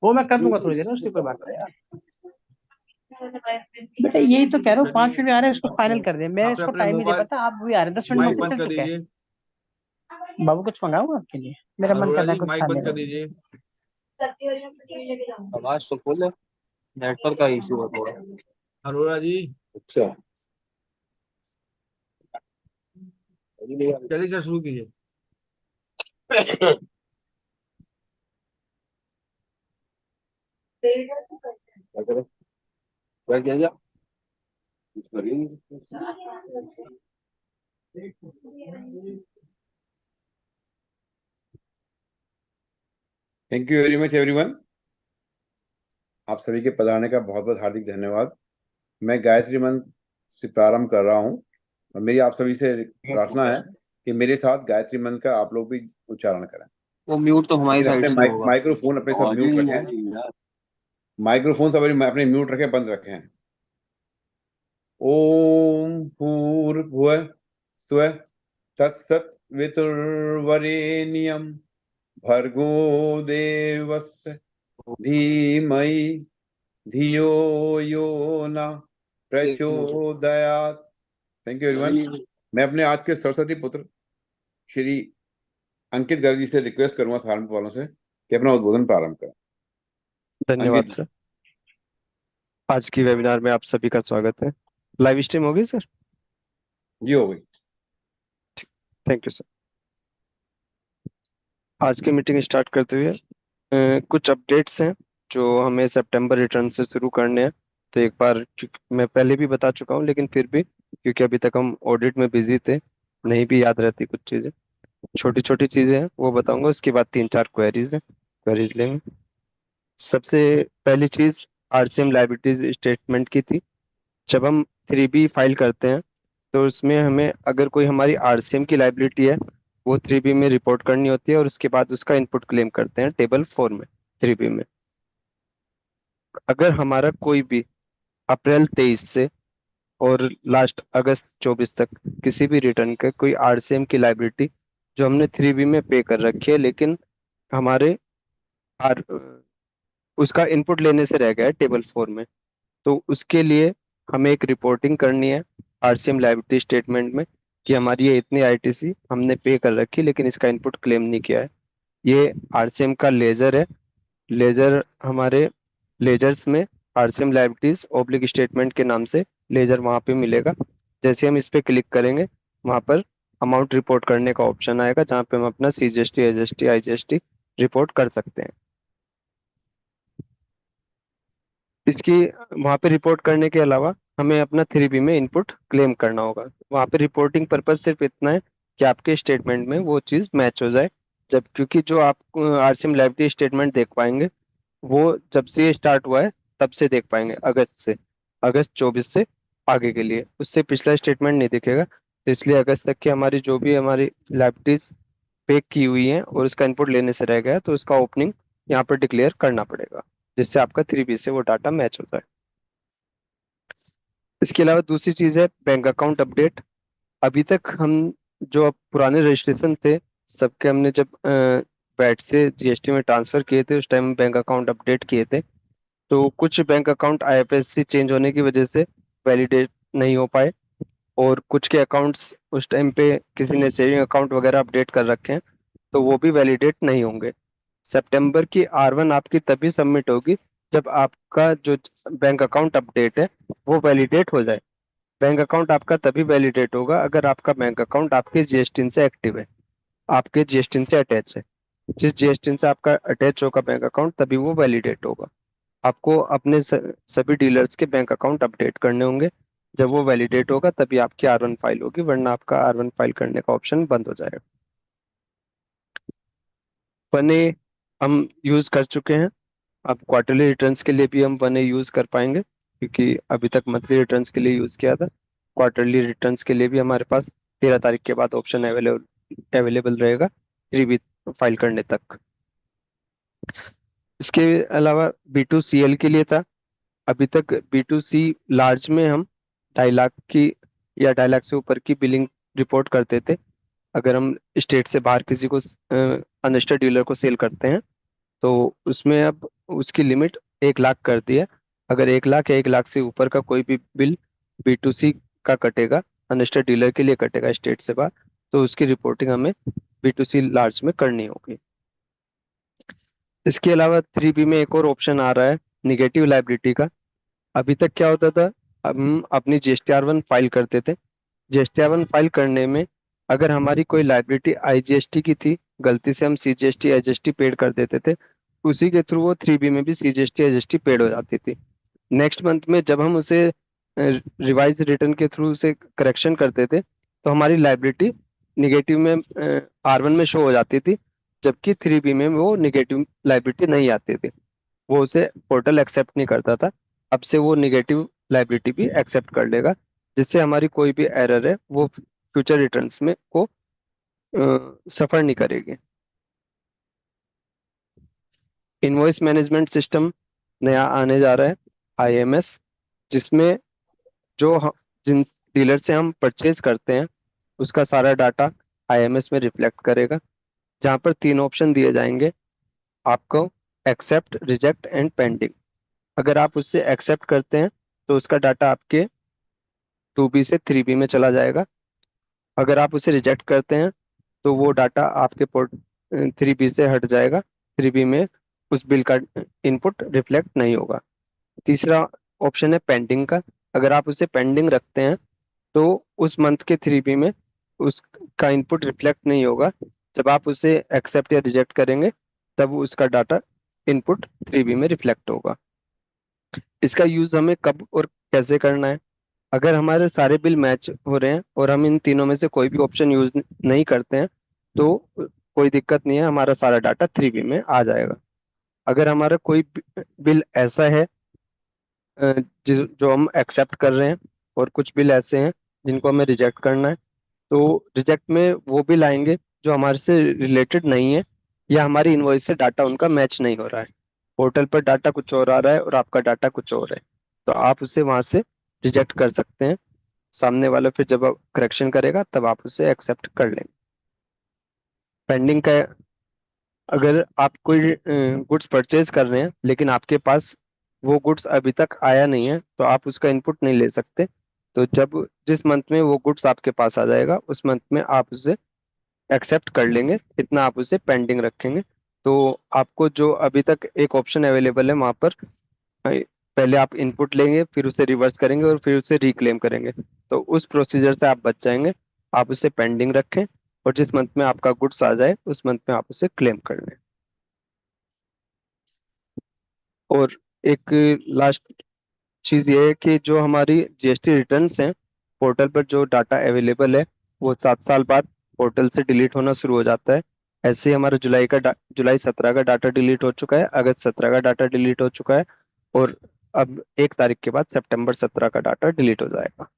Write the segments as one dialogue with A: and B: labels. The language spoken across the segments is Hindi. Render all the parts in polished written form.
A: वो मैं कर दूंगा थोड़ी देर में, उसकी कोई बात नहीं यार। बेटा यही तो कह रहा हूँ,
B: चलिए
A: 5 मिनट में आ रहे हैं, इसको
B: आप
A: फाइनल कर दे, मैं
B: अपने
A: इसको
B: अपने
A: टाइम ही दे
B: मोबाइल
A: पाता, आप भी आ रहे हैं, 10 मिनट
B: माइक
A: में
B: बंद
A: चल
B: कर
A: चुके हैं।
B: दीजिए।
A: बाबू कुछ मंगाऊंगा आपके लिए, मेरा मन कर
B: अरोड़ा
A: रहा है
B: जी
A: कुछ
B: माइक
A: खाने
B: बंद कर
A: का।
B: दीजिए।
C: आवाज तो फुल है। नेटवर्क का इशू है थोड़ा।
B: अरोड़ा जी
C: अच्छा। अभी नहीं आ
B: चलिए सर शुरू कीजिए।
C: रही। क्या करें? क्या किया जाए? कुछ कर ही नहीं सकते।
D: Thank you very much everyone. आप सभी के पधारने का बहुत बहुत हार्दिक धन्यवाद। मैं गायत्री मंत्र से प्रारंभ कर रहा हूँ और मेरी आप सभी से प्रार्थना है कि मेरे साथ गायत्री मंत्र का आप लोग भी उच्चारण करें।
C: वो म्यूट तो हमारी
D: लेकिन
C: साइड
D: अपने
C: से होगा।
D: माइक्रोफोन अपने सब
C: आवाज ही
D: म्यूट
C: नहीं आ
D: रखें।
C: रही यार।
D: माइक्रोफोन सब अपने म्यूट रखें, बंद रखें। ओम भूर्भुवः स्वः तत्सवितुर्वरेण्यं भर्गो देवस्य धीमहि धियो यो न प्रचोदयात्। Thank you everyone. मैं अपने आज के सरस्वती पुत्र श्री अंकित गर्ग जी से रिक्वेस्ट करूंगा सहारनपुर वालों से कि अपना उद्बोधन प्रारंभ करें।
E: धन्यवाद
D: अंकित जी।
E: सर। आज की वेबिनार में आप सभी का स्वागत है। लाइव स्ट्रीम होगी सर?
D: जी हो गई।
E: Thank you sir. आज की मीटिंग स्टार्ट करते हुए कुछ अपडेट्स हैं जो हमें सितंबर रिटर्न से शुरू करने हैं। तो एक बार मैं पहले भी बता चुका हूँ, लेकिन फिर भी क्योंकि अभी तक हम ऑडिट में बिजी थे, नहीं भी याद रहती कुछ चीज़ें, छोटी छोटी चीज़ें हैं वो बताऊंगा। उसके बाद 3-4 क्वेरीज हैं, क्वेरीज लेंगे। सबसे पहली चीज़ आरसीएम लायबिलिटीज स्टेटमेंट की थी। जब हम 3B फाइल करते हैं तो उसमें हमें अगर कोई हमारी आरसीएम की लाइबिलिटी है वो 3B में रिपोर्ट करनी होती है, और उसके बाद उसका इनपुट क्लेम करते हैं टेबल 4 में, 3B में। अगर हमारा कोई भी अप्रैल 23 से और लास्ट अगस्त 24 तक किसी भी रिटर्न का कोई आरसीएम की लाइबिलिटी जो हमने 3B में पे कर रखी है, लेकिन हमारे आर उसका इनपुट लेने से रह गया है टेबल 4 में, तो उसके लिए हमें एक रिपोर्टिंग करनी है आरसीएम लायबिलिटी स्टेटमेंट में कि हमारी ये इतनी आईटीसी हमने पे कर रखी लेकिन इसका इनपुट क्लेम नहीं किया है। ये आरसीएम का लेजर है। लेजर हमारे लेजर्स में आरसीएम लायबिलिटीज ओब्लिक स्टेटमेंट के नाम से लेजर वहाँ पे मिलेगा। जैसे हम इस पे क्लिक करेंगे वहाँ पर अमाउंट रिपोर्ट करने का ऑप्शन आएगा, जहाँ पे हम अपना सीजीएसटी, एसजीएसटी, आईजीएसटी रिपोर्ट कर सकते हैं। इसकी वहाँ पे रिपोर्ट करने के अलावा हमें अपना 3B में इनपुट क्लेम करना होगा। वहाँ पे रिपोर्टिंग पर्पज सिर्फ इतना है कि आपके स्टेटमेंट में वो चीज़ मैच हो जाए। जब क्योंकि जो आप आरसीएम लायबिलिटी स्टेटमेंट देख पाएंगे वो जब से ये स्टार्ट हुआ है तब से देख पाएंगे, अगस्त से, अगस्त 24 से आगे के लिए। उससे पिछला स्टेटमेंट नहीं दिखेगा। तो इसलिए अगस्त तक की हमारी जो भी हमारी लायबिलिटीज पे की हुई हैं और उसका इनपुट लेने से रह गया है, तो उसका ओपनिंग यहाँ पर डिक्लेयर करना पड़ेगा, जिससे आपका 3B से वो डाटा मैच होता है। इसके अलावा दूसरी चीज़ है बैंक अकाउंट अपडेट। अभी तक हम जो अब पुराने रजिस्ट्रेशन थे सबके, हमने जब वैट से जीएसटी में ट्रांसफर किए थे उस टाइम बैंक अकाउंट अपडेट किए थे। तो कुछ बैंक अकाउंट आईएफएससी चेंज होने की वजह से वैलिडेट नहीं हो पाए, और कुछ के अकाउंट्स उस टाइम पे किसी ने सेविंग अकाउंट वगैरह अपडेट कर रखे हैं तो वो भी वैलिडेट नहीं होंगे। सितंबर की R1 आपकी तभी सबमिट होगी जब आपका जो बैंक अकाउंट अपडेट है वो वैलिडेट हो जाए। बैंक अकाउंट आपका तभी वैलिडेट होगा अगर आपका बैंक अकाउंट आपके जीएसटी से एक्टिव है, आपके जीएसटी से अटैच है। जिस जीएसटी से आपका अटैच होगा बैंक अकाउंट तभी वो वैलिडेट होगा। आपको अपने सभी डीलर्स के बैंक अकाउंट अपडेट करने होंगे। जब वो वैलिडेट होगा तभी आपकी R1 फाइल होगी, वरना आपका R1 फाइल करने का ऑप्शन बंद हो जाएगा। वने हम यूज कर चुके हैं। अब क्वार्टरली रिटर्न्स के लिए भी हम वने यूज कर पाएंगे, क्योंकि अभी तक मंथली रिटर्न्स के लिए यूज किया था। क्वार्टरली रिटर्न्स के लिए भी हमारे पास 13 तारीख के बाद ऑप्शन अवेलेबल अवेलेबल रहेगा 3B फाइल करने तक। इसके अलावा B2CL के लिए था। अभी तक B2C लार्ज में हम 2.5 लाख की या 2.5 लाख से ऊपर की बिलिंग रिपोर्ट करते थे अगर हम स्टेट से बाहर किसी को अनरजिस्टर्ड डीलर को सेल करते हैं। तो उसमें अब उसकी लिमिट 1 लाख कर दी है। अगर 1 लाख या 1 लाख से ऊपर का कोई भी बिल B2C का कटेगा, अनरजिस्टर्ड डीलर के लिए कटेगा स्टेट से बाहर, तो उसकी रिपोर्टिंग हमें B2C लार्ज में करनी होगी। इसके अलावा 3B में एक और ऑप्शन आ रहा है निगेटिव लाइबिलिटी का। अभी तक क्या होता था, हम अपनी GSTR1 फाइल करते थे। GSTR1 फाइल करने में अगर हमारी कोई लाइबिलिटी IGST की थी, गलती से हम CGST IGST पेड कर देते थे, उसी के थ्रू वो 3B में भी CGST IGST पेड हो जाती थी। नेक्स्ट मंथ में जब हम उसे रिवाइज रिटर्न के थ्रू उसे करेक्शन करते थे, तो हमारी लाइबिलिटी निगेटिव में R1 में शो हो जाती थी, जबकि 3B में वो निगेटिव लाइबिलिटी नहीं आती थी। वो उसे पोर्टल एक्सेप्ट नहीं करता था। अब से वो निगेटिव लाइबिलिटी भी एक्सेप्ट कर लेगा, जिससे हमारी कोई भी एरर है वो फ्यूचर रिटर्न्स में को सफर नहीं करेगी। इनवॉइस मैनेजमेंट सिस्टम नया आने जा रहा है, IMS, जिसमें जिन डीलर से हम परचेज करते हैं उसका सारा डाटा IMS में रिफ्लेक्ट करेगा, जहाँ पर 3 ऑप्शन दिए जाएंगे आपको: एक्सेप्ट, रिजेक्ट एंड पेंडिंग। अगर आप उससे एक्सेप्ट करते हैं तो उसका डाटा आपके 2B से 3B में चला जाएगा। अगर आप उसे रिजेक्ट करते हैं तो वो डाटा आपके पोर्ट 3B से हट जाएगा, 3B में उस बिल का इनपुट रिफ्लेक्ट नहीं होगा। तीसरा ऑप्शन है पेंडिंग का। अगर आप उसे पेंडिंग रखते हैं तो उस मंथ के 3B में उसका इनपुट रिफ्लेक्ट नहीं होगा। जब आप उसे एक्सेप्ट या रिजेक्ट करेंगे तब उसका डाटा इनपुट 3B में रिफ्लेक्ट होगा। इसका यूज हमें कब और कैसे करना है? अगर हमारे सारे बिल मैच हो रहे हैं और हम इन तीनों में से कोई भी ऑप्शन यूज नहीं करते हैं तो कोई दिक्कत नहीं है, हमारा सारा डाटा 3B में आ जाएगा। अगर हमारा कोई बिल ऐसा है जो हम एक्सेप्ट कर रहे हैं और कुछ बिल ऐसे हैं जिनको हमें रिजेक्ट करना है, तो रिजेक्ट में वो बिल आएंगे जो हमारे से रिलेटेड नहीं है या हमारी इनवॉइस से डाटा उनका मैच नहीं हो रहा है। पोर्टल पर डाटा कुछ और आ रहा है और आपका डाटा कुछ और है, तो आप उसे वहां से रिजेक्ट कर सकते हैं। सामने वाला फिर जब करेक्शन करेगा तब आप उसे एक्सेप्ट कर लेंगे। पेंडिंग का, अगर आप कोई गुड्स परचेज कर रहे हैं लेकिन आपके पास वो गुड्स अभी तक आया नहीं है, तो आप उसका इनपुट नहीं ले सकते। तो जब जिस मंथ में वो गुड्स आपके पास आ जाएगा उस मंथ में आप उसे एक्सेप्ट कर लेंगे, इतना आप उसे पेंडिंग रखेंगे। तो आपको जो अभी तक एक ऑप्शन अवेलेबल है वहां पर पहले आप इनपुट लेंगे, फिर उसे रिवर्स करेंगे और फिर उसे रिक्लेम करेंगे, तो उस प्रोसीजर से आप बच जाएंगे। आप उसे पेंडिंग रखें और जिस मंथ में आपका गुड्स आ जाए उस मंथ में आप उसे क्लेम कर लें। और एक लास्ट चीज ये है कि जो हमारी GST रिटर्न्स हैं, पोर्टल पर जो डाटा अवेलेबल है वो 7 साल बाद पोर्टल से डिलीट होना शुरू हो जाता है। ऐसे ही हमारा जुलाई 17 का डाटा डिलीट हो चुका है, अगस्त 17 का डाटा डिलीट हो चुका है, और अब 1 तारीख के बाद सितंबर 17 का डाटा डिलीट हो जाएगा।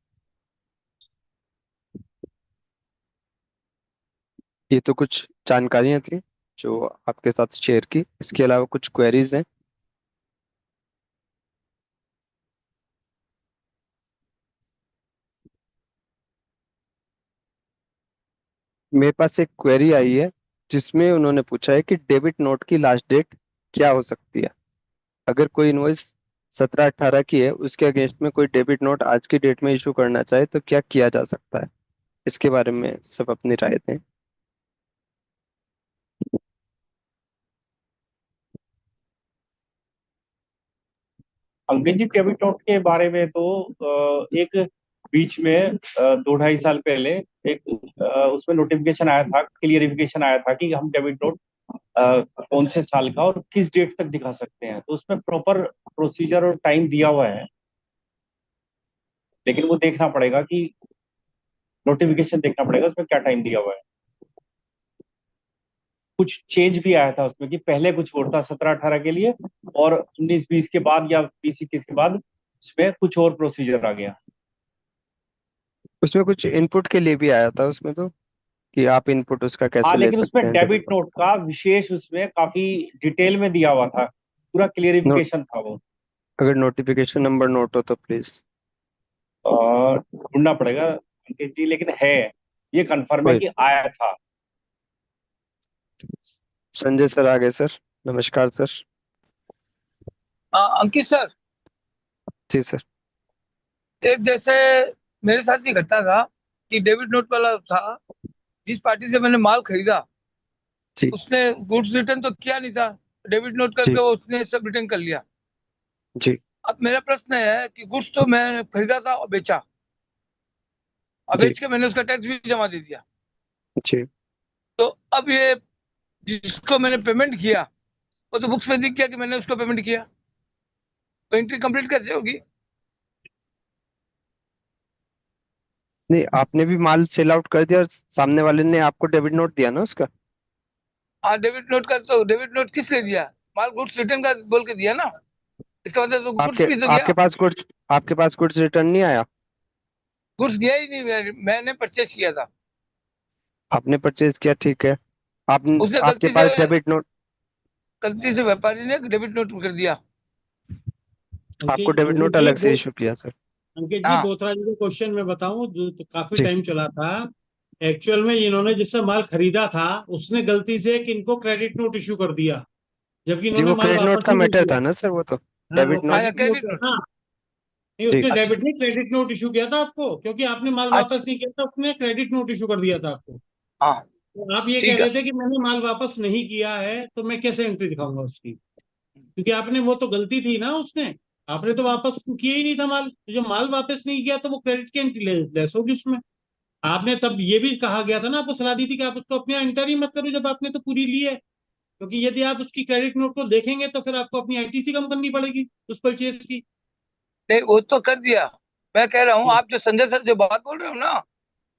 E: ये तो कुछ जानकारियां थी जो आपके साथ शेयर की। इसके अलावा कुछ क्वेरीज हैं? मेरे पास एक क्वेरी आई है जिसमें उन्होंने पूछा है कि डेबिट नोट की लास्ट डेट क्या हो सकती है। अगर कोई इनवॉइस 17-18 की है, उसके अगेंस्ट में कोई डेबिट नोट आज की डेट में इशू करना चाहे तो क्या किया जा सकता है? इसके बारे में सब अपनी राय दें।
A: अंकित जी, डेबिट नोट के बारे में तो एक बीच में 2-2.5 साल पहले एक उसमें नोटिफिकेशन आया था, क्लियरिफिकेशन आया था कि हम डेबिट नोट कौन से साल का और किस डेट तक दिखा सकते हैं। तो उसमें प्रॉपर प्रोसीजर और टाइम दिया हुआ है, लेकिन वो देखना पड़ेगा कि नोटिफिकेशन देखना पड़ेगा उसमें क्या टाइम दिया हुआ है। कुछ चेंज भी आया था उसमें कि पहले कुछ और था 17-18 के लिए, और 19-20 के बाद या 20-21 के बाद उसमें कुछ और प्रोसीजर आ गया।
E: उसमें कुछ इनपुट के लिए भी आया था उसमें, तो कि आप इनपुट उसका
A: हाँ,
E: कैसे ले
A: लेकिन
E: सकते
A: उसमें
E: हैं
A: डेबिट
E: डेबिट
A: नोट का विशेष उसमें काफी डिटेल में दिया हुआ था, पूरा
E: नोट।
A: क्लियरिफिकेशन था वो।
E: अगर नोटिफिकेशन नंबर नोट हो तो प्लीज।
A: और ढूंढना पड़ेगा अंकित जी, लेकिन है, ये कंफर्म है
E: कोई,
A: कि आया था।
E: संजय सर आगे सर, नमस्कार सर।
F: अंकित सर,
E: जी सर।
F: एक जैसे मेरे साथ ही घटना था कि डेबिट नोट वाला था, जिस पार्टी से मैंने माल खरीदा
E: जी
F: उसने गुड्स रिटर्न तो किया नहीं था, डेबिट नोट
E: जी
F: करके वो उसने सब रिटर्न कर लिया।
E: जी
F: अब मेरा प्रश्न है कि गुड्स तो मैं खरीदा था और बेचा, और
E: जी
F: बेच के मैंने उसका टैक्स भी जमा दे दिया।
E: जी।
F: तो अब ये जिसको मैंने पेमेंट किया वो तो बुक्स में दिख गया कि मैंने उसको पेमेंट किया, तो एंट्री कंप्लीट कैसे होगी?
E: नहीं, आपने भी माल सेल आउट कर दिया और सामने वाले ने आपको डेबिट नोट दिया ना उसका।
F: हाँ, डेबिट नोट का तो डेबिट नोट किस लिए दिया? माल गुड्स रिटर्न का बोल के दिया ना, इसका मतलब तो गुड्स
E: आपके
F: भी तो
E: आपके
F: गया।
E: पास कुछ आपके पास कुछ रिटर्न नहीं आया।
F: गुड्स गया ही नहीं, मैंने परचेज किया था।
E: आपने परचेज किया, ठीक है। आप
F: उसने
E: आपके पास डेबिट नोट,
F: गलती से व्यापारी ने डेबिट नोट कर दिया।
E: आपको
B: अंकित
E: डेबिट
B: अंकित
E: नोट
B: जी
E: अलग से इशू किया सर।
B: अंकित जी,
F: हाँ
B: बोथरा जी का क्वेश्चन मैं बताऊं जो तो काफी
E: जी
B: टाइम चला था। एक्चुअल में इन्होंने जिससे माल खरीदा था उसने गलती से एक इनको क्रेडिट नोट इशू कर दिया, जबकि
E: जी,
B: इन्होंने
E: वो
B: माल
E: क्रेडिट नोट
B: वापस
E: का
B: ही नहीं
E: मैटर
B: किया।
E: था ना सर, वो तो
B: हाँ, वो
E: डेबिट नोट।
F: हाँ,
B: क्रेडिट नोट
F: क्रेडिट नोट।
B: हाँ। नहीं,
E: जी
B: उसने
F: अच्छा
B: डेबिट नहीं क्रेडिट नोट इशू किया था आपको, क्योंकि आपने माल
F: अच्छा।
B: वापस नहीं किया था, उसने क्रेडिट नोट इशू कर दिया था आपको।
F: हाँ
B: तो आप ये कह
F: ठीक है।
B: रहे थे कि मैंने माल वापस नहीं किया है, तो मैं कैसे एंट्री दिखाऊंगा उसकी, क्योंकि आपने वो तो गलती थी ना उसने, आपने तो वापस किया ही नहीं था माल, तो जो माल वापस नहीं किया तो वो क्रेडिट की एंट्री लेस होगी उसमें। आपने तब ये भी कहा गया था ना, आपको सलाह दी थी कि आप उसको अपने एंटर ही मत करो जब आपने तो पूरी ली है, क्योंकि यदि आप उसकी क्रेडिट नोट को देखेंगे तो फिर आपको अपनी आईटीसी कम करनी पड़ेगी उस परचेज की।
F: नहीं, वो तो कर दिया। मैं कह रहा हूँ आप जो संजय सर जो बात बोल रहे हो ना,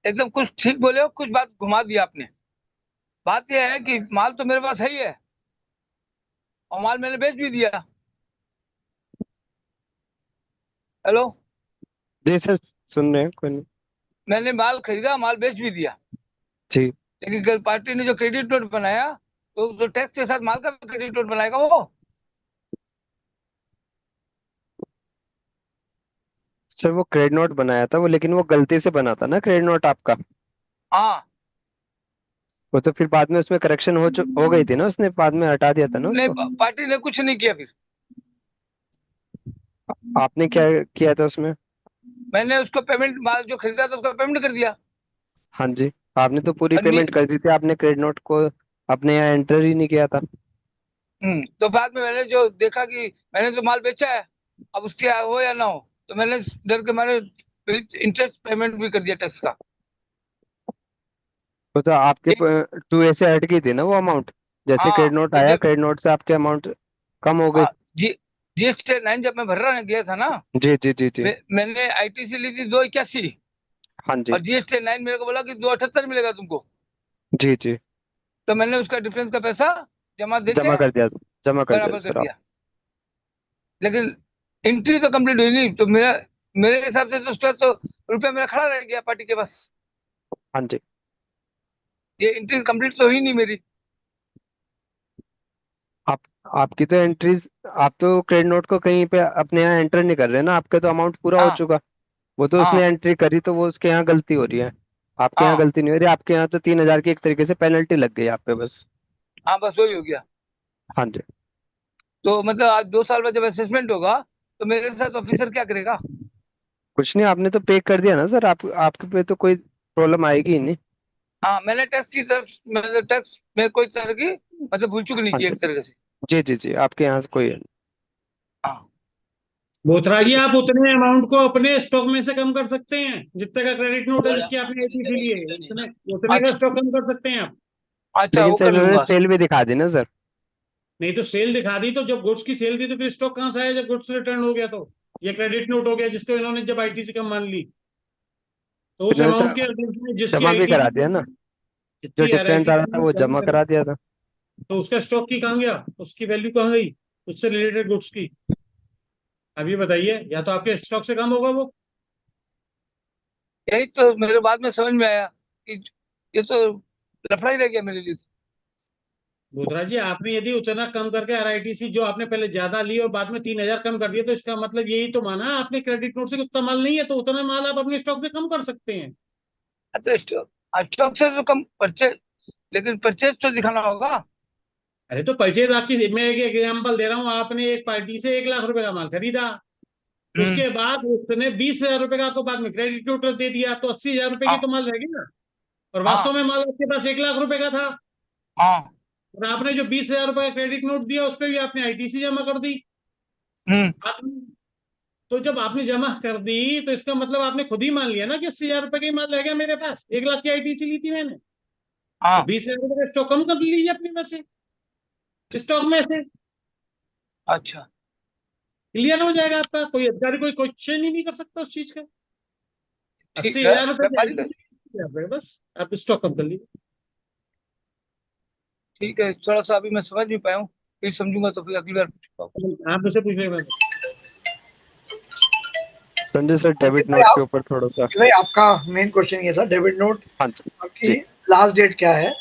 F: एकदम कुछ ठीक बोले हो, कुछ बात घुमा दिया आपने। बात यह है कि माल तो मेरे पास है ही है, और माल मैंने बेच भी दिया। हेलो,
E: जी सर, सुन रहे हैं, कोई नहीं।
F: मैंने माल खरीदा, माल बेच भी दिया।
E: जी
F: लेकिन कल पार्टी ने जो क्रेडिट नोट बनाया, तो टैक्स के साथ माल का क्रेडिट नोट बनाएगा वो।
E: सर, वो क्रेडिट नोट बनाया था वो, लेकिन वो गलती से बना था ना क्रेडिट नोट आपका।
F: हाँ।
E: वो तो फिर बाद में उसमें करेक्शन हो गई थी ना, उसने बाद में हटा दिया था ना
F: नहीं,
E: उसको।
F: पार्टी ने कुछ नहीं किया फिर।
E: आपने क्या किया था उसमें।
F: मैंने उसको पेमेंट, माल जो खरीदा था उसका पेमेंट कर दिया।
E: हाँ जी, आपने तो पूरी
F: और
E: पेमेंट कर दी थी, आपने क्रेडिट नोट को अपने यहाँ एंटर ही नहीं किया था।
F: तो बाद में मैंने जो देखा कि मैंने तो माल बेचा है, अब उसके हो या ना हो, तो मैंने डर के मारे इंटरेस्ट पेमेंट भी कर दिया टैक्स का।
E: वो तो आपके
F: एक,
E: टू ए से हट गई थी ना वो अमाउंट। जैसे
F: हाँ
E: क्रेडिट नोट
F: तो
E: आया,
F: जब
E: क्रेडिट नोट से आपके अमाउंट कम हो गई।
F: जी जीएसटी 9 जब मैं भरने गया था ना,
E: जी जी जी जी।
F: मैंने आईटीसी ली थी 281,
E: हाँ जी।
F: और जीएसटी 9 मेरे को बोला कि 278 मिलेगा तुमको।
E: जी जी।
F: तो मैंने उसका डिफरेंस का पैसा जमा दे
E: जमा
F: के
E: कर दिया, जमा कर दिया
F: बराबर कर
E: सर आप।
F: दिया। लेकिन एंट्री तो कंप्लीट हुई नहीं, तो मेरा, मेरे हिसाब से तो उसका तो रुपया मेरा खड़ा रह गया पार्टी के पास।
E: हाँ जी।
F: ये एंट्री कंप्लीट तो हुई नहीं मेरी।
E: आप आपकी तो एंट्रीज, आप तो क्रेडिट नोट को कहीं पे अपने यहाँ एंटर नहीं कर रहे ना, आपका तो अमाउंट पूरा हो
F: हाँ
E: चुका। वो तो उसने
F: हाँ
E: एंट्री करी तो वो उसके यहाँ गलती हो रही है। आपके यहाँ
F: हाँ
E: गलती नहीं हो रही, आपके यहाँ तो 3,000 की एक तरीके से पेनल्टी लग गई आप पे बस।
F: हाँ, बस वही हो गया।
E: हाँ जी।
F: तो मतलब आज 2 साल बाद जब असेसमेंट होगा तो मेरे साथ
E: जी।
F: ऑफिसर क्या करेगा?
E: कुछ नहीं, आपने तो पे कर दिया ना सर, आपके पे तो कोई प्रॉब्लम आएगी ही नहीं।
F: हाँ, मैंने टैक्स की तरफ, मतलब टैक्स में कोई तरह की मतलब भूल चूक नहीं
E: हाँ
F: की
E: जी।
F: एक तरह से।
E: जी जी जी, आपके यहाँ से कोई।
F: हाँ
B: बोथरा जी, आप उतने अमाउंट को अपने स्टॉक में से कम कर सकते हैं, जितने का क्रेडिट नोट है जिसकी आपने आईटीसी ली है, उतने उतने का
F: अच्छा
B: स्टॉक कम कर सकते हैं आप।
F: अच्छा,
E: लेकिन
F: वो
E: सर
F: कर
E: इन्होंने
F: लूंगा।
E: सेल भी दिखा दी ना सर।
B: नहीं तो सेल दिखा दी, तो जब गुड्स की सेल दी तो फिर स्टॉक कहाँ से आया जब गुड्स रिटर्न हो गया, तो ये क्रेडिट नोट हो गया जिसको इन्होंने जब आईटीसी कम मान ली, तो उस
E: इन्होंने
B: अमाउंट के
E: तो
B: अगेंस्ट में जिसकी
E: जमा भी करा
B: आईटीसी,
E: दिया ना, जो
B: जितनी
E: डिफरेंस आ रहा था
B: आईटीसी
E: वो
B: जमा
E: जमा
B: करी,
E: करा दिया था।
B: तो उसका स्टॉक की कहाँ गया, उसकी वैल्यू कहाँ गई उससे रिलेटेड गुड्स की? अब ये बताइए, या तो आपके स्टॉक से कम होगा वो।
F: यही तो मेरे बाद में समझ में आया कि ये तो लफड़ा ही रह गया मेरे लिए।
B: बोधरा जी, आपने यदि उतना कम करके आरआईटीसी जो आपने पहले ज्यादा ली और बाद में 3,000 कम कर दिया, तो इसका मतलब यही तो माना आपने क्रेडिट नोट से कि उतना माल नहीं है, तो उतना माल आप अपने स्टॉक से कम कर सकते हैं।
F: तो स्टॉक, स्टॉक से तो कम परचेज, लेकिन परचेज तो दिखाना होगा।
B: अरे तो परचेज आपकी, मैं एक एग्जाम्पल दे रहा हूँ, आपने एक पार्टी से 1 लाख रुपए का माल खरीदा,
F: हम्म,
B: उसके बाद उसने 20,000 रुपए का आपको बाद में क्रेडिट नोट दे दिया, तो 80,000 रुपए की
F: हाँ
B: तो माल रह गई ना। और
F: हाँ
B: वास्तव में माल आपके पास 1 लाख रुपए का था,
F: हाँ।
B: और आपने जो 20,000 रुपए का क्रेडिट नोट दिया उस पर भी आपने आईटीसी जमा कर दी।
F: हम्म,
B: तो जब आपने जमा कर दी तो इसका मतलब आपने खुद ही मान लिया ना कि 80,000 रुपए का ही माल रह गया मेरे पास, 1 लाख की आईटीसी ली थी मैंने, तो
F: हाँ।
B: 20,000 रुपए का स्टॉक कम कर लीजिए अपने में से, स्टॉक में से।
F: अच्छा,
B: क्लियर हो जाएगा आपका, कोई अधिकारी कोई क्वेश्चन ही नहीं कर सकता उस चीज का। अस्सी
F: ठीक है,
B: हजार रुपए की
F: व्यापारी का।
B: आईटीसी बस आप स्टॉक कम कर लीजिए।
F: ठीक है, थोड़ा सा अभी मैं समझ नहीं पाया हूँ, फिर समझूंगा तो फिर अगली बार पूछूंगा।
B: आप मुझसे पूछ रहे हैं।
E: संजय सर,
G: अंकित
E: डेबिट
G: भाई
E: नोट के
G: आप,
E: ऊपर थोड़ा सा।
G: भाई आपका मेन क्वेश्चन ये था, डेबिट नोट
E: हाँ जी।
G: आपकी
E: जी
G: लास्ट डेट क्या है?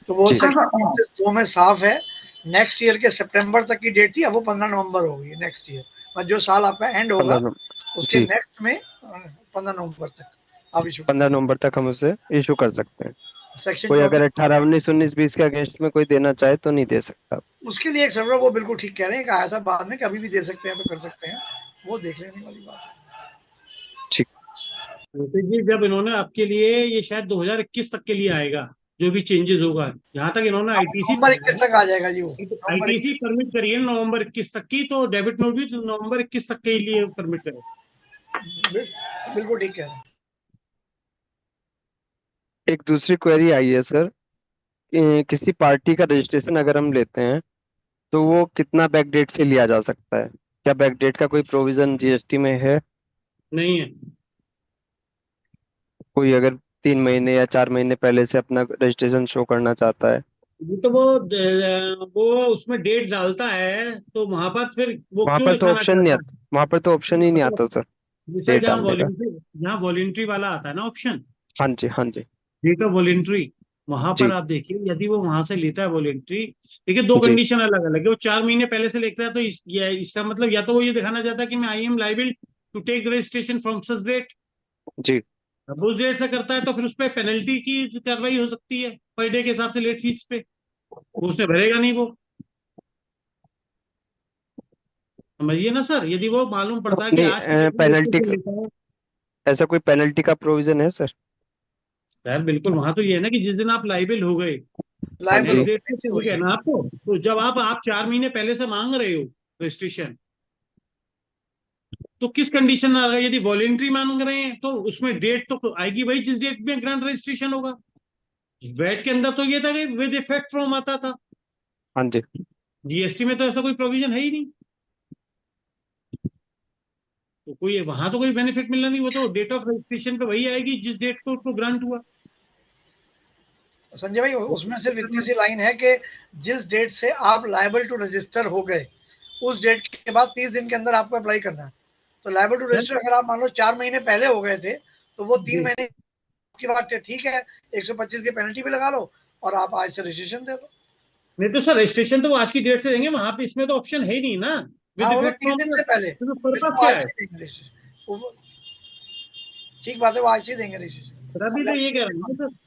G: तो वो
E: जी।
G: सेक्शन 2 में साफ है, नेक्स्ट ईयर के सितंबर तक की डेट थी, अब वो 15 नवंबर होगी नेक्स्ट ईयर, और जो साल आपका एंड होगा
E: 15
G: उसके
E: जी,
G: नेक्स्ट में 15 नवंबर तक आप इशू कर
E: 15 नवंबर तक हम उसे इशू कर सकते हैं।
G: सेक्शन
E: कोई
G: 24।
E: अगर 18 19 19 20 के अगेंस्ट में कोई देना चाहे तो नहीं दे सकता।
G: उसके लिए एक सर्वर, वो बिल्कुल ठीक कह रहे हैं, कहा था बाद में कभी भी दे सकते हैं तो कर सकते हैं, वो देख लेने वाली बात है।
E: ठीक।
B: तो जी जब इन्होंने आपके लिए, ये शायद 2021 तक के लिए आएगा जो भी चेंजेस होगा, जहां तक इन्होंने आईटीसी
G: नवंबर 21 तक आ जाएगा जी, वो नवंबर
B: आईटीसी परमिट करिए नवंबर 21 तक की, तो डेबिट नोट भी नवंबर 21 तक के लिए परमिट करे।
G: 21 बिल्कुल ठीक कह रहे हैं।
E: एक दूसरी क्वेरी आई है सर, किसी पार्टी का रजिस्ट्रेशन अगर हम लेते हैं तो वो कितना बैकडेट से लिया जा सकता है? क्या बैकडेट का कोई प्रोविजन जीएसटी में है?
B: नहीं है।
E: कोई अगर 3 महीने या 4 महीने पहले से अपना रजिस्ट्रेशन शो करना चाहता है?
B: ये तो वो उसमें डेट डालता है, तो वहां पर फिर वो
E: वहां
B: क्यों
E: पर तो
B: दिखाना
E: ऑप्शन नहीं
B: चाहता
E: आता, वहां पर तो ऑप्शन ही नहीं
B: है?
E: आता सर,
B: जैसे
E: डेट डालने का।
B: जहाँ वॉलेंट्री वाला आता है ना ऑप्शन,
E: हाँ जी, हाँ जी।
B: डेट ऑफ वॉलेंट्री, वहां पर
E: जी
B: आप देखिए यदि वो वहां से लेता है वॉलेंट्री, देखिए दो
E: जी
B: कंडीशन अलग अलग है। वो 4 महीने पहले से लेता है तो इसका मतलब या तो वो ये दिखाना चाहता है कि मैं I am liable to take the registration from such date.
E: जी।
B: अब उस डेट से करता है तो फिर उस पर पेनल्टी की कार्रवाई हो सकती है पर डे के हिसाब से लेट फीस पे, वो उसने भरेगा नहीं वो। समझिए ना सर, यदि वो मालूम
E: तो
B: पड़ता है कि आज की
E: नहीं,
B: डेट में
E: पेनल्टी,
B: रजिस्ट्रेशन लेता है।
E: ऐसा कोई पेनल्टी का प्रोविजन है सर?
B: सर बिल्कुल, वहां तो ये है ना कि जिस दिन आप लाइबल हो गए
E: हाँ
G: लाइबल
B: नेक्स्ट
E: जी।
B: डेट पे
G: हो
B: ठीक है
G: गई।
B: ना आपको, तो जब आप 4 महीने पहले से मांग रहे हो रजिस्ट्रेशन, तो किस कंडीशन में आ रहा है? यदि वॉलेंट्री मांग रहे हैं तो उसमें डेट तो आएगी वही जिस डेट में ग्रांट रजिस्ट्रेशन होगा। वैट के अंदर तो ये था कि विद इफेक्ट फ्रॉम आता था,
E: हाँ जी।
B: जीएसटी में तो ऐसा कोई प्रोविजन है ही नहीं, तो कोई वहां तो कोई बेनिफिट मिलना नहीं, वो तो डेट ऑफ रजिस्ट्रेशन पे वही आएगी जिस डेट को उसको ग्रांट हुआ।
G: संजय भाई उसमें सिर्फ इतनी सी लाइन है कि जिस डेट से आप लायबल टू रजिस्टर हो गए उस डेट के बाद 30 दिन के अंदर आपको अप्लाई करना है। तो लायबल टू
B: सर
G: रजिस्टर अगर आप मान लो 4 महीने पहले हो गए थे तो वो 3 महीने
B: जी,
G: की बात है, ठीक है, 125 की पेनल्टी भी लगा लो और आप आज से रजिस्ट्रेशन दे दो।
B: नहीं तो सर रजिस्ट्रेशन तो वो आज की डेट से देंगे, वहां पे इसमें तो ऑप्शन है ही नहीं ना,
G: हाँ
B: विद
G: होगा
B: इफेक्ट
G: 30
B: फ्रॉम,
G: दिन से पहले,
B: तो पर्पस
G: बिल्कुल
B: क्या
G: आज
B: है?
G: से देंगे रजिस्ट्रेशन, ठीक बात है, वो आज से देंगे
B: सर अभी
G: रजिस्ट्रेशन।
B: तो ये कह रहा हूँ ना सर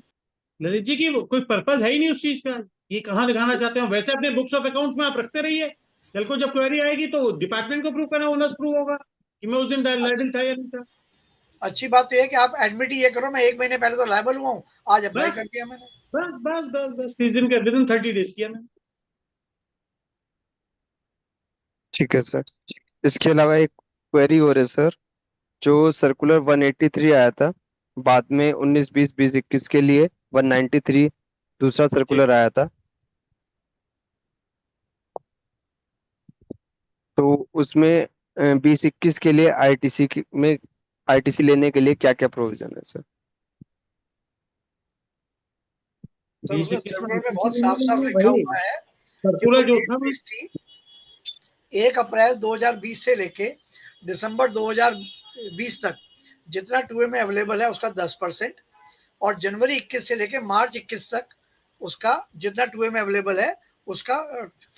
B: ललित जी की कोई पर्पस है ही नहीं उस चीज का, ये कहाँ दिखाना चाहते हैं? वैसे अपने बुक्स ऑफ अकाउंट्स में आप रखते रहिए, कल को जब क्वेरी आएगी तो डिपार्टमेंट को प्रूव करना, ओनर्स प्रूव होगा कि मैं उस दिन लाइबल था या नहीं था।
G: अच्छी बात तो ये है कि आप एडमिट ही ये करो, मैं 1 महीने पहले तो लायबल हुआ हूँ, आज अप्लाई
B: बस
G: कर दिया मैंने।
B: बस 30 दिन के विद इन 30 डेज किया मैंने।
E: ठीक है सर। इसके अलावा एक क्वेरी हो रही है सर, जो सर्कुलर 183 आया था, बाद में 19 20 20 21 के लिए 193 दूसरा
B: जी
E: सर्कुलर आया था, तो उसमें 20 21 के लिए में आईटीसी लेने के लिए क्या क्या प्रोविजन है सर?
G: तो
B: बीस
G: उसमें
B: इक्कीस में
G: सर्कुलर में बहुत साफ साफ लिखा
B: वही
G: हुआ है कि वो
B: सर्कुलर जो
G: डेट
B: था
G: फिक्स थी 1 अप्रैल 2020 से लेके दिसंबर 2020 तक जितना टूए में अवेलेबल है उसका 10%, और जनवरी 21 से लेके मार्च 21 तक उसका जितना टूए में अवेलेबल है उसका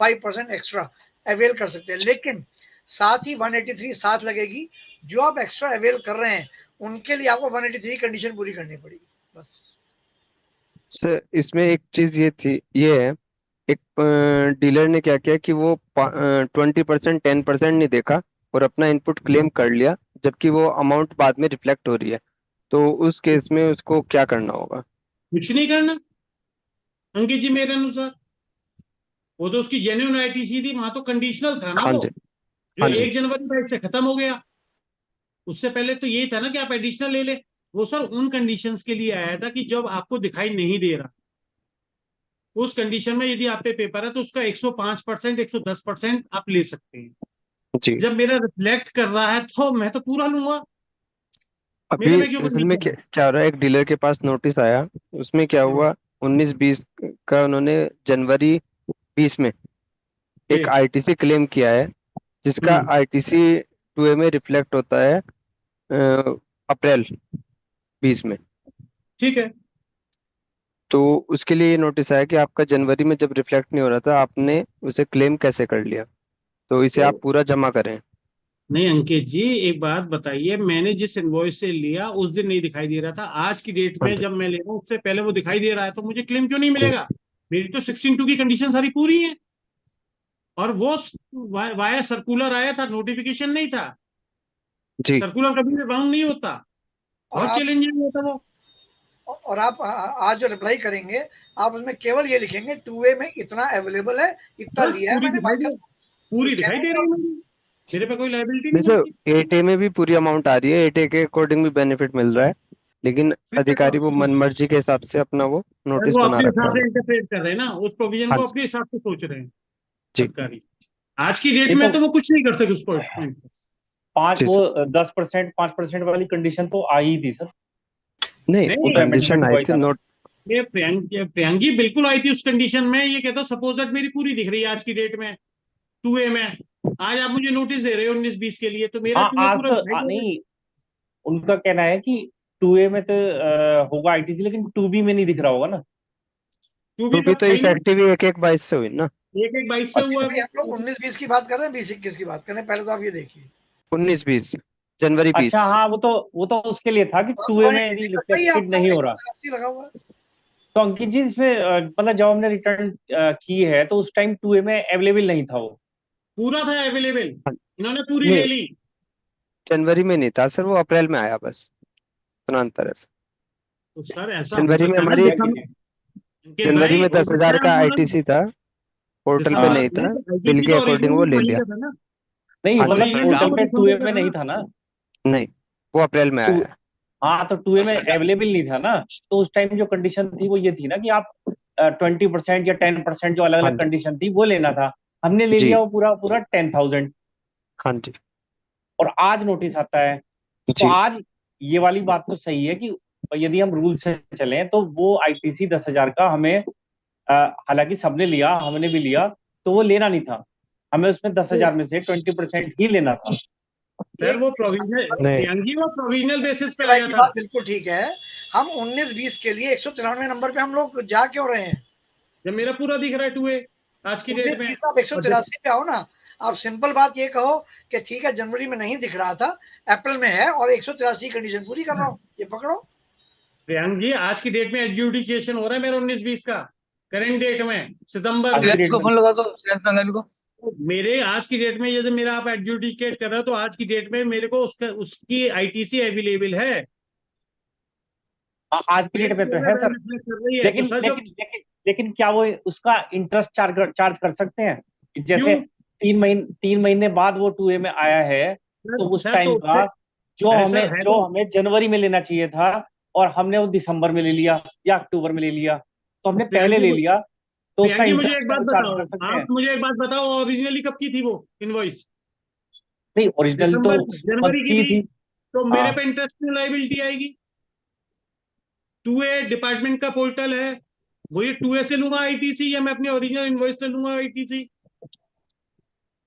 G: 5% एक्स्ट्रा अवेल कर सकते हैं। लेकिन साथ ही 183 साथ लगेगी, जो आप एक्स्ट्रा अवेल कर रहे हैं उनके लिए आपको 183 कंडीशन पूरी करनी पड़ेगी बस।
E: सर इसमें एक चीज ये है एक डीलर ने क्या किया कि वो 20% 10% नहीं देखा और अपना इनपुट क्लेम कर लिया, जबकि वो अमाउंट बाद में रिफ्लेक्ट हो रही है। तो उस केस में उसको क्या करना होगा?
B: कुछ नहीं करना अंकित जी, मेरे अनुसार। वो तो उसकी जेन्युइन आईटीसी थी, वहां तो कंडीशनल था ना
E: हाँ
B: वो,
E: जी।
B: जो
E: हाँ जी।
B: 1 जनवरी से खत्म हो गया। उससे पहले तो यही था ना कि आप एडिशनल ले ले। वो सर उन कंडीशंस के लिए आया था कि जब आपको दिखाई नहीं दे रहा, उस कंडीशन में यदि आप पे पेपर है तो उसका 105%, 110% आप ले सकते हैं।
E: जी।
B: जब मेरा रिफ्लेक्ट कर रहा है तो मैं तो पूरा लूंगा। मेरे
E: अभी
B: में क्यों
E: असल में
B: कंडीशन है?
E: क्या हो रहा है, एक डीलर के पास नोटिस आया, उसमें क्या
B: जी
E: हुआ, 19-20 का उन्होंने जनवरी 20 में एक
B: जी।
E: आईटीसी क्लेम किया है, जिसका
B: हम्म।
E: आईटीसी 2A में रिफ्लेक्ट होता है अप्रैल 20 में।
B: ठीक है।
E: तो उसके लिए ये नोटिस आया कि आपका जनवरी में जब रिफ्लेक्ट नहीं हो रहा था, आपने उसे क्लेम कैसे कर लिया, तो इसे
B: तो
E: आप पूरा जमा करें।
B: नहीं अंकित जी, एक बात बताइए, मैंने जिस इनवॉइस से लिया उस दिन नहीं दिखाई दे रहा था, आज की डेट
E: हाँ
B: में
E: जी।
B: जब मैं ले रहा हूँ उससे पहले वो दिखाई दे रहा है, तो मुझे क्लेम क्यों नहीं
E: हम्म,
B: मिलेगा? मेरी तो 16(2) की कंडीशन सारी पूरी है। और वो वाया सर्कुलर आया था, नोटिफिकेशन नहीं था।
E: जी।
B: सर्कुलर कभी भी बाउंड नहीं होता।
G: और
B: बहुत
G: आप
B: चैलेंजिंग होता वो।
G: और आप आज जो रिप्लाई करेंगे, आप उसमें केवल ये लिखेंगे 2A में इतना अवेलेबल है, इतना
B: बस
G: लिया है
B: पूरी
G: मैंने,
B: दिखाई
G: बात
B: दे,
G: खत्म।
B: पूरी
G: कुछ
B: दिखाई
G: कहना
B: दे
G: नहीं
B: रही है
G: और
B: मुझे। मेरे पे कोई लाइबिलिटी नहीं
E: जैसे
B: बनती।
E: 8A में भी पूरी अमाउंट आ रही है, 8A के अकॉर्डिंग भी बेनिफिट मिल रहा है, लेकिन
B: फिर
E: अधिकारी वो
B: बताओ,
E: मनमर्जी के हिसाब से अपना वो
B: सर
E: नोटिस
B: वो
E: बना
B: अपने
E: रखा
B: हिसाब
E: है।
B: से इंटरप्रेट कर रहे हैं ना, उस प्रोविजन
E: हाँ
B: को
E: जी।
B: अपने हिसाब से सोच रहे हैं
E: जी।
B: अधिकारी। आज की डेट
A: ये
B: में
A: तो
B: तो वो कुछ नहीं कर सके उस पॉइंट पे।
A: पांच
E: जी
A: वो
E: सर।
A: 10%, 5% वाली कंडीशन तो आई थी सर।
E: नहीं, वो
A: वो
B: नहीं,
A: तो
E: कंडीशन
A: अमेंडमेंट
E: आई
A: हुआ ही
E: थी
A: था ना।
E: नोट।
B: ये प्रियंकी बिल्कुल आई थी उस कंडीशन में। ये कहता सपोज दैट मेरी पूरी दिख रही है आज की डेट में 2A में। आज आप मुझे नोटिस दे रहे हो 19-20 के लिए, तो मेरा
A: हाँ
B: 2A
A: आज
B: पूरा
A: तो
B: दिखाई दे रहा है।
A: नहीं, उनका कहना है कि 2A में तो होगा आईटीसी, लेकिन 2B में नहीं दिख रहा होगा ना।
B: 2B
E: तो
B: तो
E: भी तो
B: है ही नहीं।
E: इफेक्टिव ही 1/1/22 से हुई ना।
B: 1/1/22 से हुआ है
G: भाई, हम लोग
B: वो।
G: 19-20 की बात कर रहे हैं, 20-21 की बात कर रहे हैं, पहले तो आप ये देखिए।
E: 19-20, जनवरी
A: अच्छा
E: 20।
A: हाँ, वो तो उसके लिए था कि
G: तो
A: 2A
G: वही
A: में यदि
G: करता ही है
A: रिफ्लेक्टेड
G: आपका,
A: नहीं हो रहा।
G: 183 लगा हुआ है।
A: तो अंकित जी इसमें मतलब जब हमने रिटर्न की है तो उस टाइम 2A में अवेलेबल नहीं था वो।
B: पूरा था अवेलेबल, इन्होंने पूरी ले
E: नहीं,
B: ली।
E: जनवरी में नहीं था सर, वो अप्रैल में आया बस, इतना अंतर है सर।
B: तो सर ऐसा हो
E: जनवरी में
B: सकता है ना
E: हमारी
B: दिसंबर, अंकित
E: जनवरी
B: भाई,
E: में
B: हो
E: 10,000
B: सकता है
E: का
B: मतलब
E: आईटीसी था, पोर्टल पे
B: दिसंबर
A: हाँ
E: नहीं
B: नहीं
E: था,
B: तो
E: बिल
B: आईटीसी
E: के
B: तो
E: अकॉर्डिंग वो
B: ओरिजिनली
E: ले
B: वही
E: लिया।
B: का था ना।
A: नहीं,
E: हाँ जी।
A: मतलब
F: सर
B: ओरिजिनली
A: पोर्टल
F: जहाँ
B: तो
A: पे
B: दिसंबर
A: 2A
B: का
A: में
B: था
A: नहीं
B: ना।
A: था ना।
E: नहीं, वो अप्रैल में
A: टू
E: आया है।
A: हाँ तो 2A
F: और
A: में
F: सर जहाँ
A: अवेलेबल नहीं था ना। तो उस टाइम जो कंडीशन थी वो ये थी ना कि आप 20% या 10%, जो अलग
E: हाँ
A: अलग
E: जी।
A: कंडीशन थी वो लेना था। हमने ले
E: जी।
A: लिया वो पूरा पूरा 10,000।
E: हाँ जी।
A: और आज नोटिस आता है। तो
E: जी।
A: आज ये वाली बात तो सही है कि यदि हम रूल से चलें तो वो आईटीसी 10,000 का हमें हालांकि सबने लिया, हमने भी लिया, तो वो लेना नहीं था। हमें उसमें दस
B: तो
A: हजार में से 20% ही लेना था।
B: सर
G: एक
B: वो प्रोविजनल,
E: नहीं,
B: प्रियंक जी वो प्रोविजनल बेसिस पे
G: भाई
B: आया
G: की
B: था।
G: बात बिल्कुल ठीक है। हम 19-20 के लिए 193 नंबर पे हम लोग जा क्यों रहे हैं?
B: जब मेरा पूरा दिख रहा है 2A आज की डेट में।
G: 19-20 आप
B: और
G: 183 पे आओ ना। आप सिंपल बात ये कहो कि ठीक है, जनवरी में नहीं दिख रहा था, अप्रैल में है, और 183 कंडीशन पूरी कर रहा हूँ, ये पकड़ो।
B: प्रियंक जी आज की डेट में एडजुडिकेशन हो रहा है मेरा 19-20 का, करंट डेट में सितंबर
A: आज
B: में।
A: की
F: श्रेयांश
A: डेट
F: को
A: में
F: फोन लगा दो, श्रेयांश पंगाली को।
B: मेरे आज की डेट में यदि मेरा आप एडजुडिकेट कर रहे हो तो आज की डेट में मेरे को उसका उसकी आईटीसी अवेलेबल है।
A: आज की डेट में तो है सर।
B: रिफ्लेक्ट कर रही है तो
A: लेकिन
B: सर जो
A: लेकिन लेकिन लेकिन क्या वो उसका इंटरेस्ट चार्ज कर सकते हैं? जैसे
B: क्यों
A: 3 महीने बाद वो 2A में आया है,
B: सर,
A: तो उस
B: सर
A: टाइम
B: तो
A: का जो
B: है सर,
A: हमें
B: है
A: जो
B: तो
A: हमें जनवरी में लेना चाहिए था, और हमने वो दिसंबर में ले लिया या अक्टूबर में ले लिया, तो हमने
B: प्रियंक
A: पहले
B: जी,
A: ले लिया, तो उसका
B: प्रियंक जी मुझे
A: इंटरेस्ट
B: एक बात
A: चार्ज
B: बताओ,
A: कर सकते
B: आप
A: हैं।
B: मुझे एक बात बताओ, ओरिजिनली कब की थी वो इनवॉइस?
A: नहीं, ओरिजिनल तो
B: दिसंबर
A: उस मंथ
B: जनवरी की
A: की
B: थी।
A: थी।
B: तो मेरे
A: हाँ
B: पे इंटरेस्ट में लाइबिलिटी आएगी। 2A डिपार्टमेंट का पोर्टल है, वही 2A से लूंगा आईटीसी, या मैं अपनी ओरिजिनल इनवॉइस से लूंगा आईटीसी?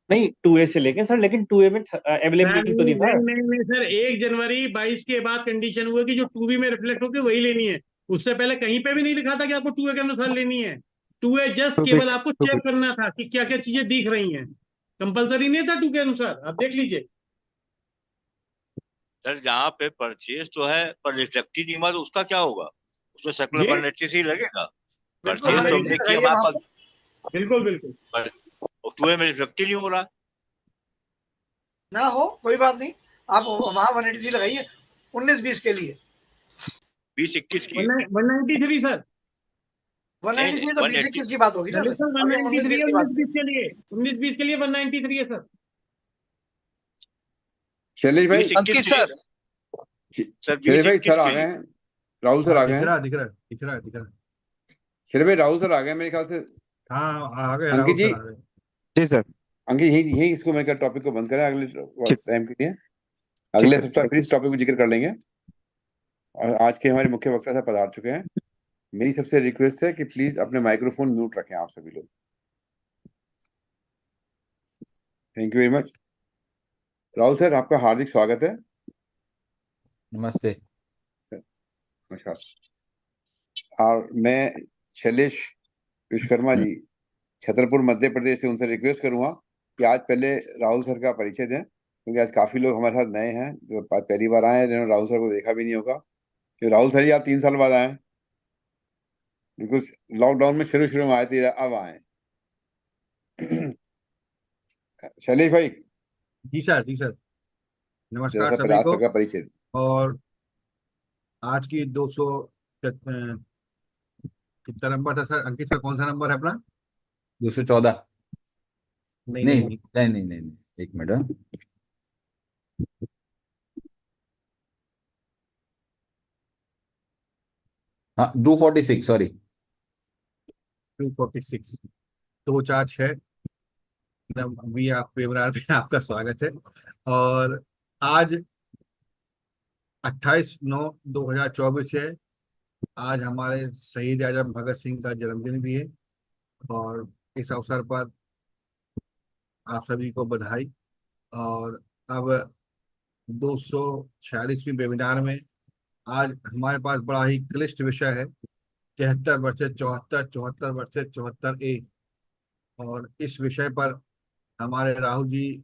A: नहीं, 2A से लेके सर, लेकिन 2A में अवेलेबल तो
B: नहीं
A: नहीं था।
B: नहीं नहीं नहीं सर, 1 जनवरी 22 के बाद कंडीशन हुआ कि जो 2B में रिफ्लेक्ट होकर वही लेनी है। उससे पहले कहीं पे भी नहीं लिखा था कि आपको 2A के अनुसार लेनी है। 2A जस्ट
E: टू बी
B: केवल आपको
E: टू बी
B: चेक करना था कि क्या क्या चीजें दिख रही हैं। कंपलसरी नहीं था 2 के अनुसार, आप देख लीजिए।
H: सर जहाँ पे परचेज तो है पर रिफ्लेक्टिव नहीं हुआ, तो उसका क्या होगा? उसमें सर्कुलर
B: ये
H: बननेटरी से ही लगेगा।
G: बिल्कुल
B: हाँ
H: परचेज तो
G: बनने
B: लगेगा।
H: हमने किया
G: लगाइए
H: हमारे
G: वहां
H: पास।
G: पर।
B: बिल्कुल बिल्कुल।
H: पर टू ए में रिफ्लेक्ट ही नहीं हो रहा।
G: ना हो कोई बात नहीं, आप वहां 183 लगाइए 19-20 के लिए।
H: 20-21 की
B: 193 सर।
G: 193 तो 20-21 की बात होगी ना
B: ललित
G: सर,
B: सर
G: अभी हम
B: 193
G: 19-20
B: है
G: की बात
B: 19-20 के लिए, 19-20 के लिए 193 है सर।
D: शैलेश भाई,
H: 20-21
F: अंकित
H: के लिए
F: सर,
H: सर
D: शैलेश भाई
H: 20-21
D: सर आ
H: के
D: गए
H: लिए।
D: हैं, राहुल सर आ गए हैं।
I: दिख रहा है।
D: शैलेश भाई राहुल सर आ गए मेरे ख्याल से।
I: हाँ आ गए,
D: अंकित
I: राहुल
D: जी,
I: सर आ गए।
E: जी सर।
D: अंकित यही यही इसको मेरे टॉपिक को बंद करें अगले
E: ठीक
D: टाइम के लिए।
E: ठीक
D: अगले
E: है।
D: सप्ताह फिर इस टॉपिक को जिक्र कर लेंगे। और आज के हमारे मुख्य वक्ता साहब पधार चुके हैं। मेरी सबसे रिक्वेस्ट है कि प्लीज अपने माइक्रोफोन म्यूट रखें आप सभी लोग। Thank you very much. Rahul sir आपका हार्दिक स्वागत है।
I: नमस्ते।
D: नमस्कार। और मैं शैलेश विश्वकर्मा जी, छतरपुर मध्य प्रदेश से, उनसे रिक्वेस्ट करूंगा कि आज पहले राहुल सर का परिचय दें, क्योंकि आज काफी लोग हमारे साथ नए हैं जो पहली बार आए हैं, जिन्होंने राहुल सर को देखा भी नहीं होगा। क्योंकि राहुल सर ही आज 3 साल बाद आए, बिल्कुल लॉकडाउन में शुरू शुरू में आए थे, अब आए। शैलेश भाई
I: जी सर
D: जरा
I: नमस्कार
D: सा पहले
I: सभी
D: आज
I: को।
D: सर का परिचय दें।
I: और आज की 200 कितना नंबर था सर? अंकित सर कौन सा नंबर है अपना?
J: 214।
I: नहीं
J: नहीं
I: नहीं नहीं।
J: नहीं नहीं नहीं नहीं, एक मिनट हाँ। हाँ 246 सॉरी।
I: 246, 246 भी आप वेबिनार में आपका स्वागत है। और आज 28/9/2024 है। आज हमारे शहीद आजम भगत सिंह का जन्मदिन भी है। और इस अवसर पर आप सभी को बधाई। और अब 246वीं वेबिनार में आज हमारे पास बड़ा ही क्लिष्ट विषय है, 73 वर्सेज 74, 74 वर्सेज 74A। और इस विषय पर हमारे राहुल जी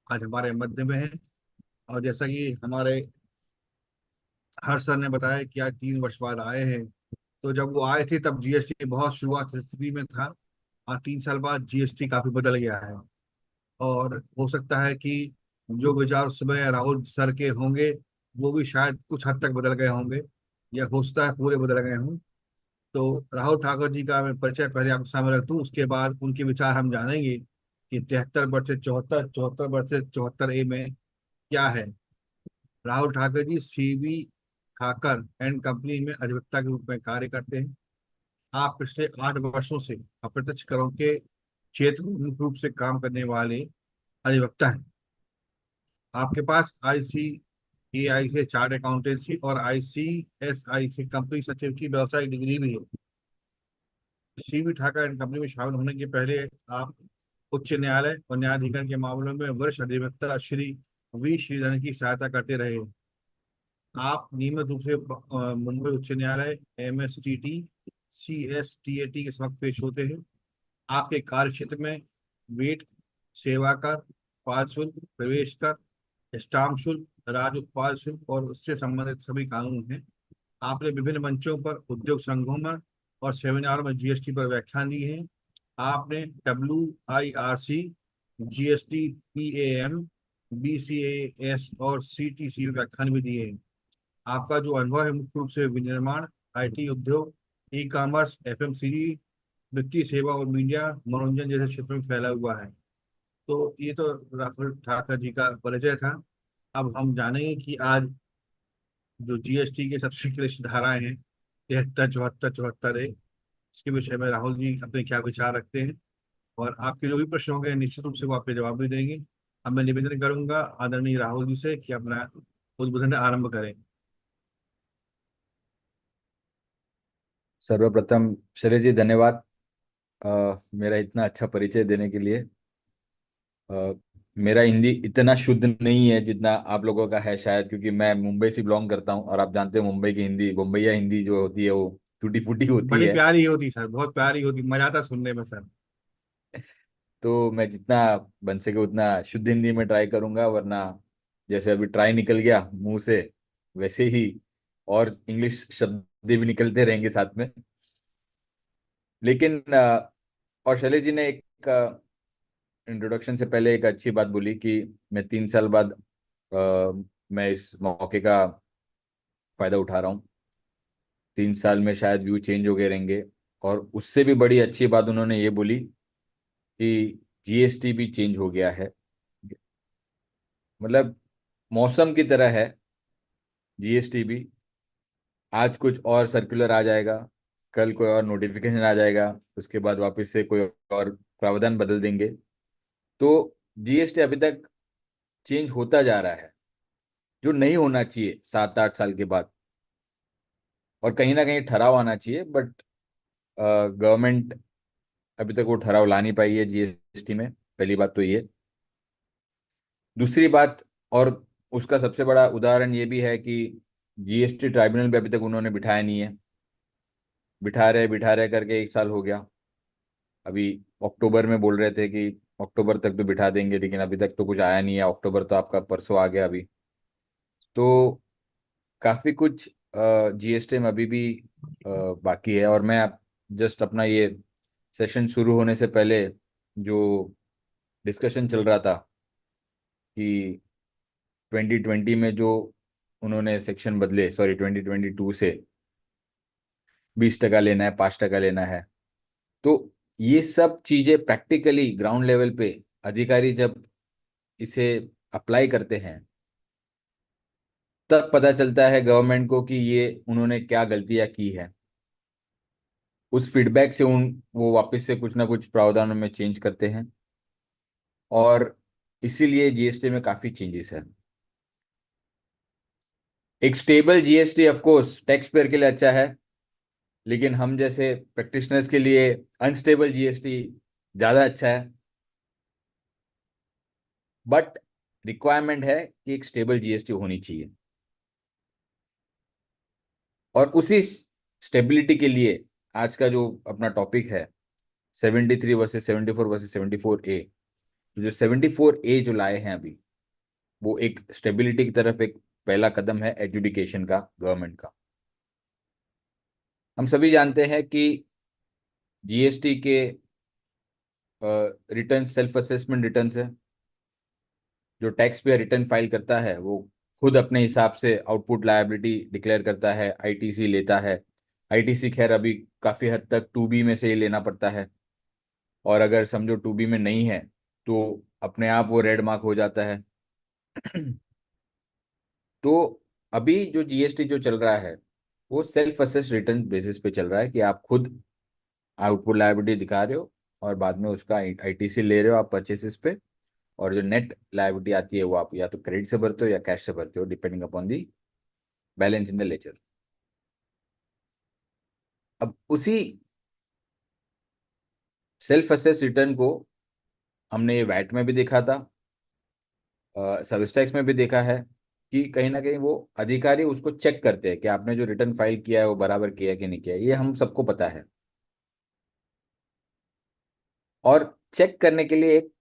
I: आज हमारे मध्य में हैं। और जैसा कि हमारे हर्ष सर ने बताया कि आज 3 वर्ष बाद आए हैं। तो जब वो आए थे तब जीएसटी बहुत शुरुआत स्थिति में था। आज 3 साल बाद जीएसटी काफी बदल गया है। और हो सकता है कि जो विचार उस समय राहुल सर के होंगे वो भी शायद कुछ हद तक बदल गए होंगे, या हो सकता है पूरे बदल गए हों। तो राहुल ठाकुर जी का मैं परिचय पहले आपके सामने रख दूं, उसके बाद उनके विचार हम जानेंगे कि 73 वर्सेज 74, 74 वर्सेज 74A में क्या है। Rahul Thakur ji CV Thakur and company में अधिवक्ता के रूप में कार्य करते हैं। आप पिछले 8 वर्षों से अप्रत्यक्ष करों के क्षेत्र में मुख्य रूप से काम करने वाले अधिवक्ता हैं। आपके पास ICAI से चार्ट अकाउंटेंसी और ICSI से कंपनी सचिव की व्यवसायिक डिग्री भी है। सीवी ठाकर एंड कंपनी में शामिल होने के पहले आप उच्च न्यायालय और न्यायाधिकरण के मामलों में वरिष्ठ अधिवक्ता श्री वी श्रीधरन की सहायता करते रहे। आप नियमित रूप से मुंबई उच्च न्यायालय, MSTT, CSTAT के समक्ष पेश होते हैं। आपके कार्य क्षेत्र में वेट, सेवा कर, उत्पाद शुल्क, प्रवेश कर, स्टाम्प शुल्क, राज्य उत्पाद शुल्क और उससे संबंधित सभी कानून हैं। आपने विभिन्न मंचों पर, उद्योग संघों में और सेमिनार में जीएसटी पर व्याख्यान दिए हैं। आपने WIRC, GST, PAM, BCAS और CTC व्याख्यान भी दिए हैं। आपका जो अनुभव है मुख्य रूप से विनिर्माण, IT उद्योग, ई-कॉमर्स, FMCG, वित्तीय सेवा और मीडिया मनोरंजन जैसे क्षेत्रों में फैला हुआ है। तो ये तो राहुल ठाकर जी का परिचय था। अब हम जानेंगे कि आज जो जीएसटी के सबसे क्लिष्ट धाराएं हैं, 73, 74, 74A, इसके विषय में राहुल जी अपने क्या विचार रखते हैं। और आपके जो भी प्रश्न होंगे निश्चित रूप से वो आपके जवाब भी देंगे। अब मैं निवेदन करूंगा आदरणीय राहुल जी से कि अपना उद्बोधन आरंभ करें।
J: सर्वप्रथम शैलेश जी धन्यवाद मेरा इतना अच्छा परिचय देने के लिए। अ, मेरा हिंदी इतना शुद्ध नहीं है जितना आप लोगों का है शायद, क्योंकि मैं मुंबई से बिलोंग करता हूं और आप जानते हो मुंबई की हिंदी, मुंबईया हिंदी जो होती है वो टूटी फूटी होती
I: बड़ी
J: है।
I: प्यारी होती सर, बहुत प्यारी होती, मजा आता सुनने में सर।
J: तो मैं जितना बन सके उतना शुद्ध हिंदी में ट्राई करूंगा, वरना जैसे अभी ट्राई निकल गया मुंह से वैसे ही और इंग्लिश शब्द भी निकलते रहेंगे साथ में। लेकिन और शैलेश जी ने एक इंट्रोडक्शन से पहले एक अच्छी बात बोली कि मैं 3 साल बाद मैं इस मौके का फायदा उठा रहा हूँ। 3 साल में शायद व्यू चेंज हो गए रहेंगे। और उससे भी बड़ी अच्छी बात उन्होंने ये बोली कि जीएसटी भी चेंज हो गया है। मतलब मौसम की तरह है जीएसटी भी। आज कुछ और सर्कुलर आ जाएगा, कल कोई और नोटिफिकेशन आ जाएगा, उसके बाद वापस से कोई और प्रावधान बदल देंगे। तो जीएसटी अभी तक चेंज होता जा रहा है, जो नहीं होना चाहिए 7-8 साल के बाद। और कहीं ना कहीं ठहराव आना चाहिए, बट गवर्नमेंट अभी तक वो ठहराव ला नहीं पाई है जीएसटी में। पहली बात तो ये। दूसरी बात, और उसका सबसे बड़ा उदाहरण ये भी है कि जीएसटी ट्राइब्यूनल भी अभी तक उन्होंने बिठाया नहीं है। बिठा रहे करके 1 साल हो गया। अभी अक्टूबर में बोल रहे थे कि अक्टूबर तक तो बिठा देंगे, लेकिन अभी तक तो कुछ आया नहीं है। अक्टूबर तो आपका परसों आ गया अभी। तो काफ़ी कुछ जीएसटी में अभी भी बाकी है। और मैं जस्ट अपना ये सेशन शुरू होने से पहले जो डिस्कशन चल रहा था कि 2020 में जो उन्होंने सेक्शन बदले, सॉरी 2022 से 20% लेना है, 5% लेना है, तो ये सब चीज़ें प्रैक्टिकली ग्राउंड लेवल पे अधिकारी जब इसे अप्लाई करते हैं तब पता चलता है गवर्नमेंट को कि ये उन्होंने क्या गलतियां की है। उस फीडबैक से वो वापस से कुछ ना कुछ प्रावधानों में चेंज करते हैं। और इसीलिए जीएसटी में काफ़ी चेंजेस है। एक stable GST of course tax payer के लिए अच्छा है, लेकिन हम जैसे प्रैक्टिशनर्स के लिए अनस्टेबल जीएसटी ज़्यादा अच्छा है। बट रिक्वायरमेंट है कि एक स्टेबल जीएसटी होनी चाहिए। और उसी स्टेबिलिटी के लिए आज का जो अपना टॉपिक है 73 वर्सेस 74 वर्सेस 74A, जो 74A जो लाए हैं अभी, वो एक स्टेबिलिटी की तरफ एक पहला कदम है एजुकेशन का, गवर्नमेंट का। हम सभी जानते हैं कि जीएसटी के रिटर्न सेल्फ असेसमेंट रिटर्न्स है। जो टैक्स पेयर रिटर्न फाइल करता है वो खुद अपने हिसाब से आउटपुट लायबिलिटी डिक्लेयर करता है, आईटीसी लेता है। आईटीसी खैर अभी काफ़ी हद तक 2B में से ही लेना पड़ता है। और अगर समझो 2B में नहीं है तो अपने आप वो रेड मार्क हो जाता है। तो अभी जो जीएसटी जो चल रहा है वो सेल्फ असेस रिटर्न बेसिस पे चल रहा है कि आप खुद आउटपुट लायबिलिटी दिखा रहे हो और बाद में उसका आईटीसी ले रहे हो आप परचेसेस पे। और जो नेट लायबिलिटी आती है वो आप या तो क्रेडिट से भरते हो या कैश से भरते हो, depending upon the balance in the ledger. अब उसी सेल्फ असेस रिटर्न को हमने ये वैट में भी देखा था, सर्विस टैक्स में भी देखा है कि कहीं ना कहीं वो अधिकारी उसको चेक करते हैं कि आपने जो रिटर्न फाइल किया है वो बराबर किया है कि नहीं किया है। ये हम सबको पता है। और चेक करने के लिए एक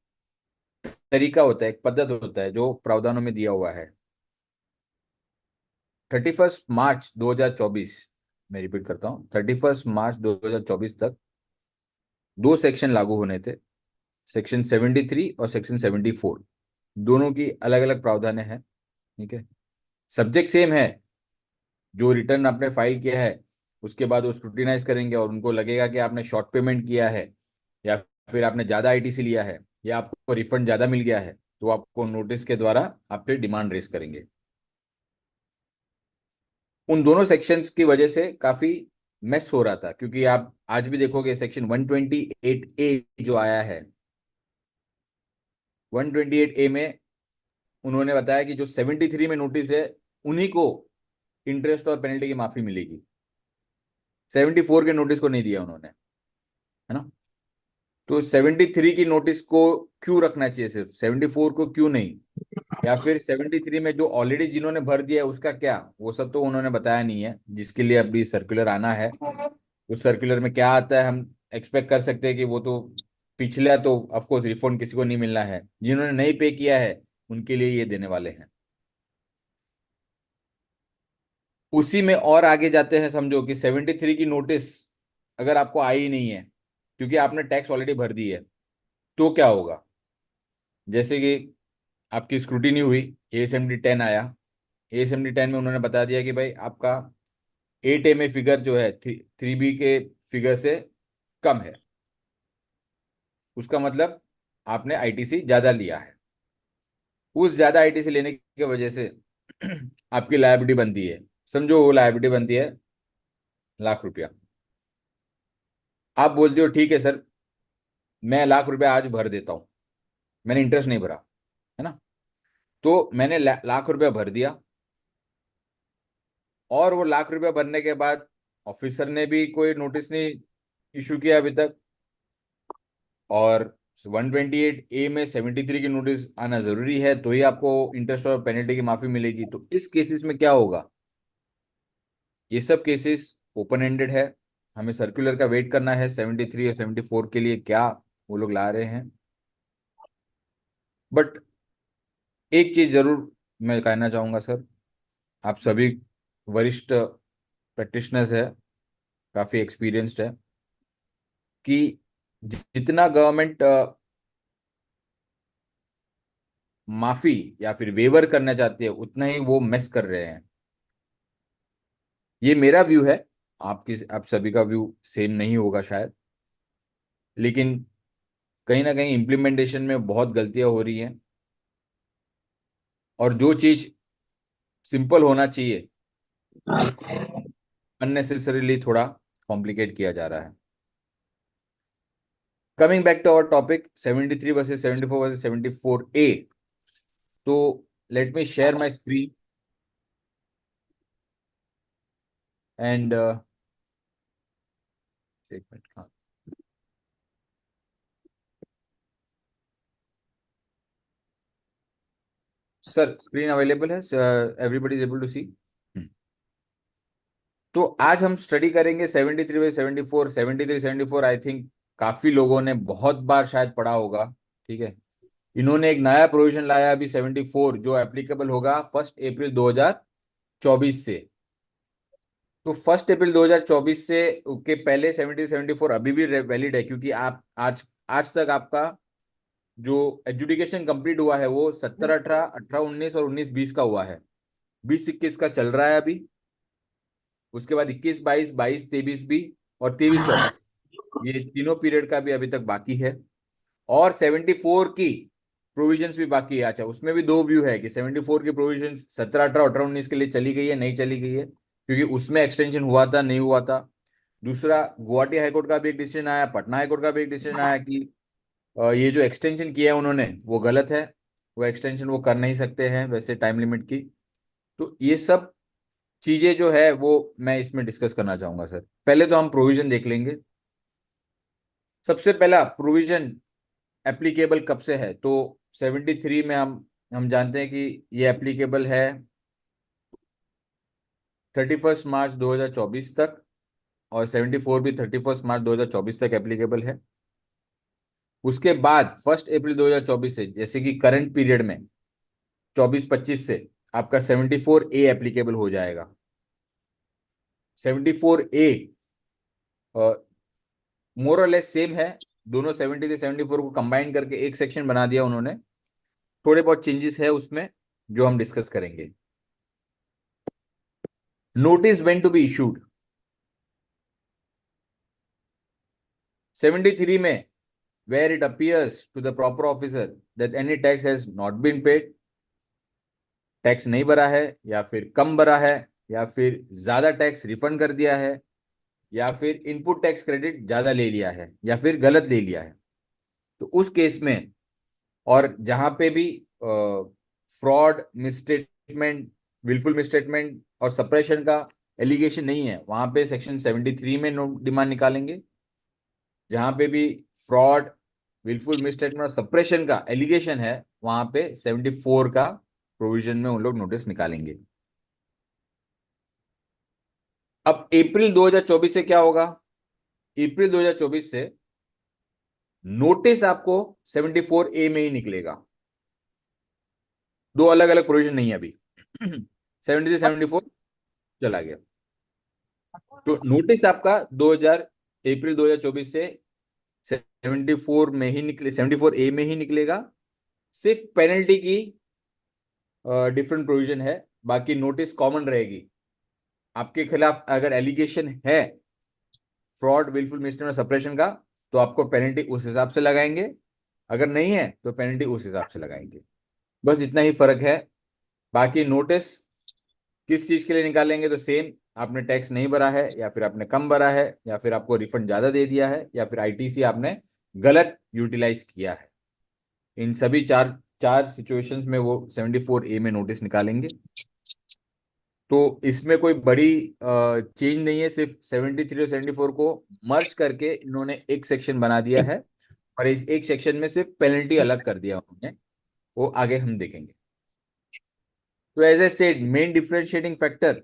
J: तरीका होता है, एक पद्धत होता है जो प्रावधानों में दिया हुआ है। 31 मार्च 2024, मैं रिपीट करता हूँ, 31 मार्च 2024 तक 2 सेक्शन लागू होने थे, सेक्शन 73 और सेक्शन 74। दोनों की अलग अलग प्रावधान हैं। ठीक है, सब्जेक्ट सेम है। जो रिटर्न आपने फाइल किया है उसके बाद वो स्क्रूटिनाइज करेंगे और उनको लगेगा कि आपने शॉर्ट पेमेंट किया है या फिर आपने ज़्यादा आईटीसी लिया है या आपको रिफंड ज़्यादा मिल गया है, तो आपको नोटिस के द्वारा आप पे डिमांड रेस करेंगे। उन दोनों सेक्शंस की वजह से काफ़ी मेस हो रहा था, क्योंकि आप आज भी देखोगे सेक्शन 128A जो आया है, 128A में उन्होंने बताया कि जो 73 में नोटिस है उन्हीं को इंटरेस्ट और पेनल्टी की माफी मिलेगी। 74 के नोटिस को नहीं दिया उन्होंने, है ना। तो 73 की नोटिस को क्यों रखना चाहिए, सिर्फ 74 को क्यों नहीं? या फिर 73 में जो ऑलरेडी जिन्होंने भर दिया है उसका क्या, वो सब तो उन्होंने बताया नहीं है, जिसके लिए अभी सर्कुलर आना है। उस सर्कुलर में क्या आता है हम एक्सपेक्ट कर सकते हैं कि वो तो पिछला तो ऑफकोर्स रिफंड किसी को नहीं मिलना है, जिन्होंने नहीं पे किया है उनके लिए ये देने वाले हैं। उसी में और आगे जाते हैं, समझो कि 73 की नोटिस अगर आपको आई नहीं है क्योंकि आपने टैक्स ऑलरेडी भर दी है, तो क्या होगा? जैसे कि आपकी स्क्रूटिनी हुई, एएसएमडी 10 आया, एएसएमडी 10 में उन्होंने बता दिया कि भाई आपका 8A में फिगर जो है 3B के फिगर से कम है, उसका मतलब आपने आईटीसी ज्यादा लिया है। उस ज्यादा आईटीसी लेने की वजह से आपकी लायबिलिटी बनती है, समझो वो लायबिलिटी बनती है ₹1,00,000। आप बोलते हो ठीक है सर, मैं ₹1,00,000 आज भर देता हूं, मैंने इंटरेस्ट नहीं भरा, है ना? तो मैंने ₹1,00,000 भर दिया, और वो ₹1,00,000 भरने के बाद ऑफिसर ने भी कोई नोटिस नहीं इशू किया अभी तक, और 128A में 73 की नोटिस आना जरूरी है, तो ही आपको इंटरेस्ट और पेनल्टी की माफी मिलेगी। तो इस केसेस में क्या होगा? ये सब केसेस ओपन एंडेड है, हमें सर्कुलर का वेट करना है 73 और 74 के लिए क्या वो लोग ला रहे हैं। बट एक चीज जरूर मैं कहना चाहूंगा सर, आप सभी वरिष्ठ प्रैक्टिशनर्स है, काफी एक्सपीरियंस्ड है, कि जितना गवर्नमेंट माफी या फिर वेवर करना चाहती है, उतना ही वो मेस कर रहे हैं। ये मेरा व्यू है, आप सभी का व्यू सेम नहीं होगा शायद, लेकिन कहीं ना कहीं इम्प्लीमेंटेशन में बहुत गलतियां हो रही हैं, और जो चीज सिंपल होना चाहिए उसको अननेसेसरीली थोड़ा कॉम्प्लिकेट किया जा रहा है। Coming back to our topic, 73 versus 74 versus 74A। तो let me share my screen and एक मिनट, हाँ सर, स्क्रीन अवेलेबल है, everybody is able to see. तो आज हम स्टडी करेंगे 73 बाई 74, 73 74। आई थिंक काफी लोगों ने बहुत बार शायद पढ़ा होगा, ठीक है। इन्होंने एक नया प्रोविजन लाया अभी 74, जो एप्लीकेबल होगा 1 अप्रैल 2024 से। तो 1 अप्रैल 2024 से के पहले 73 74 अभी भी वैलिड है, क्योंकि आप आज आज तक आपका जो एजुकेशन कंप्लीट हुआ है वो 17 18 18 19 और 19 20 का हुआ है, 20 21 का चल रहा है अभी। उसके बाद 21 22 22 23 भी, और 23 24, ये तीनों पीरियड का भी अभी तक बाकी है। और 74 की प्रोविजंस भी बाकी है। अच्छा, उसमें भी दो व्यू है कि 74 की प्रोविजंस 17 18 18 19 के लिए चली गई है, नहीं चली गई है, क्योंकि उसमें एक्सटेंशन हुआ था नहीं हुआ था। दूसरा, गुवाहाटी हाईकोर्ट का भी एक डिसीजन आया, पटना हाईकोर्ट का भी एक डिसीजन आया कि ये जो एक्सटेंशन किया है उन्होंने वो गलत है, वो एक्सटेंशन वो कर नहीं सकते हैं वैसे टाइम लिमिट की। तो ये सब चीजें जो है वो मैं इसमें डिस्कस करना चाहूंगा सर। पहले तो हम प्रोविजन देख लेंगे। सबसे पहला प्रोविजन एप्लीकेबल कब से है, तो 73 में हम जानते हैं कि ये एप्लीकेबल है 31 मार्च 2024 तक, और 74 भी 31 मार्च 2024 तक एप्लीकेबल है। उसके बाद 1 अप्रैल 2024 से, जैसे कि करंट पीरियड में 24-25 से आपका 74A एप्लीकेबल हो जाएगा। 74A मोर और लेस सेम है, दोनों 70 से 74 को कंबाइन करके एक सेक्शन बना दिया उन्होंने। थोड़े बहुत चेंजेस है उसमें जो हम डिस्कस करेंगे। Notice when to be issued, 73 में where it appears to the proper officer that any tax has not been paid, tax नहीं भरा है, या फिर कम भरा है, या फिर ज्यादा टैक्स रिफंड कर दिया है, या फिर इनपुट टैक्स क्रेडिट ज्यादा ले लिया है, या फिर गलत ले लिया है, तो उस केस में, और जहां पे भी फ्रॉड, मिसस्टेटमेंट, विलफुल मिसस्टेटमेंट और सप्रेशन का एलिगेशन नहीं है, वहां पे सेक्शन 73 में डिमांड निकालेंगे। जहां पे भी फ्रॉड, विलफुल मिसस्टेटमेंट और सप्रेशन का एलिगेशन है, वहां पे 74 का प्रोविजन में उन लोग नोटिस निकालेंगे। अब अप्रैल 2024 से क्या होगा? अप्रैल 2024 से नोटिस आपको 74A में ही निकलेगा। दो अलग अलग प्रोविजन नहीं है अभी। 73 74 चला गया। तो नोटिस आपका अप्रैल 2024 से 74 में ही निकले, 74A में ही निकलेगा। सिर्फ पेनल्टी की डिफरेंट प्रोविजन है, बाकी नोटिस कॉमन रहेगी। आपके खिलाफ अगर एलिगेशन है फ्रॉड, विलफुल मिसटेक, सप्रेशन का, तो आपको पेनल्टी उस हिसाब से लगाएंगे, अगर नहीं है तो पेनल्टी उस हिसाब से लगाएंगे। बस इतना ही फर्क है। बाकी नोटिस किस चीज के लिए निकालेंगे तो सेम, आपने टैक्स नहीं भरा है, या फिर आपने कम भरा है, या फिर आपको रिफंड ज्यादा दे दिया है, या फिर आईटीसी आपने गलत यूटिलाइज किया है, इन सभी चार चार सिचुएशंस में वो 74A में नोटिस निकालेंगे। तो इसमें कोई बड़ी चेंज नहीं है, सिर्फ 73 और 74 को मर्ज करके इन्होंने एक सेक्शन बना दिया है, और इस एक सेक्शन में सिर्फ पेनल्टी अलग कर दिया उन्होंने, वो आगे हम देखेंगे। तो as a said, main differentiating factor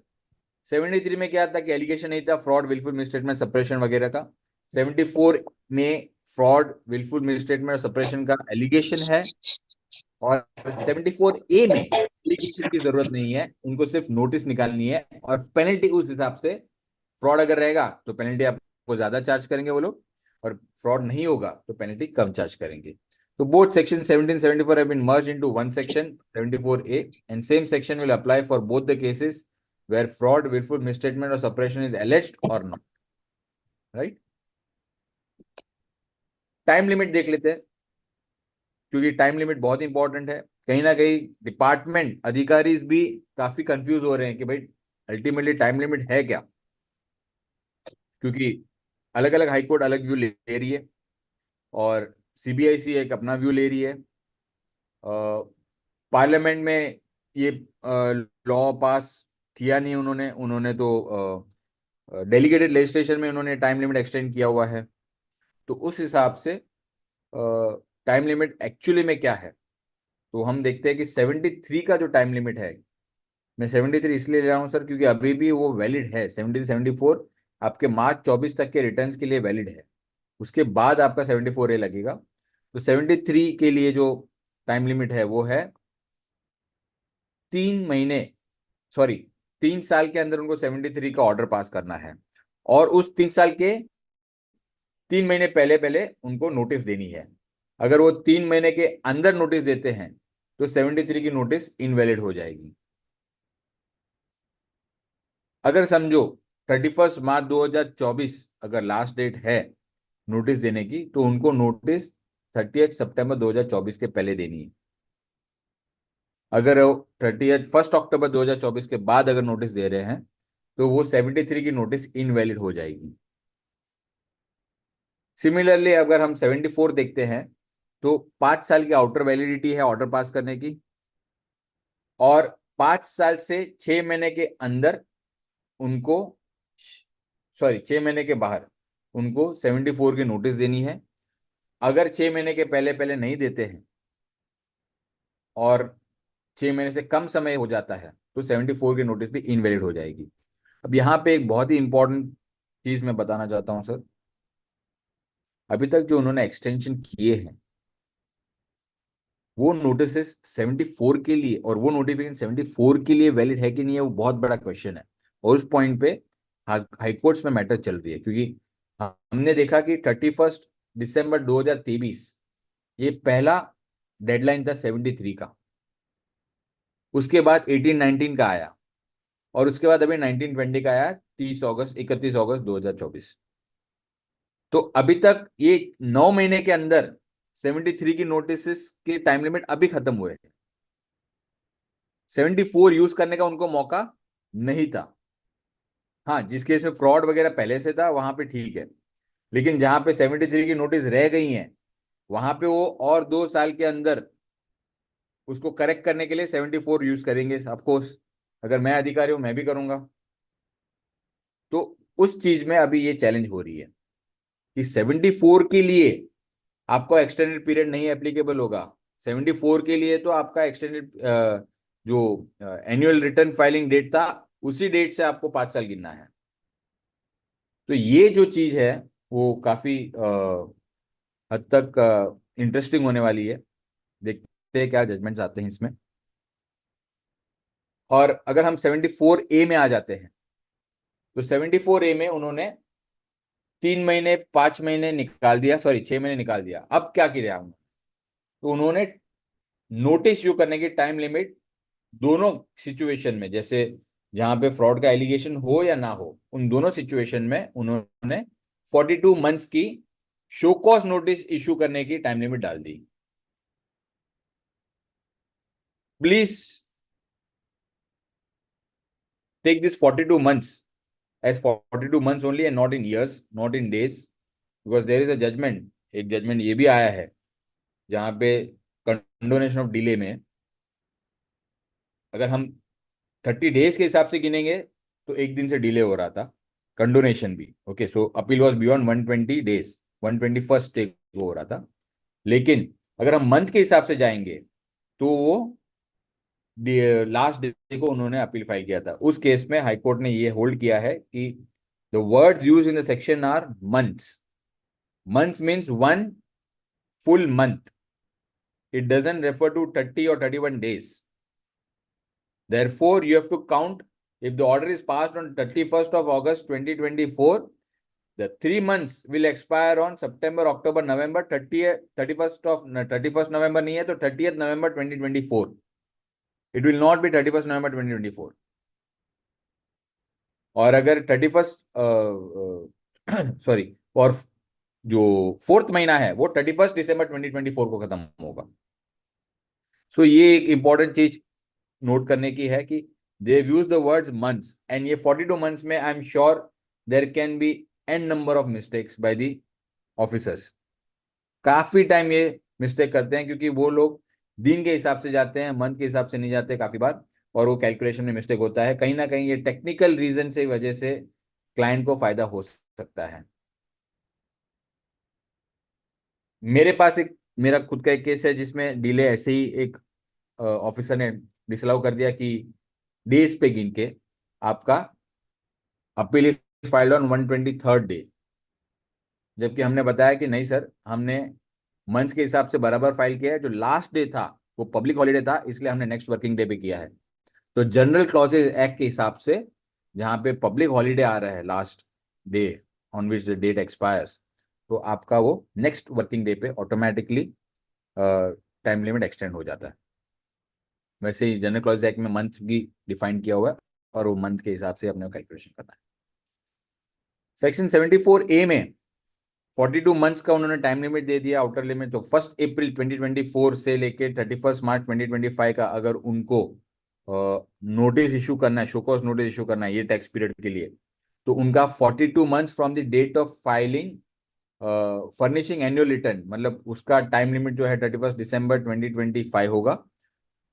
J: 73 में क्या था कि एलिगेशन नहीं था फ्रॉड, विलफुल मिसस्टेटमेंट, सप्रेशन वगैरह का। 74 में फ्रॉड, विलफुल मिसस्टेटमेंट और सप्रेशन का एलिगेशन है, और 74A में एलिगेशन की जरूरत नहीं है, उनको सिर्फ नोटिस निकालनी है, और पेनल्टी उस हिसाब से, फ्रॉड अगर रहेगा तो पेनल्टी आपको ज्यादा चार्ज करेंगे वो लोग, और फ्रॉड नहीं होगा तो पेनल्टी कम चार्ज करेंगे। तो both section 17, 74 have been merged into one section, 74A, and same section will apply for both the cases where fraud, willful misstatement or suppression is alleged or not. Right? Time limit देख लेते हैं, क्योंकि टाइम लिमिट बहुत इंपॉर्टेंट है। कहीं ना कहीं डिपार्टमेंट अधिकारी भी काफी कंफ्यूज हो रहे हैं कि भाई अल्टीमेटली टाइम लिमिट है क्या, क्योंकि अलग अलग हाईकोर्ट अलग व्यू ले रही है, और सीबीआईसी एक अपना व्यू ले रही है। पार्लियामेंट में ये लॉ पास किया नहीं उन्होंने, तो डेलीगेटेड लेजिस्लेशन में उन्होंने टाइम लिमिट एक्सटेंड किया हुआ है। तो उस हिसाब से टाइम लिमिट एक्चुअली में क्या है, तो हम देखते हैं कि 73 का जो टाइम लिमिट है, मैं 73 इसलिए ले रहा हूँ सर क्योंकि अभी भी वो वैलिड है। 73, 74 आपके मार्च 24 तक के रिटर्न्स के लिए वैलिड है, उसके बाद आपका 74A लगेगा। तो 73 के लिए जो टाइम लिमिट है वो है 3 साल के अंदर उनको 73 का ऑर्डर पास करना है, और उस 3 साल के 3 महीने पहले पहले उनको नोटिस देनी है। अगर वो 3 महीने के अंदर नोटिस देते हैं तो 73 की नोटिस इनवैलिड हो जाएगी। अगर समझो 31 मार्च 2024 अगर लास्ट डेट है नोटिस देने की, तो उनको नोटिस 30 सितंबर 2024 के पहले देनी है। अगर 1 अक्टूबर 2024 के बाद अगर नोटिस दे रहे हैं तो वो 73 की नोटिस इनवैलिड हो जाएगी। सिमिलरली अगर हम 74 देखते हैं तो 5 साल की आउटर वैलिडिटी है ऑर्डर पास करने की, और 5 साल से 6 महीने के अंदर उनको 6 महीने के बाहर उनको 74 की नोटिस देनी है। अगर 6 महीने के पहले पहले नहीं देते हैं और 6 महीने से कम समय हो जाता है तो 74 की नोटिस भी इनवैलिड हो जाएगी। अब यहाँ पे एक बहुत ही इंपॉर्टेंट चीज मैं बताना चाहता हूँ सर, अभी तक जो उन्होंने एक्सटेंशन किए हैं वो नोटिसेस 74 के लिए, और वो नोटिफिकेशन 74 के लिए वैलिड है कि नहीं है, वो बहुत बड़ा क्वेश्चन है, और उस पॉइंट पे हाईकोर्ट्स में मैटर चल रही है। क्योंकि हमने देखा कि 31 दिसंबर 2023 ये पहला डेडलाइन था 73 का, उसके बाद 18-19 का आया, और उसके बाद अभी 19-20 का आया 31 अगस्त 2024। तो अभी तक ये 9 महीने के अंदर 73 की नोटिस के टाइम लिमिट अभी खत्म हुए हैं। 74 यूज करने का उनको मौका नहीं था। हाँ, जिस केस में फ्रॉड वगैरह पहले से था वहां पे ठीक है, लेकिन जहां पे 73 की नोटिस रह गई हैं वहां पे वो और 2 साल के अंदर उसको करेक्ट करने के लिए 74 यूज करेंगे। ऑफ कोर्स अगर मैं अधिकारी हूं मैं भी करूंगा। तो उस चीज में अभी ये चैलेंज हो रही है कि 74 के लिए आपका एक्सटेंडेड पीरियड नहीं एप्लीकेबल होगा। 74 के लिए तो आपका एक्सटेंडेड जो एनुअल रिटर्न फाइलिंग डेट था उसी डेट से आपको 5 साल गिनना है। तो ये जो चीज है वो काफी हद तक इंटरेस्टिंग होने वाली है, देखते हैं क्या जजमेंट्स आते हैं इसमें। और अगर हम 74A में आ जाते हैं तो 74A में उन्होंने 3 महीने 5 महीने निकाल दिया, सॉरी 6 महीने निकाल दिया। अब क्या किया उन्होंने, तो उन्होंने नोटिस इश्यू करने की टाइम लिमिट दोनों सिचुएशन में, जैसे जहां पे फ्रॉड का एलिगेशन हो या ना हो, उन दोनों सिचुएशन में उन्होंने 42 मंथ्स की शो कॉज नोटिस इशू करने की टाइम लिमिट डाल दी। Please take this 42 months as 42 months only and not in years, not in days, because there is a judgment, एक जजमेंट ये भी आया है जहां पे कंडोनेशन ऑफ डिले में अगर हम 30 डेज के हिसाब से गिनेंगे तो एक दिन से डिले हो रहा था कंडोनेशन भी। Okay, so appeal was beyond 120 days, 121st day हो रहा था। लेकिन अगर हम मंथ के हिसाब से जाएंगे तो वो लास्ट डे को उन्होंने अपील फाइल किया था। उस केस में हाईकोर्ट ने ये होल्ड किया है कि the words use in the section are months. Months means 1 full month. It doesn't refer to 30 or 31 days. Therefore, you have to count, if the order is passed on 31st of August 2024, the 3 months will expire on September, October, November, 31st November नहीं है तो 30th November 2024. It will not be 31st November 2024. और अगर 31st सॉरी और जो 4th महीना है वो 31st December 2024 को खत्म होगा। सो ये एक इंपॉर्टेंट चीज नोट करने की है कि they use the words months, and ये 42 मंथ्स में I am sure there can be an number of mistakes by the officers. काफी टाइम ये मिस्टेक करते हैं क्योंकि वो लोग दिन के हिसाब से जाते हैं, मंथ के हिसाब से नहीं जाते काफी बार, और वो कैलकुलेशन में मिस्टेक होता है। कहीं ना कहीं ये टेक्निकल रीजन से वजह से क्लाइंट को फायदा हो सकता है। मेरे पास मेरा खुद का एक केस है जिसमें डिले ऐसे ही एक ऑफिसर ने डिसअलाउ कर दिया कि डेज पे गिन के आपका appeal is filed on 123rd day, जबकि हमने बताया कि नहीं सर, हमने मंथ के हिसाब से बराबर फाइल किया है। जो लास्ट डे था वो पब्लिक हॉलीडे था, इसलिए हमने नेक्स्ट वर्किंग डे पे किया है। तो जनरल क्लॉजेज एक्ट के हिसाब से जहां पे पब्लिक हॉलीडे आ रहा है last day on which the date expires, तो आपका वो नेक्स्ट वर्किंग डे पे ऑटोमेटिकली टाइम लिमिट एक्सटेंड हो जाता है। वैसे ही जनरल क्लॉज एक्ट में मंथ भी डिफाइन किया हुआ है और वो मंथ के हिसाब से अपने कैलकुलेशन करना है। सेक्शन 74A में 42 मंथ्स का उन्होंने टाइम लिमिट दे दिया, आउटर लिमिट। तो 1 अप्रैल 2024 से लेके 31 मार्च 2025 का अगर उनको नोटिस इशू करना है, शो कॉज नोटिस इशू करना है ये टैक्स पीरियड के लिए, तो उनका 42 months from the date of filing furnishing annual return, मतलब उसका टाइम लिमिट जो है 31 दिसंबर 2025 होगा।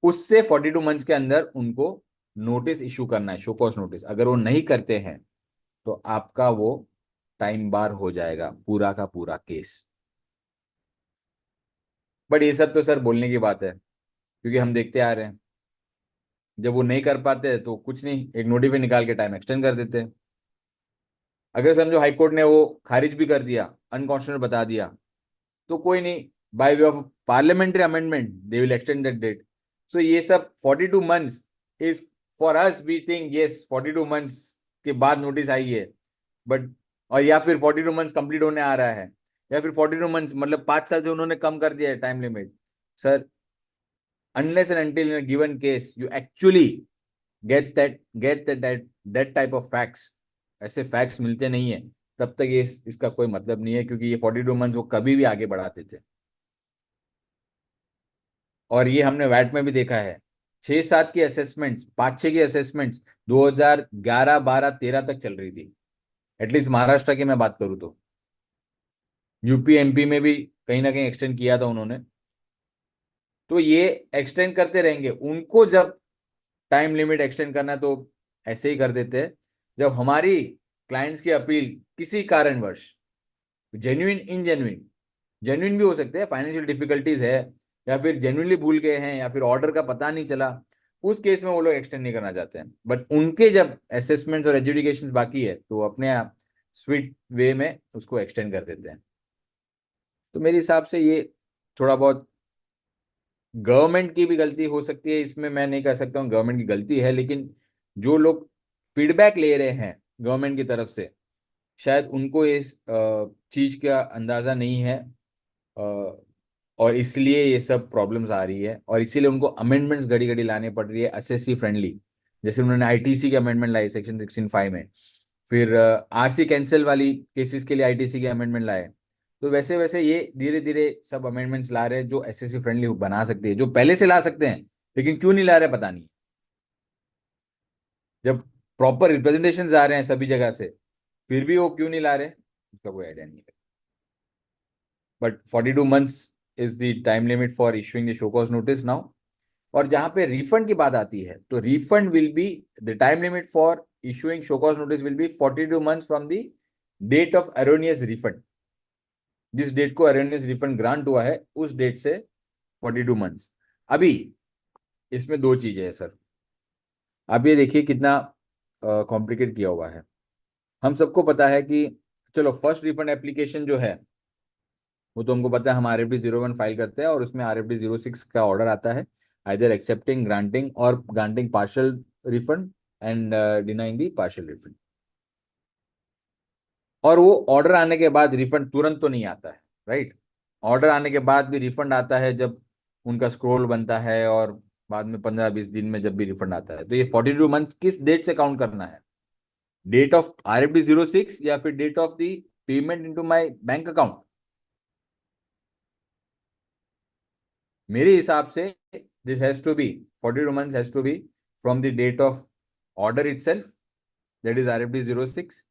J: उससे 42 मंथ्स के अंदर उनको नोटिस इशू करना है, शो कॉज नोटिस। अगर वो नहीं करते हैं तो आपका वो टाइम बार हो जाएगा पूरा का पूरा केस। बट ये सब तो सर बोलने की बात है, क्योंकि हम देखते आ रहे हैं जब वो नहीं कर पाते तो कुछ नहीं, एक नोटिफिकेशन निकाल के टाइम एक्सटेंड कर देते हैं। अगर समझो हाई कोर्ट ने वो खारिज भी कर दिया, अनकॉन्स्टिट्यूशनल बता दिया, तो कोई नहीं, by way of parliamentary amendment they will extend that date. So ये सब 42 months is for us, we think yes 42 months के बाद नोटिस आई है, बट और या फिर 42 मंथ्स कंप्लीट होने आ रहा है, या फिर 42 मंथ्स मतलब 5 साल से उन्होंने कम कर दिया है time limit. Sir, unless and until in a given case you actually get that type of facts, ऐसे फैक्ट्स मिलते नहीं है, तब तक ये इसका कोई मतलब नहीं है, क्योंकि ये 42 मंथ्स वो कभी भी आगे बढ़ाते थे। और ये हमने वैट में भी देखा है, 6-7 की असेसमेंट्स, 5-6 की असेसमेंट्स 2011, 12, 13 तक चल रही थी। एटलीस्ट महाराष्ट्र की मैं बात करूं तो यूपी एमपी में भी कहीं ना कहीं एक्सटेंड किया था उन्होंने। तो ये एक्सटेंड करते रहेंगे, उनको जब टाइम लिमिट एक्सटेंड करना है तो ऐसे ही कर देते हैं। जब हमारी क्लाइंट्स की अपील किसी कारणवश जेन्युइन जेन्युइन भी हो सकते हैं, फाइनेंशियल डिफिकल्टीज है, या फिर जेन्युइनली भूल गए हैं, या फिर ऑर्डर का पता नहीं चला, उस केस में वो लोग एक्सटेंड नहीं करना चाहते हैं। बट उनके जब असेसमेंट्स और एजुडिकेशन बाकी है तो अपने आप स्वीट वे में उसको एक्सटेंड कर देते हैं। तो मेरे हिसाब से ये थोड़ा बहुत गवर्नमेंट की भी गलती हो सकती है, इसमें मैं नहीं कह सकता हूँ गवर्नमेंट की गलती है, लेकिन जो लोग फीडबैक ले रहे हैं गवर्नमेंट की तरफ से, शायद उनको इस चीज का अंदाजा नहीं है, और इसलिए ये सब प्रॉब्लम्स आ रही है, और इसीलिए उनको अमेंडमेंट्स घड़ी घड़ी लाने पड़ रही है एसएससी फ्रेंडली। जैसे उन्होंने आईटीसी के अमेंडमेंट लाई सेक्शन 16(5) में, फिर आरसी कैंसिल वाली केसेस के लिए आईटीसी के अमेंडमेंट लाए। तो वैसे वैसे ये धीरे धीरे सब अमेंडमेंट्स ला रहे हैं जो एसएससी फ्रेंडली बना सकती है, जो पहले से ला सकते हैं, लेकिन क्यों नहीं ला रहे पता नहीं। जब प्रॉपर रिप्रेजेंटेशन आ रहे हैं सभी जगह से, फिर भी वो क्यों नहीं ला रहे, उसका कोई आइडिया नहीं है। But 42 months is the time limit for issuing the show cause notice now. और जहां पे रिफंड की बात आती है, तो refund will be, the time limit for issuing show cause notice will be 42 months from the date of erroneous refund. जिस डेट को एरोनियस रिफंड ग्रांट हुआ है उस डेट से 42 months। अभी इसमें दो चीजें है सर। आप ये देखिए कितना कॉम्प्लिकेट किया हुआ है। हम सबको पता है कि चलो फर्स्ट रिफंड एप्लीकेशन जो है वो तो हमको पता है, हम RFD 01 फाइल करते हैं और उसमें RFD 06 का ऑर्डर आता है, आइदर एक्सेप्टिंग, ग्रांटिंग और granting partial refund and denying the partial refund. और वो ऑर्डर आने के बाद रिफंड तुरंत तो नहीं आता है, राइट। ऑर्डर आने के बाद भी रिफंड आता है जब उनका स्क्रोल बनता है, और बाद में 15-20 दिन में जब भी रिफंड आता है। तो ये 42 months किस डेट से काउंट करना है, डेट ऑफ RFD 06 या फिर date of the payment into my bank account? मेरे हिसाब से this has to be 42 months has to be from the date of order itself, that is RFD 06,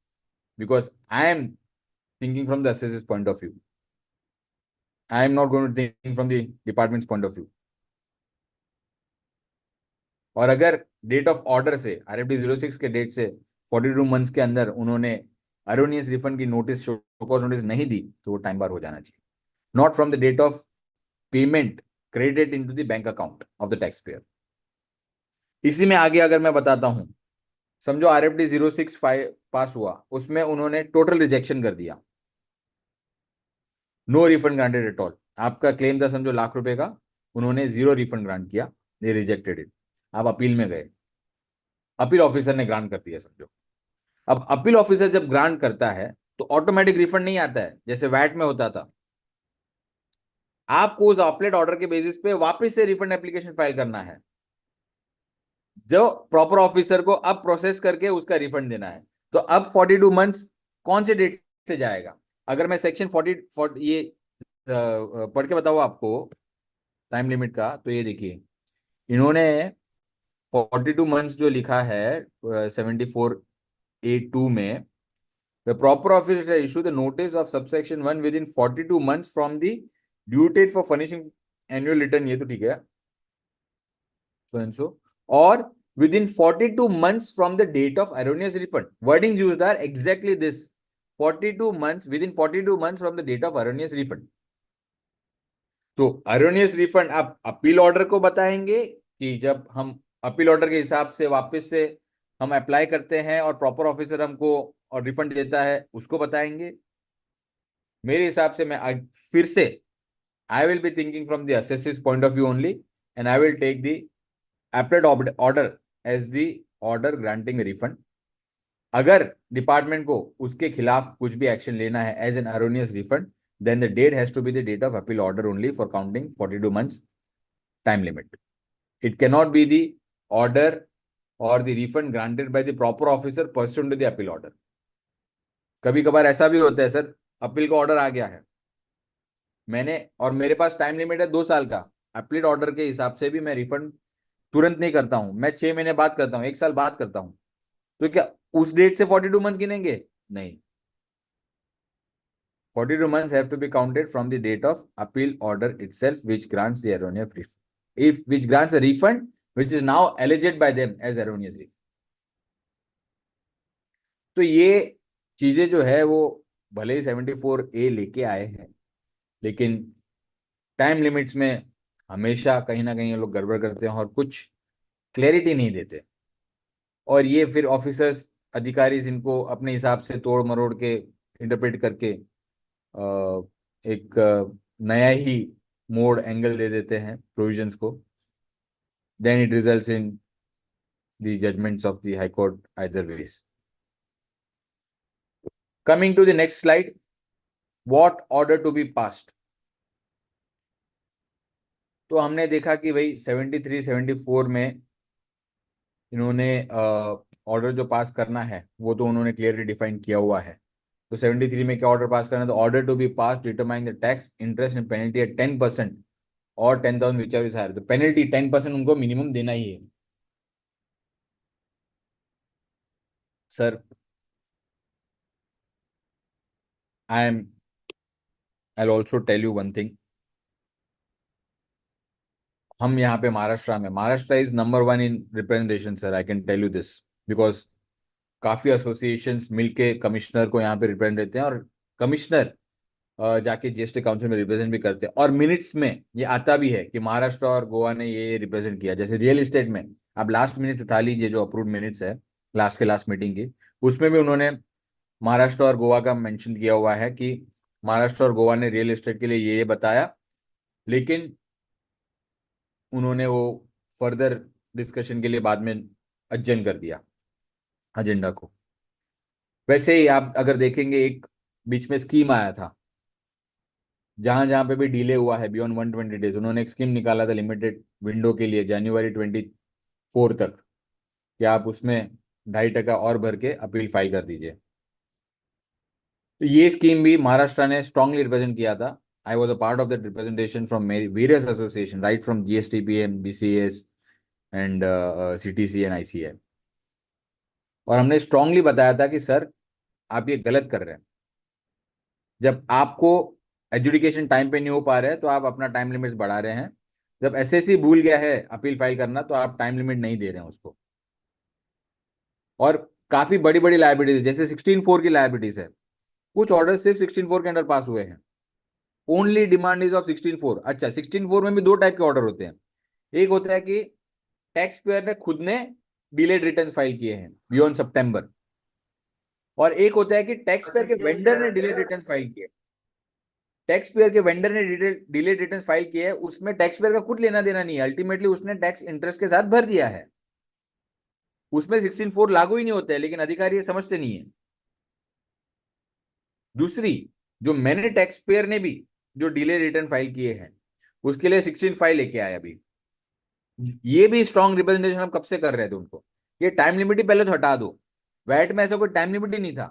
J: because I am thinking from the assessor's point of view. I am not going to think from the department's point of view. और अगर डेट ऑफ ऑर्डर से RFD 06 के डेट से 42 months के अंदर उन्होंने अरोनियस रिफंड की नोटिस, शो कॉज नोटिस नहीं दी, तो वो टाइम बार हो जाना चाहिए, not from the date of payment credit into the bank account of the tax payer. इसी में आगे अगर मैं बताता हूं, समझो RFD 06 पास हुआ, उसमें उन्होंने टोटल रिजेक्शन कर दिया, no refund granted at all. आपका क्लेम था समझो ₹1,00,000 का, उन्होंने 0 रिफंड ग्रांट किया, दे रिजेक्टेड इट। आप अपील में गए, अपील ऑफिसर ने ग्रांट कर दिया समझो। अब अपील ऑफिसर जब ग्रांट करता है तो ऑटोमेटिक रिफंड नहीं आता है जैसे वैट में होता था। आपको उस अपीलेट ऑर्डर के बेसिस पे वापस से रिफंड एप्लीकेशन फाइल करना है, जो प्रॉपर ऑफिसर को अब प्रोसेस करके उसका रिफंड देना है। तो अब 42 months कौन से डेट से जाएगा? अगर मैं सेक्शन 40 ये पढ़ के बताऊँ आपको टाइम लिमिट का, तो ये देखिए इन्होंने 42 months जो लिखा है 74A2 में, the proper officer shall issue the notice of subsection 1 within 42 months from the due date for furnishing annual return, ये तो ठीक है, so and so, और within 42 months from the date of erroneous refund. Wordings used are exactly this, 42 months, within 42 months from the date of erroneous refund. तो erroneous refund आप अपील ऑर्डर को बताएंगे कि जब हम अपील ऑर्डर के हिसाब से वापस से हम अप्लाई करते हैं और प्रॉपर ऑफिसर हमको और रिफंड देता है, उसको बताएंगे। मेरे हिसाब से मैं फिर से I will be thinking from the assessor's point of view only, and I will take the appellate order as the order granting refund. अगर डिपार्टमेंट को उसके खिलाफ कुछ भी एक्शन लेना है as an erroneous refund, then the date has to be the date of appeal order only for counting 42 months time limit. It cannot be the order or the refund granted by the proper officer pursuant to the appeal order. कभी कभार ऐसा भी होता है सर, अपील का ऑर्डर आ गया है मैंने, और मेरे पास टाइम लिमिट है 2 साल का, अपील ऑर्डर के हिसाब से भी मैं रिफंड तुरंत नहीं करता हूं, मैं 6 महीने बाद करता हूं, 1 साल बाद करता हूं। तो क्या उस डेट से 42 months गिनेंगे? नहीं, 42 months have to be counted from the date of appeal order itself, which grants the erroneous refund, which grants a refund which is now alleged by them as erroneous refund. तो ये चीजें जो है वो भले ही 74A लेके आए हैं, लेकिन टाइम लिमिट्स में हमेशा कहीं ना कहीं ये लोग गड़बड़ करते हैं और कुछ क्लैरिटी नहीं देते, और ये फिर ऑफिसर्स, अधिकारी इनको अपने हिसाब से तोड़ मरोड़ के इंटरप्रेट करके एक नया ही मोड एंगल दे देते हैं प्रोविजंस को। Then it results in the judgments of the high court either ways. Coming to the next slide, what order to be passed. तो हमने देखा कि भाई 73 74 में इन्होंने ऑर्डर जो पास करना है वो तो उन्होंने क्लियरली डिफाइन किया हुआ है। तो 73 में क्या ऑर्डर पास करना है, तो order to be pass determine the tax interest and penalty एट 10% और 10,000 विच एवर इज हायर। तो पेनल्टी 10% उनको मिनिमम देना ही है। Sir I'll also tell you one thing. हम यहाँ पे Maharashtra is number 1 in representation sir, I can tell you this because काफी एसोसिएशंस मिलके कमिश्नर को यहाँ पे रिप्रेजेंट देते हैं और कमिश्नर जाके जीएसटी काउंसिल में रिप्रेजेंट भी करते हैं और मिनट्स में ये आता भी है कि महाराष्ट्र और गोवा ने ये रिप्रेजेंट किया। जैसे रियल एस्टेट में आप लास्ट मिनट उठा लीजिए, जो अप्रूव्ड मिनट्स है लास्ट मीटिंग की, उसमें भी उन्होंने महाराष्ट्र और गोवा का मेंशन किया हुआ है कि महाराष्ट्र और गोवा ने रियल एस्टेट के लिए ये बताया, लेकिन उन्होंने वो फर्दर डिस्कशन के लिए बाद में अजेंड कर दिया एजेंडा को। वैसे ही आप अगर देखेंगे एक बीच में स्कीम आया था जहां जहां पे भी डिले हुआ है बियॉन्ड 120 डेज, उन्होंने एक स्कीम निकाला था लिमिटेड विंडो के लिए जनवरी 24 तक कि आप उसमें 2.5% और भर के अपील फाइल कर दीजिए। तो ये स्कीम भी महाराष्ट्र ने स्ट्रांगली रिप्रेजेंट किया था। I was a part of that representation from various associations, right from GSTPM, BCS and CTC and ICA. और हमने स्ट्रांगली बताया था कि सर आप ये गलत कर रहे हैं। जब आपको एजुडिकेशन टाइम पे नहीं हो पा रहे हैं तो आप अपना टाइम लिमिट बढ़ा रहे हैं। जब एसएससी भूल गया है अपील फाइल करना तो आप टाइम लिमिट नहीं दे रहे हैं उसको। और काफी बड़ी बड़ी लायबिलिटीज जैसे 16(4) की लायबिलिटीज है, कुछ ऑर्डर सिर्फ 16(4) के अंदर पास हुए हैं। Only demand is of 16(4). अच्छा, 16(4) में भी 2 टाइप के ऑर्डर होते हैं। एक होता है कि टैक्स पेयर ने खुद ने डिलेड रिटर्न फाइल किए हैं बियॉन्ड सितंबर, और एक होता है कि टैक्स पेयर के वेंडर ने डिलेड रिटर्न फाइल किए। टैक्स पेयर के वेंडर ने डिलेड रिटर्न फाइल किए है, उसमें टैक्स पेयर का कुछ लेना देना नहीं है, अल्टीमेटली उसने टैक्स इंटरेस्ट के साथ भर दिया है, उसमें 16(4) लागू ही नहीं होता है, लेकिन अधिकारी ये समझते नहीं है। दूसरी, जो मैंने टैक्स पेयर ने भी जो डिले रिटर्न फाइल किए हैं उसके लिए 16 लेके आया अभी। ये भी स्ट्रॉन्ग रिप्रेजेंटेशन हम कब से कर रहे थे उनको, ये टाइम लिमिट ही पहले तो हटा दो। वैट में ऐसा कोई टाइम लिमिट ही नहीं था।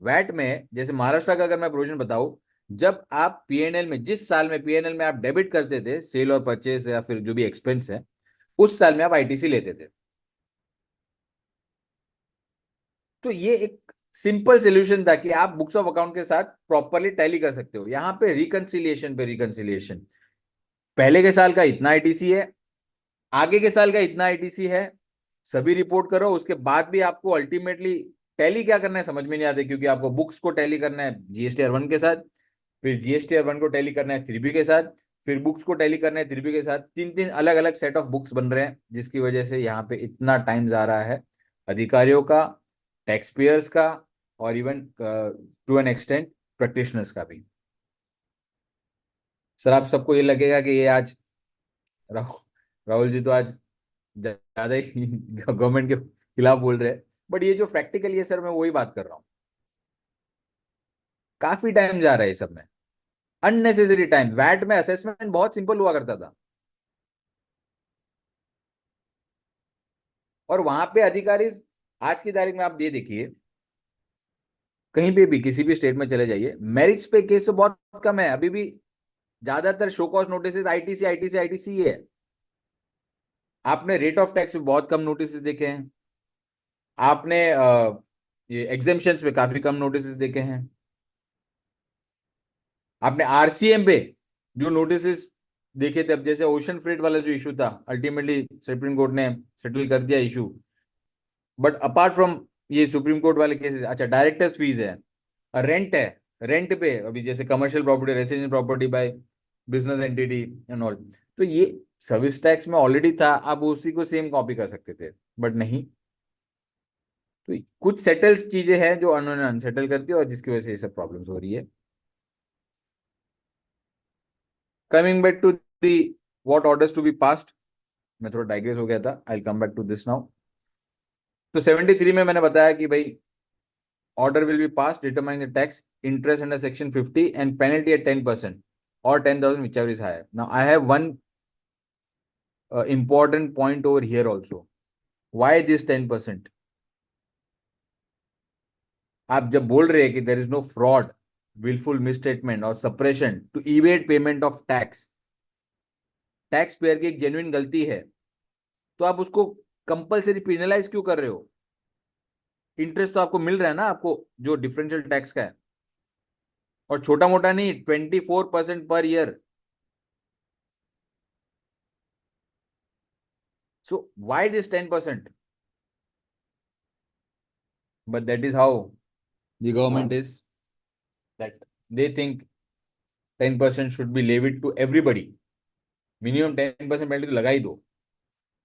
J: वैट में जैसे महाराष्ट्र का अगर मैं प्रोविजन बताऊं, जब आप पीएनएल में जिस साल में पीएनएल में आप डेबिट करते थे सेल और परचेस या फिर जो भी एक्सपेंस है, उस साल में आप आईटीसी लेते थे। तो ये एक सिंपल सोल्यूशन था कि आप बुक्स ऑफ अकाउंट के साथ प्रॉपरली टैली कर सकते हो। यहां पे रिकंसिलिएशन पहले के साल का इतना आईटीसी है, आगे के साल का इतना आईटीसी है, सभी रिपोर्ट करो। उसके बाद भी आपको अल्टीमेटली टैली क्या करना है समझ में नहीं आते, क्योंकि आपको बुक्स को टैली करना है GSTR 1 के साथ, फिर GSTR 1 को टैली करना है 3B के साथ, फिर बुक्स को टैली करना है 3B के साथ। 3 अलग अलग सेट ऑफ बुक्स बन रहे हैं, जिसकी वजह से यहाँ पे इतना टाइम जा रहा है अधिकारियों का, टैक्स पेयर्स का, और even to an extent practitioners का भी। सर आप सबको ये लगेगा कि ये आज राहुल जी तो आज ज्यादा ही गवर्नमेंट के खिलाफ बोल रहे हैं, बट ये जो प्रैक्टिकल है सर, मैं वही बात कर रहा हूँ। काफी टाइम जा रहा है सब में, अननेसेसरी टाइम। वैट में असेसमेंट बहुत सिंपल हुआ करता था, और वहां पे अधिकारी आज की तारीख में आप ये देखिए, कहीं पे भी किसी भी स्टेट में चले जाइए, मेरिट्स पे केस तो बहुत कम है अभी भी। ज्यादातर शो कॉज नोटिस आईटीसी है। आपने रेट ऑफ टैक्स पे बहुत कम नोटिस देखे हैं, आपने ये एग्जेम्पशंस पे काफी कम नोटिस देखे हैं, आपने आरसीएम पे जो नोटिस देखे थे। अब जैसे ओशन फ्रेट वाला जो इशू था, अल्टीमेटली सुप्रीम कोर्ट ने सेटल कर दिया इशू, बट अपार्ट फ्रॉम ये सुप्रीम कोर्ट वाले केसेस, अच्छा डायरेक्टर्स फीस है, रेंट है, रेंट पे अभी जैसे commercial property, residential property by business entity and all, तो ये सर्विस टैक्स में ऑलरेडी था, आप उसी को सेम कॉपी कर सकते थे, बट नहीं। तो कुछ सेटल चीजें हैं जो उन्होंने अनसेटल कर दिया और जिसकी वजह से ये सब प्रॉब्लम्स हो रही है। Coming back to the what orders to be passed, मैं थोड़ा डाइग्रेस हो गया था, I will come back to this now. तो 73 में मैंने बताया कि भाई order will be passed determining the tax interest under section 50 and penalty at 10% or 10,000, whichever is higher. Now I have one important point over here also. Why this 10%? आप जब बोल रहे हैं कि there is no fraud, willful misstatement और suppression to evade payment of tax, tax payer की एक जेन्युइन गलती है, तो आप उसको कंपलसरी पेनलाइज क्यों कर रहे हो? इंटरेस्ट तो आपको मिल रहा है ना, आपको जो डिफरेंशियल टैक्स का है, और छोटा मोटा नहीं, 24% per year. So why this 10%? But that is how the government is, that they think 10% should be levied to everybody. Minimum 10% penalty तो लगा ही दो.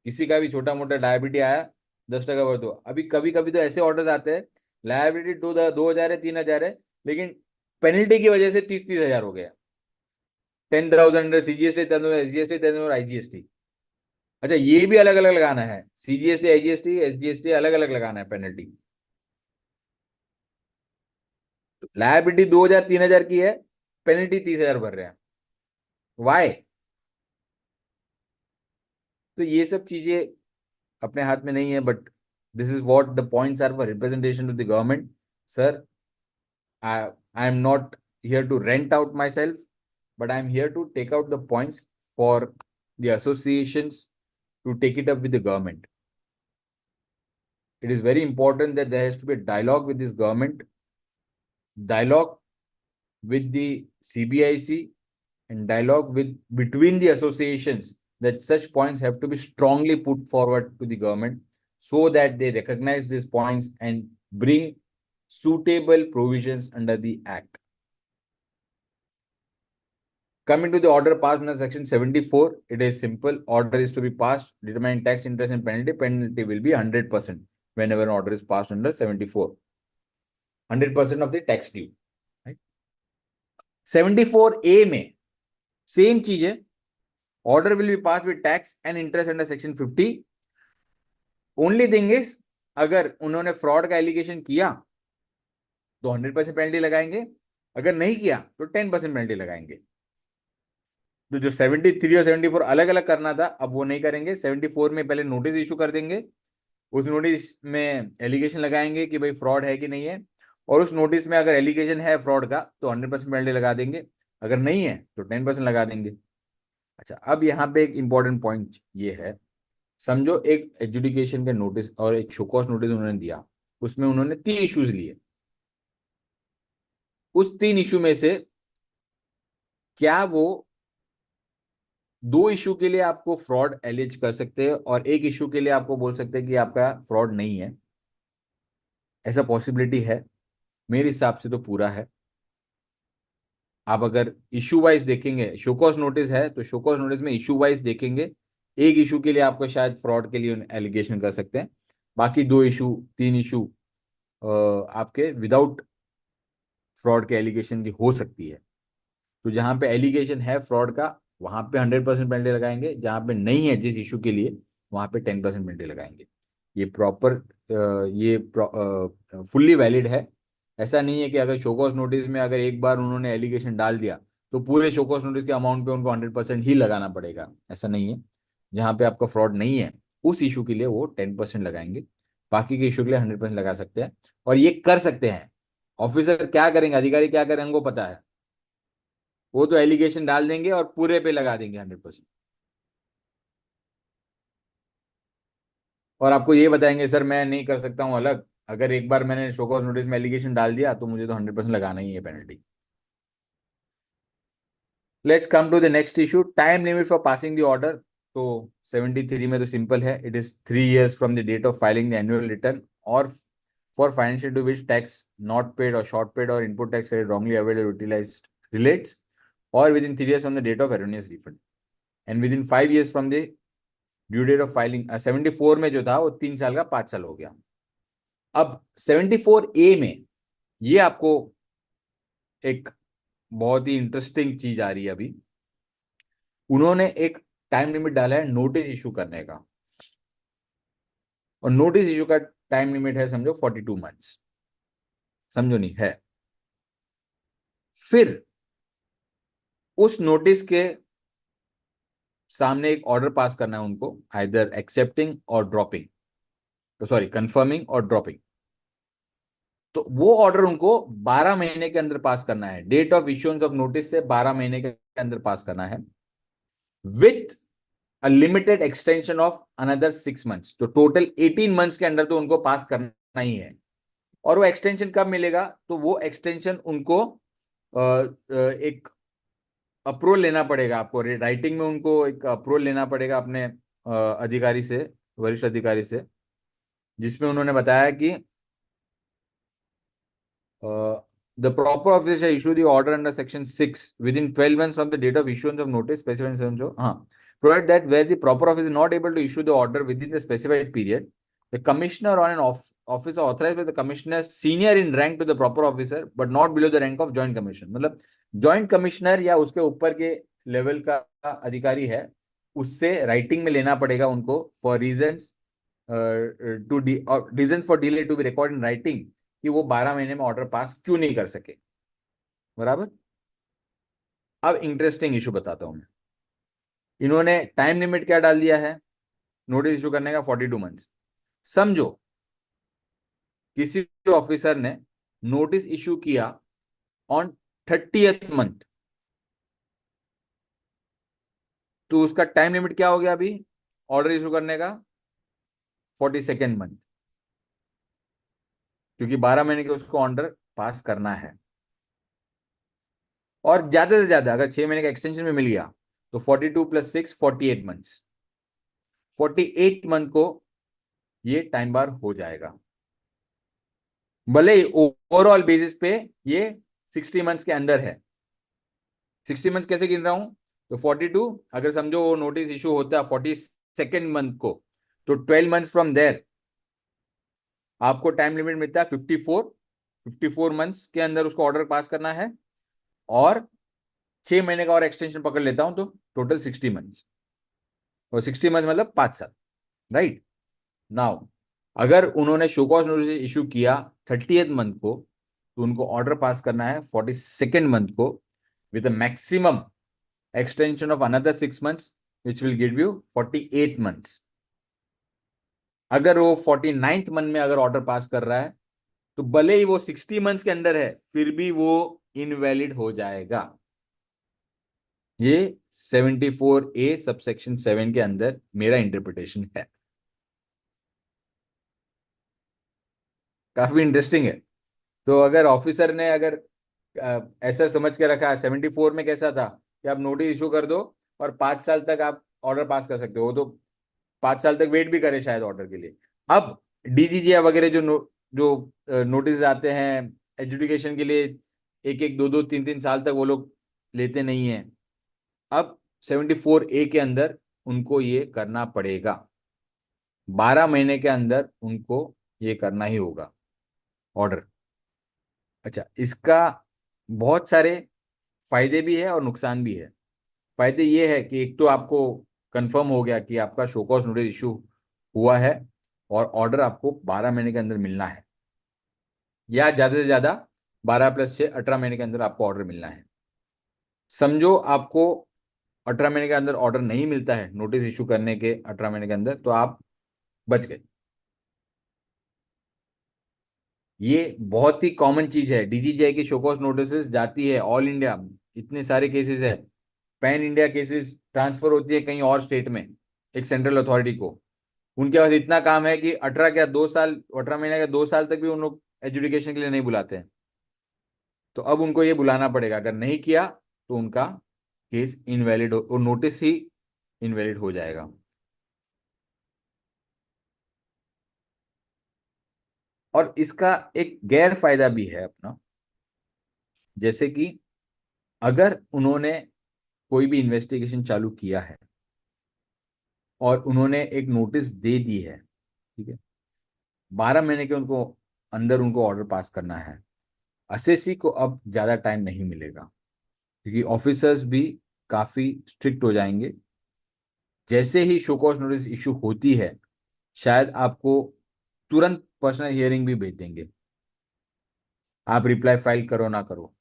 J: किसी का भी छोटा मोटा डायबिटी आया 10% भर दो. अभी कभी कभी तो ऐसे ऑर्डर्स आते हैं, लायबिलिटी 2,000 है, 3,000 है, लेकिन पेनल्टी की वजह से 30,000 हो गया. 10,000 सीजीएसटी, 10,000 एसजीएसटी, 10,000 आईजीएसटी. अच्छा, ये भी अलग अलग लगाना है, सीजीएसटी, आईजीएसटी, एसजीएसटी अलग अलग लगाना है पेनल्टी. लायबिलिटी 2,000 3,000 की है, पेनल्टी 30,000 भर रहे हैं. वाई? तो ये सब चीजें अपने हाथ में नहीं है, but this is what the points are for representation to the government. Sir, I am not here to rent out myself, but I am here to take out the points for the associations to take it up with the government. It is very important that there has to be a dialogue with this government, dialogue with the CBIC, and dialogue between the associations, that such points have to be strongly put forward to the government so that they recognize these points and bring suitable provisions under the act. Coming to the order passed under section 74, it is simple. Order is to be passed determining tax, interest and penalty. Penalty will be 100% whenever an order is passed under 74. 100% of the tax due. Right? 74A में same चीज है. Order will be passed with tax and interest under section 50. Only thing is, अगर उन्होंने fraud का allegation किया तो 100% पेनल्टी लगाएंगे, अगर नहीं किया तो 10% पेनल्टी लगाएंगे. तो जो 73 और 74 अलग अलग करना था, अब वो नहीं करेंगे. 74 में पहले नोटिस इशू कर देंगे, उस नोटिस में एलिगेशन लगाएंगे कि भाई फ्रॉड है कि नहीं है, और उस नोटिस में अगर एलिगेशन है फ्रॉड का तो 100% पेनल्टी लगा देंगे, अगर नहीं है तो 10% लगा देंगे. अच्छा, अब यहाँ पे एक इंपॉर्टेंट पॉइंट ये है, समझो एक एजुडिकेशन का नोटिस और एक शोकॉज नोटिस उन्होंने दिया, उसमें उन्होंने 3 इश्यूज लिए. उस 3 इशू में से क्या वो 2 इशू के लिए आपको फ्रॉड एलिज कर सकते हैं और 1 इशू के लिए आपको बोल सकते हैं कि आपका फ्रॉड नहीं है? ऐसा पॉसिबिलिटी है? मेरे हिसाब से तो पूरा है. आप अगर इशू वाइज देखेंगे, शोकॉज नोटिस है तो शोकॉज नोटिस में इशू वाइज देखेंगे, 1 इशू के लिए आपको शायद फ्रॉड के लिए एलिगेशन कर सकते हैं, बाकी 2 इशू 3 इशू आपके विदाउट फ्रॉड के एलिगेशन की हो सकती है. तो जहां पे एलिगेशन है फ्रॉड का, वहां पे 100% पेनल्टी लगाएंगे, जहां पे नहीं है जिस इशू के लिए, वहां पे 10% पेनल्टी लगाएंगे. ये प्रॉपर फुल्ली वैलिड है. ऐसा नहीं है कि अगर शोकॉज नोटिस में अगर एक बार उन्होंने एलिगेशन डाल दिया तो पूरे शोकॉज नोटिस के अमाउंट पे उनको 100% ही लगाना पड़ेगा, ऐसा नहीं है. जहां पे आपका फ्रॉड नहीं है उस इशू के लिए वो 10% लगाएंगे, बाकी के इशू के लिए 100% लगा सकते हैं. और ये कर सकते हैं. ऑफिसर क्या करेंगे, अधिकारी क्या करेंगे, उनको पता है. वो तो एलिगेशन डाल देंगे और पूरे पे लगा देंगे 100%. और आपको ये बताएंगे सर मैं नहीं कर सकता हूं अलग, अगर एक बार मैंने शोकॉज नोटिस में एलिगेशन डाल दिया तो मुझे तो 100% लगाना ही है penalty. Let's come to the next issue, time limit for passing the order. तो 73 में तो सिंपल है, it is 3 years from the date of filing the annual return और for financial to which tax not paid और शॉर्ट पेड और इनपुट टैक्स रॉन्गली अवेल्ड और utilised relates, or within 3 years from the date of erroneous refund and within 5 years from the due date of filing. 74 में जो था वो 3 साल का 5 साल हो गया. अब 74A में ये आपको एक बहुत ही इंटरेस्टिंग चीज आ रही है. अभी उन्होंने एक टाइम लिमिट डाला है नोटिस इशू करने का, और नोटिस इशू का टाइम लिमिट है समझो 42 months. समझो नहीं है। फिर उस नोटिस के सामने एक ऑर्डर पास करना है उनको, आइदर एक्सेप्टिंग और ड्रॉपिंग, सॉरी कंफर्मिंग और ड्रॉपिंग। तो वो ऑर्डर उनको 12 महीने के अंदर पास करना है, date of issuance of notice से 12 महीने के अंदर पास करना है, with a limited extension of another 6 months. तो टोटल 18 मंथ्स के अंदर तो उनको पास करना ही है। और वो एक्सटेंशन कब मिलेगा? तो वो एक्सटेंशन उनको एक अप्रूवल लेना पड़ेगा, आपको राइटिंग में उनको एक अप्रूवल लेना पड़ेगा अपने अधिकारी से, वरिष्ठ अधिकारी से, जिसमें उन्होंने बताया कि the proper officer shall issue the order under section 6 within 12 months from the date of issuance of notice specified in section so provided that where the proper officer is not able to issue the order within the specified period, the commissioner or an officer authorized by the commissioner senior in rank to the proper officer but not below the rank of joint commissioner, मतलब joint commissioner या उसके ऊपर के लेवल का अधिकारी है, उससे राइटिंग में लेना पड़ेगा उनको for reasons reasons for delay to be recorded in writing, कि वो 12 महीने में ऑर्डर पास क्यों नहीं कर सके। बराबर। अब इंटरेस्टिंग इशू बताता हूं मैं। इन्होंने टाइम लिमिट क्या डाल दिया है नोटिस इशू करने का? 42 मंथ्स। समझो किसी ऑफिसर ने नोटिस इशू किया ऑन 30th मंथ, तो उसका टाइम लिमिट क्या हो गया अभी ऑर्डर इशू करने का? 42nd मंथ, क्योंकि 12 महीने के उसको ऑर्डर पास करना है। और ज्यादा से ज्यादा अगर 6 महीने का एक्सटेंशन में मिल गया तो 42 + 6 48 मंथ्स, 48 मंथ को ये टाइम बार हो जाएगा। भले ही ओवरऑल बेसिस पे ये 60 मंथ्स के अंदर है। 60 मंथ्स कैसे गिन रहा हूं? तो 42 अगर समझो वो नोटिस इशू होता है 42nd मंथ को, तो 12 मंथ्स फ्रॉम देयर आपको टाइम लिमिट मिलता है 54 मंथ्स के अंदर उसको ऑर्डर पास करना है। और 6 महीने का और एक्सटेंशन पकड़ लेता हूं तो टोटल 60 मंथ्स, और 60 मंथ मतलब 5 साल, राइट। नाउ अगर उन्होंने शो कॉज नोटिस इशू किया 30th मंथ को, तो उनको ऑर्डर पास करना है 42nd मंथ को with a maximum extension of another 6 months which will give you 48 months. अगर वो 49th मंथ में अगर ऑर्डर पास कर रहा है तो भले ही वो 60 मंथ्स के अंदर है फिर भी वो इनवैलिड हो जाएगा। ये 74A सबसेक्शन 7 के अंदर मेरा इंटरप्रिटेशन है। काफी इंटरेस्टिंग है। तो अगर ऑफिसर ने अगर ऐसा समझ के रखा है, 74 में कैसा था कि आप नोटिस इशू कर दो और 5 साल तक आप ऑर्डर पास कर सकते हो, तो 5 साल तक वेट भी करे शायद ऑर्डर के लिए। अब डीजीजी वगैरह जो नोटिस आते हैं एजुकेशन के लिए, 1-1, 2-2, 3-3 साल तक वो लोग लेते नहीं है। अब 74A के अंदर उनको ये करना पड़ेगा, 12 महीने के अंदर उनको ये करना ही होगा ऑर्डर। अच्छा, इसका बहुत सारे फायदे भी है और नुकसान भी है। फायदे ये है कि एक तो आपको कंफर्म हो गया कि आपका शो कॉज नोटिस इशू हुआ है और ऑर्डर आपको 12 महीने के अंदर मिलना है, या ज्यादा से ज्यादा 12 + 6 18 महीने के अंदर आपको ऑर्डर मिलना है। समझो आपको 18 महीने के अंदर ऑर्डर नहीं मिलता है, नोटिस इशू करने के 18 महीने के अंदर, तो आप बच गए। ये बहुत ही कॉमन चीज है। डीजीजीआई की शोकॉज नोटिस जाती है ऑल इंडिया, इतने सारे केसेस है, पैन इंडिया केसेस ट्रांसफर होती है कहीं और स्टेट में एक सेंट्रल अथॉरिटी को। उनके पास इतना काम है कि 18 महीने का 2 साल तक भी उन लोग एजुकेशन के लिए नहीं बुलाते हैं। तो अब उनको ये बुलाना पड़ेगा, अगर नहीं किया तो उनका केस इनवैलिड हो, नोटिस ही इनवैलिड हो जाएगा। और इसका एक गैर फायदा भी है अपना, जैसे कि अगर उन्होंने कोई भी इन्वेस्टिगेशन चालू किया है और उन्होंने एक नोटिस दे दी है, ठीक है, 12 महीने के उनको अंदर उनको ऑर्डर पास करना है, असेसी को अब ज्यादा टाइम नहीं मिलेगा, क्योंकि ऑफिसर्स भी काफी स्ट्रिक्ट हो जाएंगे। जैसे ही शो कॉज नोटिस इशू होती है शायद आपको तुरंत पर्सनल हियरिंग भी भेज देंगे। आप रिप्लाई फाइल करो ना करो,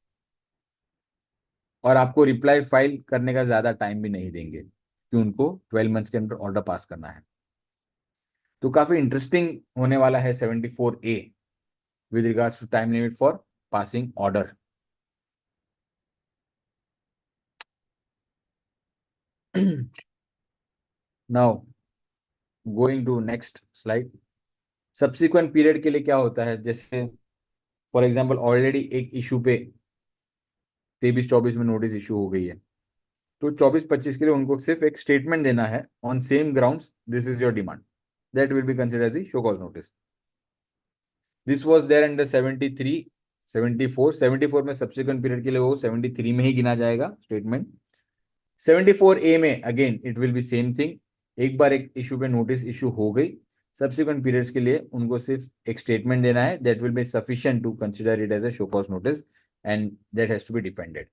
J: और आपको रिप्लाई फाइल करने का ज्यादा टाइम भी नहीं देंगे कि उनको 12 मंथ्स के अंदर ऑर्डर पास करना है। तो काफी इंटरेस्टिंग होने वाला है 74A with regards to time limit for passing order. Now going to next slide. Subsequent period के लिए क्या होता है, जैसे फॉर एग्जांपल ऑलरेडी एक इशू पे 23-24 में नोटिस इशू हो गई है, तो 24-25 के लिए उनको सिर्फ एक स्टेटमेंट देना है on same grounds this is your demand, that will be considered as the show cause notice. This was there under 73, 74। 74 में सब्सिक्वेंट पीरियड के लिए वो 73 में ही गिना जाएगा स्टेटमेंट। 74A में again it will be same thing, एक बार एक इशू पे नोटिस इशू हो गई, सब्सिक्वेंट पीरियड्स के लिए उनको सिर्फ एक स्टेटमेंट देना है, that will be sufficient to consider it as a show cause notice and that has to be defended.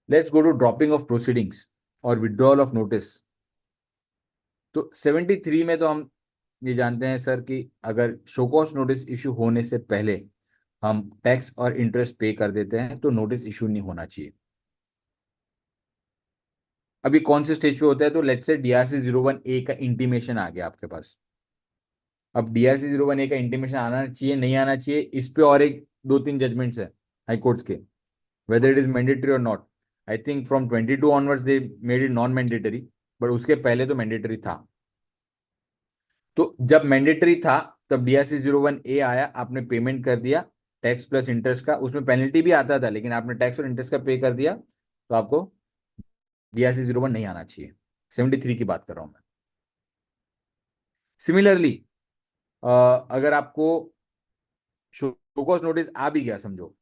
J: Let's go to dropping of proceedings और विड्रॉल ऑफ नोटिस। तो 73 में तो हम ये जानते हैं सर कि अगर शो कॉज नोटिस इशू होने से पहले हम टैक्स और इंटरेस्ट पे कर देते हैं तो नोटिस इशू नहीं होना चाहिए। अभी कौन से स्टेज पे होता है, तो लेट्स से DRC 01A का इंटीमेशन आ गया आपके पास। अब DRC 01A का इंटीमेशन आना चाहिए नहीं आना चाहिए, इस पे और एक 2-3 जजमेंट्स है हाई कोर्ट्स के, वेदर इट इज मैंडेटरी और not. I think from 22 onwards they made it non mandatory, but उसके पहले तो मैंडेटरी था। तो जब मैंडेटरी था तब DRC 01A आया, आपने पेमेंट कर दिया टैक्स प्लस इंटरेस्ट का, उसमें पेनल्टी भी आता था लेकिन आपने टैक्स और इंटरेस्ट का पे कर दिया, तो आपको DRC 01 नहीं आना चाहिए। 73 की बात कर रहा हूं मैं। सिमिलरली अगर आपको शो कॉज नोटिस आ भी गया समझो,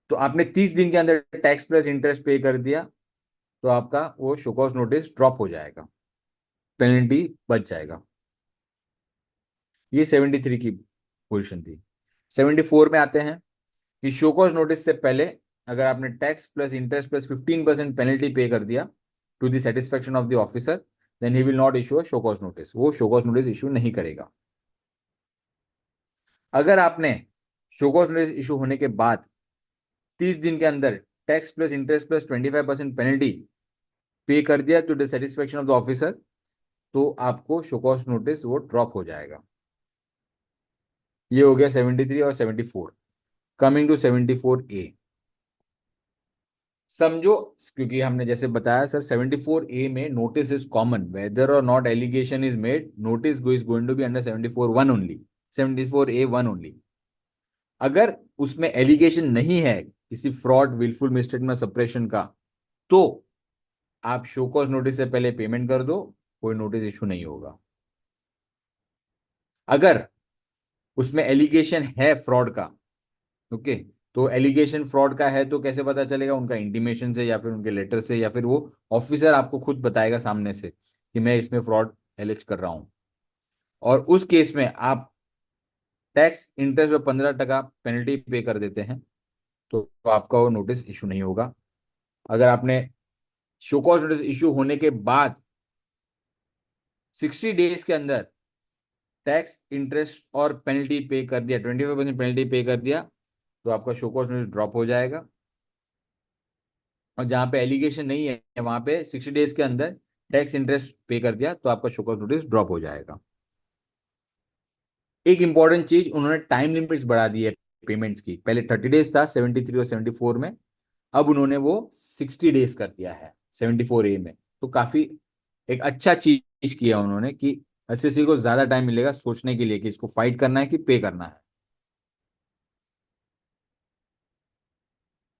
J: तो आपने 30 दिन के अंदर टैक्स प्लस इंटरेस्ट पे कर दिया, तो आपका वो शो कॉज नोटिस ड्रॉप हो जाएगा, पेनल्टी बच जाएगा। ये 73 की पोजीशन थी। 74 में आते हैं कि शो कॉज नोटिस से पहले अगर आपने tax plus interest plus 15% penalty pay कर दिया to the satisfaction of the officer, then he will not issue a show cause notice, वो शो कॉज नोटिस इशू नहीं करेगा। अगर आपने शो कॉज नोटिस इशू होने के बाद 30 दिन के अंदर tax plus interest plus 25% penalty pay कर दिया to the satisfaction of the officer, तो आपको शो कॉज नोटिस वो ड्रॉप हो जाएगा। ये हो गया 73 और 74। Coming to 74A। समझो, क्योंकि हमने जैसे बताया सर 74A में नोटिस इज कॉमन, वेदर और not allegation is made, notice is going to be under 74(1) only, 74A(1) only. अगर उसमें एलिगेशन नहीं है किसी फ्रॉड, विलफुल मिसस्टेटमेंट, सप्रेशन का, तो आप शो कॉज नोटिस से पहले पेमेंट कर दो, कोई नोटिस इशू नहीं होगा। अगर उसमें एलिगेशन है फ्रॉड का, ओके, तो एलिगेशन फ्रॉड का है तो कैसे पता चलेगा, उनका इंटीमेशन से या फिर उनके लेटर से, या फिर वो ऑफिसर आपको खुद बताएगा सामने से कि मैं इसमें फ्रॉड एलिज कर रहा हूं, और उस केस में आप टैक्स इंटरेस्ट और 15% पेनल्टी पे कर देते हैं, तो आपका वो नोटिस इशू नहीं होगा। अगर आपने शो कॉज नोटिस इशू होने के बाद 60 डेज के अंदर टैक्स इंटरेस्ट और पेनल्टी पे कर दिया, 25% पेनल्टी पे कर दिया, तो आपका शो कॉज नोटिस ड्रॉप हो जाएगा। और जहां पे एलिगेशन नहीं है वहां पे 60 डेज के अंदर टैक्स इंटरेस्ट पे कर दिया, तो आपका शो कॉज नोटिस ड्रॉप हो जाएगा। एक इंपॉर्टेंट चीज, उन्होंने टाइम लिमिट्स बढ़ा दी है पेमेंट्स की। पहले 30 डेज था 73 और 74 में, अब उन्होंने वो 60 डेज कर दिया है 74A में। तो काफी एक अच्छा चीज किया उन्होंने कि एसएससी को ज्यादा टाइम मिलेगा सोचने के लिए कि इसको फाइट करना है कि पे करना है।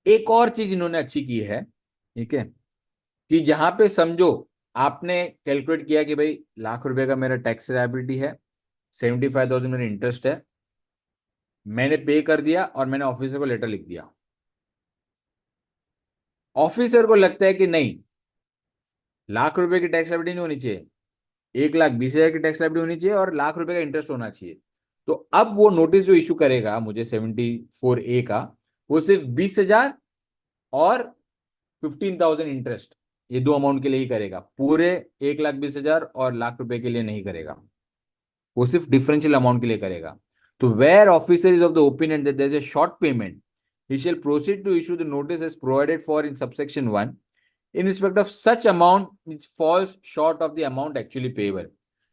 J: एक और चीज इन्होंने अच्छी की है, ठीक है, कि जहां पे समझो आपने कैलकुलेट किया कि भाई ₹1,00,000 का मेरा टैक्स लायबिलिटी है, 75,000 मेरा इंटरेस्ट है, मैंने पे कर दिया और मैंने ऑफिसर को लेटर लिख दिया। ऑफिसर को लगता है कि नहीं, ₹1,00,000 की टैक्स लायबिलिटी नहीं होनी चाहिए, 1,20,000 की टैक्स लायबिलिटी होनी चाहिए और ₹1,00,000 का इंटरेस्ट होना चाहिए। तो अब वो नोटिस जो इशू करेगा मुझे 74A का, वो सिर्फ 20,000 और 15,000 इंटरेस्ट, ये दो अमाउंट के लिए ही करेगा, पूरे 1,20,000 और ₹1,00,000 के लिए नहीं करेगा, वो सिर्फ डिफरेंशियल अमाउंट के लिए करेगा। तो where officer is of the opinion that there is a short payment, he shall proceed to issue the notice as provided for in subsection 1 in respect of such amount which falls short of the amount actually payable.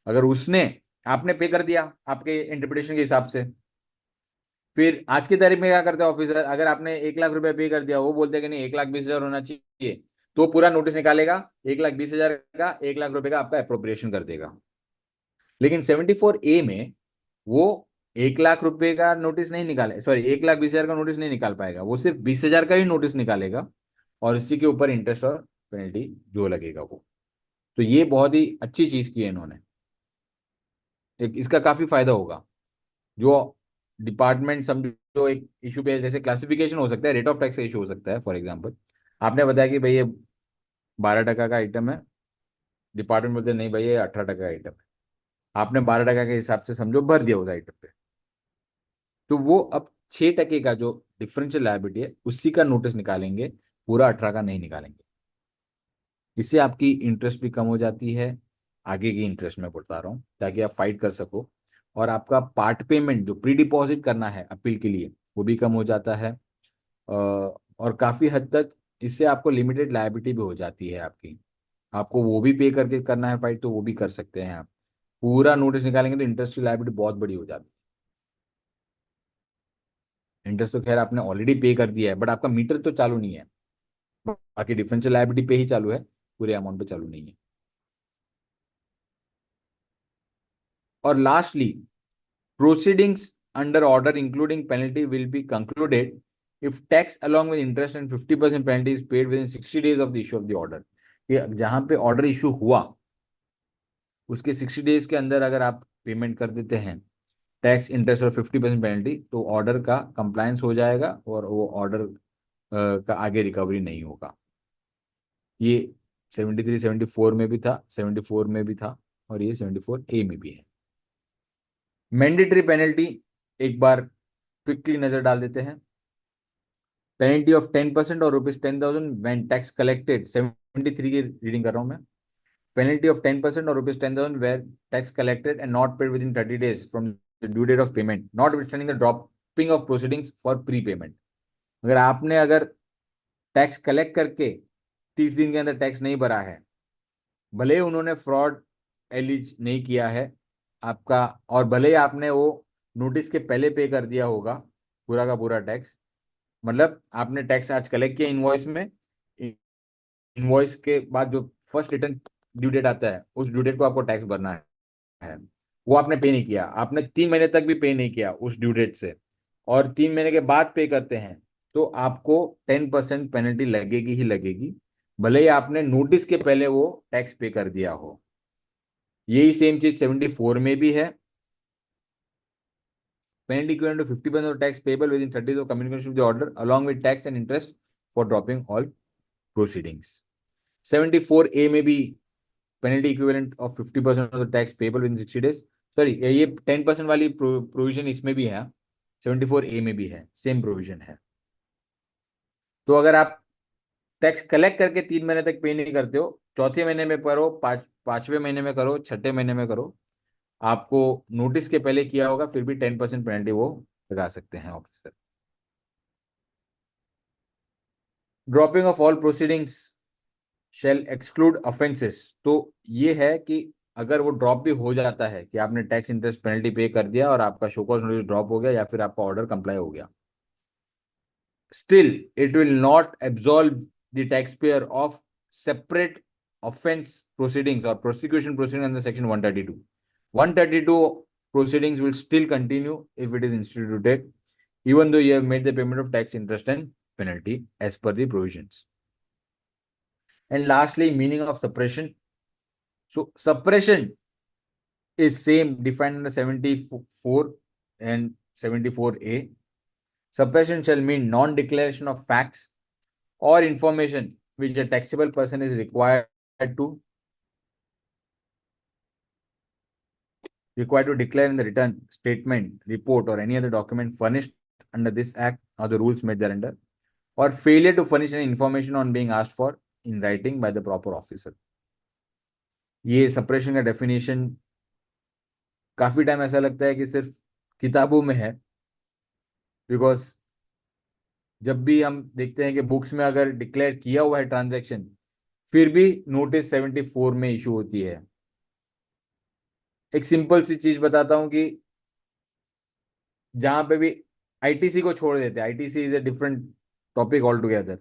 J: अगर उसने आपने पे कर दिया आपके इंटरप्रिटेशन के हिसाब से, फिर आज की तारीख में क्या करते हैं ऑफिसर, अगर आपने 1,00,000 रुपए पे कर दिया, वो बोलते हैं कि नहीं 1,20,000 होना चाहिए, तो पूरा नोटिस निकालेगा 1,20,000 का, 1,00,000 रुपए का आपका अप्रोप्रिएशन कर देगा। लेकिन 74A में वो 1,00,000 रुपए का नोटिस नहीं निकाले, सॉरी 1,20,000 का नोटिस नहीं निकाल पाएगा, वो सिर्फ 20,000 का ही नोटिस निकालेगा और इसी के ऊपर इंटरेस्ट और पेनल्टी जो लगेगा वो। तो ये बहुत ही अच्छी चीज की है इन्होंने, इसका काफी फायदा होगा। जो डिपार्टमेंट समझो एक इशू पे, जैसे क्लासिफिकेशन हो सकता है, रेट ऑफ टैक्स का इशू हो सकता है। फॉर एग्जांपल आपने बताया कि भाई ये 12% का आइटम है, डिपार्टमेंट बोलते नहीं भाई ये 18% का आइटम है, आपने 12% के हिसाब से समझो भर दिया उस आइटम पे, तो वो अब 6% का जो डिफरेंशियल लायबिलिटी है उसी का नोटिस निकालेंगे, पूरा 18 का नहीं निकालेंगे। इससे आपकी इंटरेस्ट भी कम हो जाती है, आगे की इंटरेस्ट में बता रहा हूँ, ताकि आप फाइट कर सको, और आपका पार्ट पेमेंट जो प्री डिपॉजिट करना है अपील के लिए वो भी कम हो जाता है। और काफ़ी हद तक इससे आपको लिमिटेड लायबिलिटी भी हो जाती है आपकी, आपको वो भी पे करके करना है फाइट तो वो भी कर सकते हैं आप। पूरा नोटिस निकालेंगे तो इंटरेस्ट की लायबिलिटी बहुत बड़ी हो जाती है। इंटरेस्ट तो खैर आपने ऑलरेडी पे कर दिया है, बट आपका मीटर तो चालू नहीं है, बाकी डिफरेंशियल लायबिलिटी पे ही चालू है, पूरे अमाउंट पे चालू नहीं है। और lastly, proceedings under order including penalty will be concluded if tax along with interest and 50% penalty is paid within 60 days of the issue of the order। कि जहां पे ऑर्डर इशू हुआ उसके 60 डेज के अंदर अगर आप पेमेंट कर देते हैं टैक्स, इंटरेस्ट और 50% पेनल्टी, तो ऑर्डर का कंप्लायंस हो जाएगा और वो ऑर्डर का आगे रिकवरी नहीं होगा। ये 73, 74 में भी था, 74 में भी था और ये 74A में भी है। मैंडेटरी पेनल्टी एक बार क्विकली नजर डाल देते हैं। पेनल्टी ऑफ 10% और ₹10,000 व्हेन टैक्स कलेक्टेड, 73 की रीडिंग कर रहा हूं मैं। पेनल्टी ऑफ 10% और ₹10,000 where tax collected and not paid within 30 days from the due date of payment, notwithstanding the dropping of proceedings for prepayment. अगर टैक्स कलेक्ट करके 30 दिन के अंदर टैक्स नहीं भरा है, भले ही उन्होंने फ्रॉड एलिज नहीं किया है आपका, और भले ही आपने वो नोटिस के पहले पे कर दिया होगा पूरा का पूरा टैक्स, मतलब आपने टैक्स आज कलेक्ट किया इनवॉइस में, इनवॉइस के बाद जो फर्स्ट रिटर्न ड्यू डेट आता है उस ड्यू डेट को आपको टैक्स भरना है, वो आपने पे नहीं किया, आपने 3 महीने तक भी पे नहीं किया उस ड्यू डेट से, और 3 महीने के बाद पे करते हैं तो आपको 10% पेनल्टी लगेगी ही लगेगी, भले ही आपने नोटिस के पहले वो टैक्स पे कर दिया हो। यही सेम चीज 74 में भी है। Penalty equivalent to 50% of tax payable within 30 days of communication of the order along with tax and interest for dropping all proceedings। 74A में भी penalty equivalent of 50% of the tax payable within 60 days, sorry ये 10% वाली प्रोविजन इसमें भी है, 74A में भी है, सेम प्रोविजन है। तो अगर आप टैक्स कलेक्ट करके 3 महीने तक पे नहीं करते हो, चौथे महीने में करो, 5वें महीने में करो, 6ठे महीने में करो, आपको नोटिस के पहले किया होगा फिर भी 10% पेनल्टी वो लगा सकते हैं officer. Dropping of all proceedings shall exclude offences, तो ये है कि अगर वो ड्रॉप भी हो जाता है कि आपने टैक्स इंटरेस्ट पेनल्टी पे कर दिया और आपका शो कॉज नोटिस ड्रॉप हो गया या फिर आपका ऑर्डर कंप्लाई हो गया, still it will not absolve the tax payer of separate offence proceedings और prosecution proceeding under section 132। 132 proceedings will still continue if it is instituted, even though you have made the payment of tax, interest and penalty as per the provisions. And lastly, meaning of suppression. So suppression is same defined under 74 and 74A. Suppression shall mean non-declaration of facts or information which a taxable person is required to declare in the return statement, report or any other document furnished under this act or the rules made thereunder, or failure to furnish any information on being asked for in writing by the proper officer। ये सप्रेशन का डेफिनेशन काफी टाइम ऐसा लगता है कि सिर्फ किताबों में है, बिकॉज जब भी हम देखते हैं कि बुक्स में अगर डिक्लेयर किया हुआ है ट्रांजैक्शन, फिर भी नोटिस 74 में इशू होती है। एक सिंपल सी चीज बताता हूं कि जहां पे भी आईटीसी को छोड़ देते हैं, ITC is a different topic all together,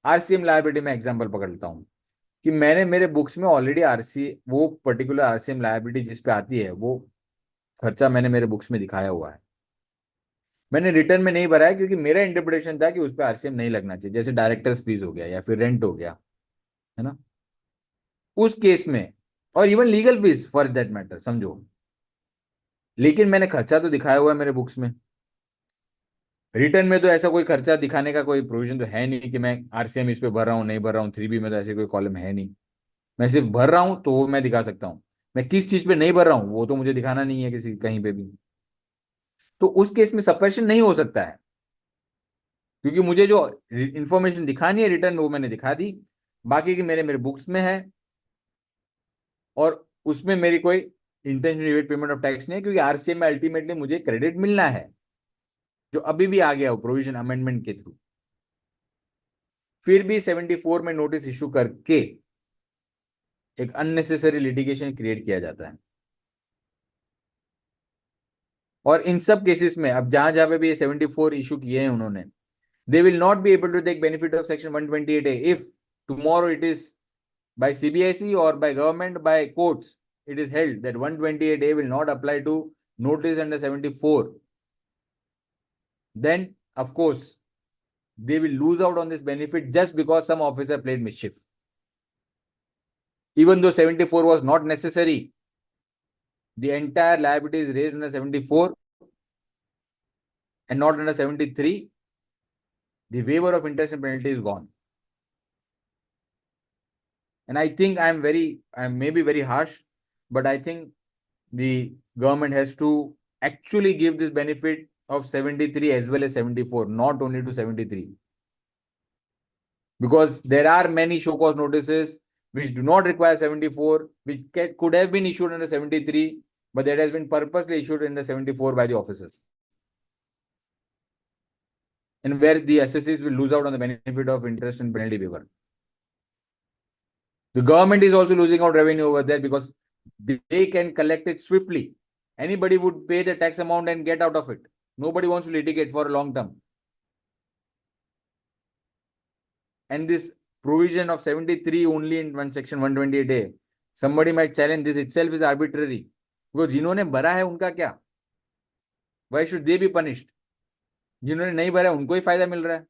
J: RCM liability में एग्जांपल पकड़ लेता हूं कि मैंने मेरे बुक्स में ऑलरेडी आरसी वो पर्टिकुलर आरसीएम लायबिलिटी जिस पे आती है वो खर्चा मैंने मेरे बुक्स में दिखाया हुआ है। मैंने रिटर्न में नहीं भरा है क्योंकि मेरा इंटरप्रिटेशन था कि उस पर आरसीएम नहीं लगना चाहिए, जैसे डायरेक्टर्स फीस हो गया या फिर रेंट हो गया, है ना, उस केस में, और even legal fees for that matter समझो। लेकिन मैंने खर्चा तो दिखाया हुआ है मेरे बुक्स में। रिटर्न में तो ऐसा कोई खर्चा दिखाने का कोई प्रोविजन तो है नहीं कि मैं आरसीएम इस पे भर रहा हूँ नहीं भर रहा हूँ, 3B में तो ऐसे कोई कॉलम है नहीं। मैं सिर्फ भर रहा हूँ तो वो मैं दिखा सकता हूँ, मैं किस चीज पे नहीं भर रहा हूँ वो तो मुझे दिखाना नहीं है किसी कहीं पे भी। तो उस केस में सप्रेशन नहीं हो सकता है, क्योंकि मुझे जो इंफॉर्मेशन दिखानी है रिटर्न में वो मैंने दिखा दी, बाकी की मेरे मेरे बुक्स में है, और उसमें मेरी कोई intention rivet payment of tax नहीं है, क्योंकि आरसीएम में अल्टीमेटली मुझे क्रेडिट मिलना है, जो अभी भी आ गया हो प्रोविजन अमेंडमेंट के थ्रू। फिर भी 74 में नोटिस इशू करके एक अननेसेसरी लिटिगेशन क्रिएट किया जाता है। और इन सब केसेस में अब जहां जहां पे भी ये 74 इशू किए हैं उन्होंने, they will not be able to take benefit of section 128A if tomorrow it is by CBSE or by government, by courts, it is held that 128A will not apply to notice under 74. Then of course they will lose out on this benefit just because some officer played mischief. Even though 74 was not necessary, the entire liability is raised under 74 and not under 73. The waiver of interest and penalty is gone. And I think I may be very harsh, but I think the government has to actually give this benefit of 73 as well as 74, not only to 73. Because there are many show cause notices which do not require 74, which could have been issued under 73, but that has been purposely issued under 74 by the officers. And where the assessees will lose out on the benefit of interest and penalty waiver. The government is also losing out revenue over there because they can collect it swiftly. Anybody would pay the tax amount and get out of it. Nobody wants to litigate for a long term. And this provision of 73 only in one section 128A, somebody might challenge this itself is arbitrary. Because जिन्होंने भरा है उनका क्या? Why should they be punished? जिन्होंने नहीं भरा उनको ही फायदा मिल रहा है,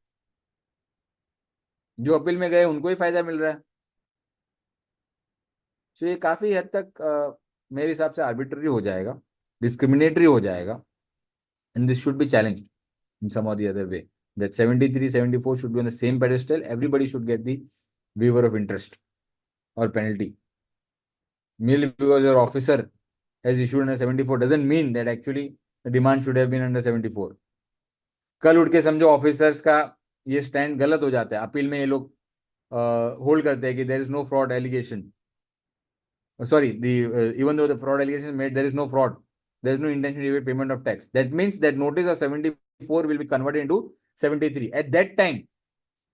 J: जो अपील में गए उनको ही फायदा मिल रहा है। तो ये काफी हद तक मेरे हिसाब से आर्बिट्ररी हो जाएगा, डिस्क्रिमिनेटरी हो जाएगा, and this should be challenged in some or the other way. That 73, 74 should be on the same pedestal. Everybody should get the waiver of interest or penalty. Merely because your officer has issued under 74 doesn't mean that actually the demand should have been under 74. कल उठ के समझो ऑफिसर्स का ये स्टैंड गलत हो जाता है, अपील में ये लोग होल्ड करते हैं कि there is no fraud allegation. Sorry, even though the fraud allegation is made, there is no fraud. There is no intention to evade payment of tax. That means that notice of 74 will be converted into 73 at that time.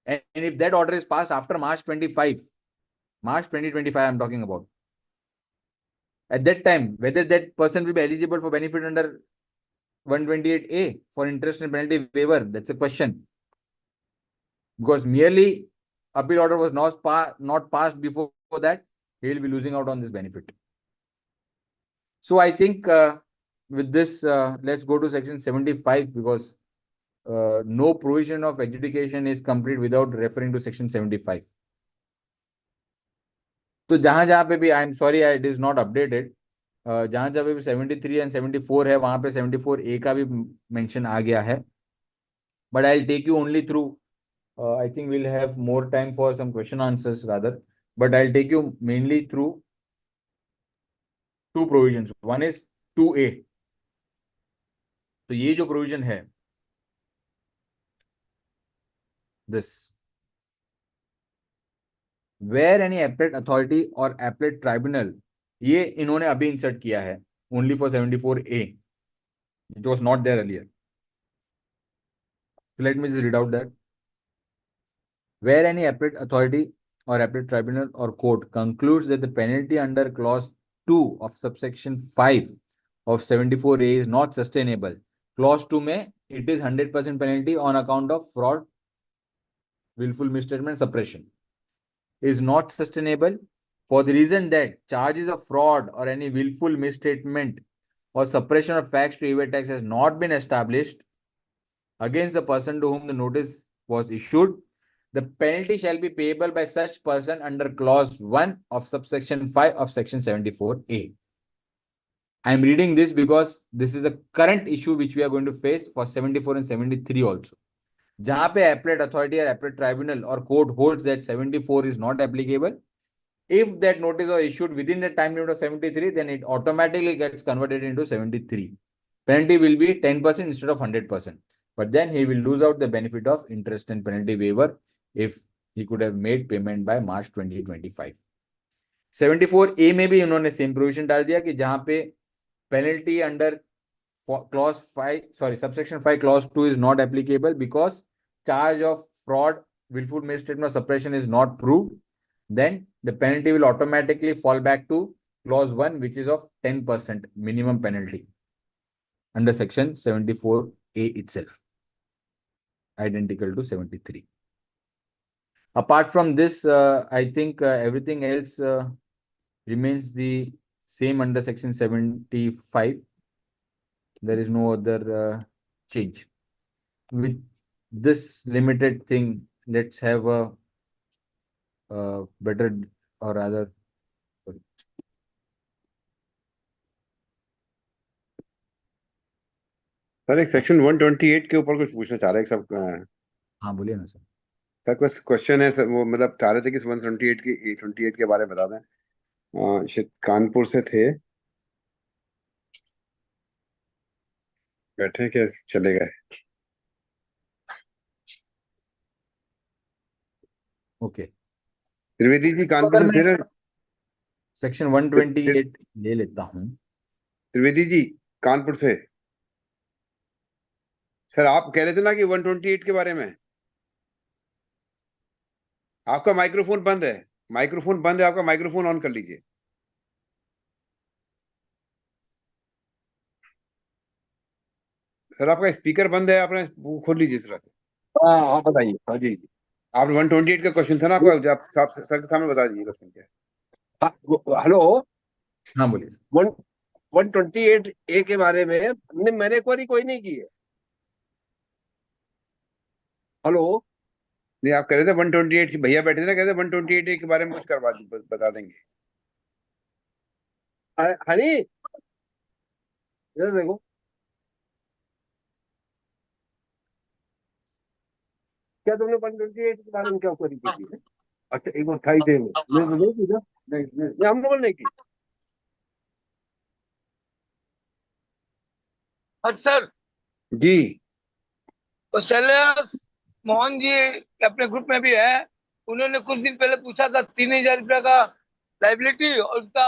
J: And if that order is passed after March 25, March 2025, I'm talking about. At that time, whether that person will be eligible for benefit under 128A for interest and penalty waiver, that's a question. Because merely appeal order was not passed before that, he will be losing out on this benefit. So I think with this, let's go to section 75 because no provision of adjudication is complete without referring to section 75. तो जहां जहां पे भी I am sorry it is not updated, जहां जहां पे भी 73 एंड 74 है वहां पे 74A का भी मेंशन आ गया है, but I will take you only through, I think we'll have more time for some question answers rather, but I will take you mainly through two provisions. One is 2A. तो ये जो प्रोविजन है this, where any appellate authority और एपेलेट ट्राइब्यूनल, ये इन्होंने अभी इंसर्ट किया है only for 74A. It was not there earlier. So let me just read out that. Where any appellate authority or appellate tribunal or court concludes that the penalty under clause 2 of subsection 5 of 74A is not sustainable, clause 2 में it is 100% penalty on account of fraud, willful misstatement, suppression, is not sustainable for the reason that charges of fraud or any willful misstatement or suppression of facts to evade tax has not been established against the person to whom the notice was issued, the penalty shall be payable by such person under clause 1 of subsection 5 of section 74A. I am reading this because this is the current issue which we are going to face for 74 and 73 also. जहां पे appellate authority or appellate tribunal or court holds that 74 is not applicable, if that notice was issued within the time limit of 73, then it automatically gets converted into 73. Penalty will be 10% instead of 100%. But then he will lose out the benefit of interest and penalty waiver if he could have made payment by March 2025. 74A में भी उन्होंने सेम प्रोविजन डाल दिया कि जहां पे penalty under clause 5, sorry, subsection 5 clause 2 is not applicable because charge of fraud, willful misstatement or suppression is not proved, then the penalty will automatically fall back to clause 1, which is of 10% minimum penalty under section 74A itself, identical to 73. Apart from this, I think everything else remains the same under section 75. There is no other change. With this limited thing, let's have a better, or rather, sorry.
D: Sir एक सेक्शन 128 के ऊपर कुछ पूछना चाह रहे हैं सब।
J: हाँ बोलिए ना सर।
D: सर कुछ क्वेश्चन है सर, वो मतलब चाह रहे थे कि 128 के बारे में बता दें। शायद कानपुर से थे, बैठे क्या चले गए?
J: ओके,
D: त्रिवेदी जी कानपुर से थे ना?
J: सेक्शन 128 ले लेता हूँ।
D: त्रिवेदी जी कानपुर से। सर आप कह रहे थे ना कि 128 के बारे में। आपका माइक्रोफोन बंद है, माइक्रोफोन बंद है, आपका माइक्रोफोन ऑन कर लीजिए। सर आपका स्पीकर बंद है, आपने वो खोल लीजिए सर।
C: हाँ हाँ बताइए। हाँ जी जी।
D: आप 128 का क्वेश्चन था ना आपका, आप सर के सामने बता दीजिए क्वेश्चन क्या है।
C: हेलो।
J: हाँ बोलिए।
C: 128A के बारे में मैंने क्वेरी कोई नहीं की है। हेलो।
D: नहीं आप कह रहे थे 128, भैया बैठे थे ना, कहते 128A के बारे में कुछ करवा बता देंगे।
C: हनी इधर देखो। क्या तुमने 128 के बारे में क्या क्वेरी की थी? अच्छा एक 28 देंगे, नहीं की ना? नहीं हम लोगों ने नहीं की।
F: सर
D: जी
F: तो शैलेश मोहन जी अपने ग्रुप में भी है, उन्होंने कुछ दिन पहले पूछा था 3000 रुपया का लाइबिलिटी और उसका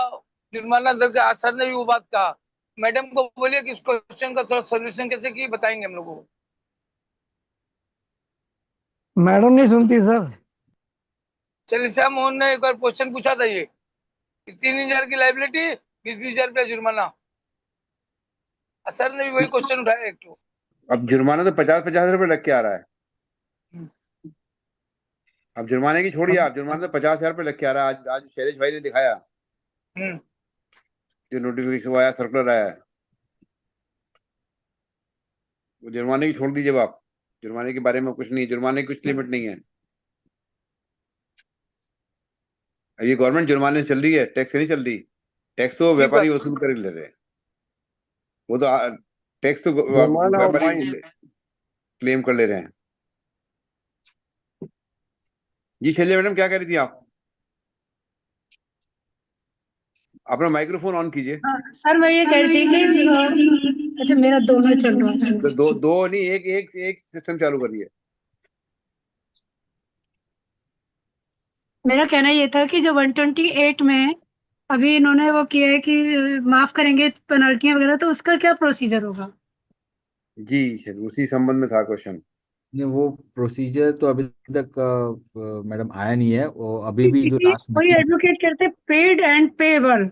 F: जुर्माना दर के सर ने भी वो बात कहा। मैडम को बोलिए कि इस क्वेश्चन का थोड़ा सोल्यूशन कैसे की बताएंगे हम लोगों को।
G: मैडम नहीं सुनती सर।
F: शैलेशा मोहन ने एक बार क्वेश्चन पूछा था ये 3000 की लाइबिलिटी 20,000 रुपया जुर्माना, सर ने भी वही क्वेश्चन उठाया एक तो।
D: अब जुर्माना तो 50-50 रुपए लग के आ रहा है। अब जुर्माने की छोड़िए, आप जुर्माना तो 50,000 रुपए लग के आ रहा है। आज शैलेश भाई ने दिखाया जो नोटिफिकेशन आया, सर्कुलर आया है, वो जुर्माने की छोड़ दीजिए। आप जुर्माने के बारे में कुछ नहीं, जुर्माने की कुछ लिमिट नहीं है। ये गवर्नमेंट जुर्माने से चल रही है, टैक्स नहीं चल रही। टैक्स तो व्यापारी वसूल कर ले रहे हैं, वो तो टैक्स तो व्यापारी क्लेम कर ले रहे हैं। जी शैले मैडम क्या कह रही थी आप? अपना माइक्रोफोन ऑन कीजिए।
K: सर मैं ये कह रही थी कि अच्छा मेरा दोनों चल रहा है।
D: तो दो नहीं, एक सिस्टम चालू करिए।
K: मेरा कहना ये था कि जो 128 में अभी इन्होंने वो किया है कि माफ करेंगे पेनल्टियां वगैरह, तो उसका क्या प्रोसीजर होगा?
D: जी उसी संबंध में था क्वेश्चन।
J: नहीं, वो प्रोसीजर तो अभी तक मैडम आया नहीं है। वो अभी भी जो लास्ट
K: वही
J: मीटिंग,
K: एडवोकेट कहते पेड एंड पेबल,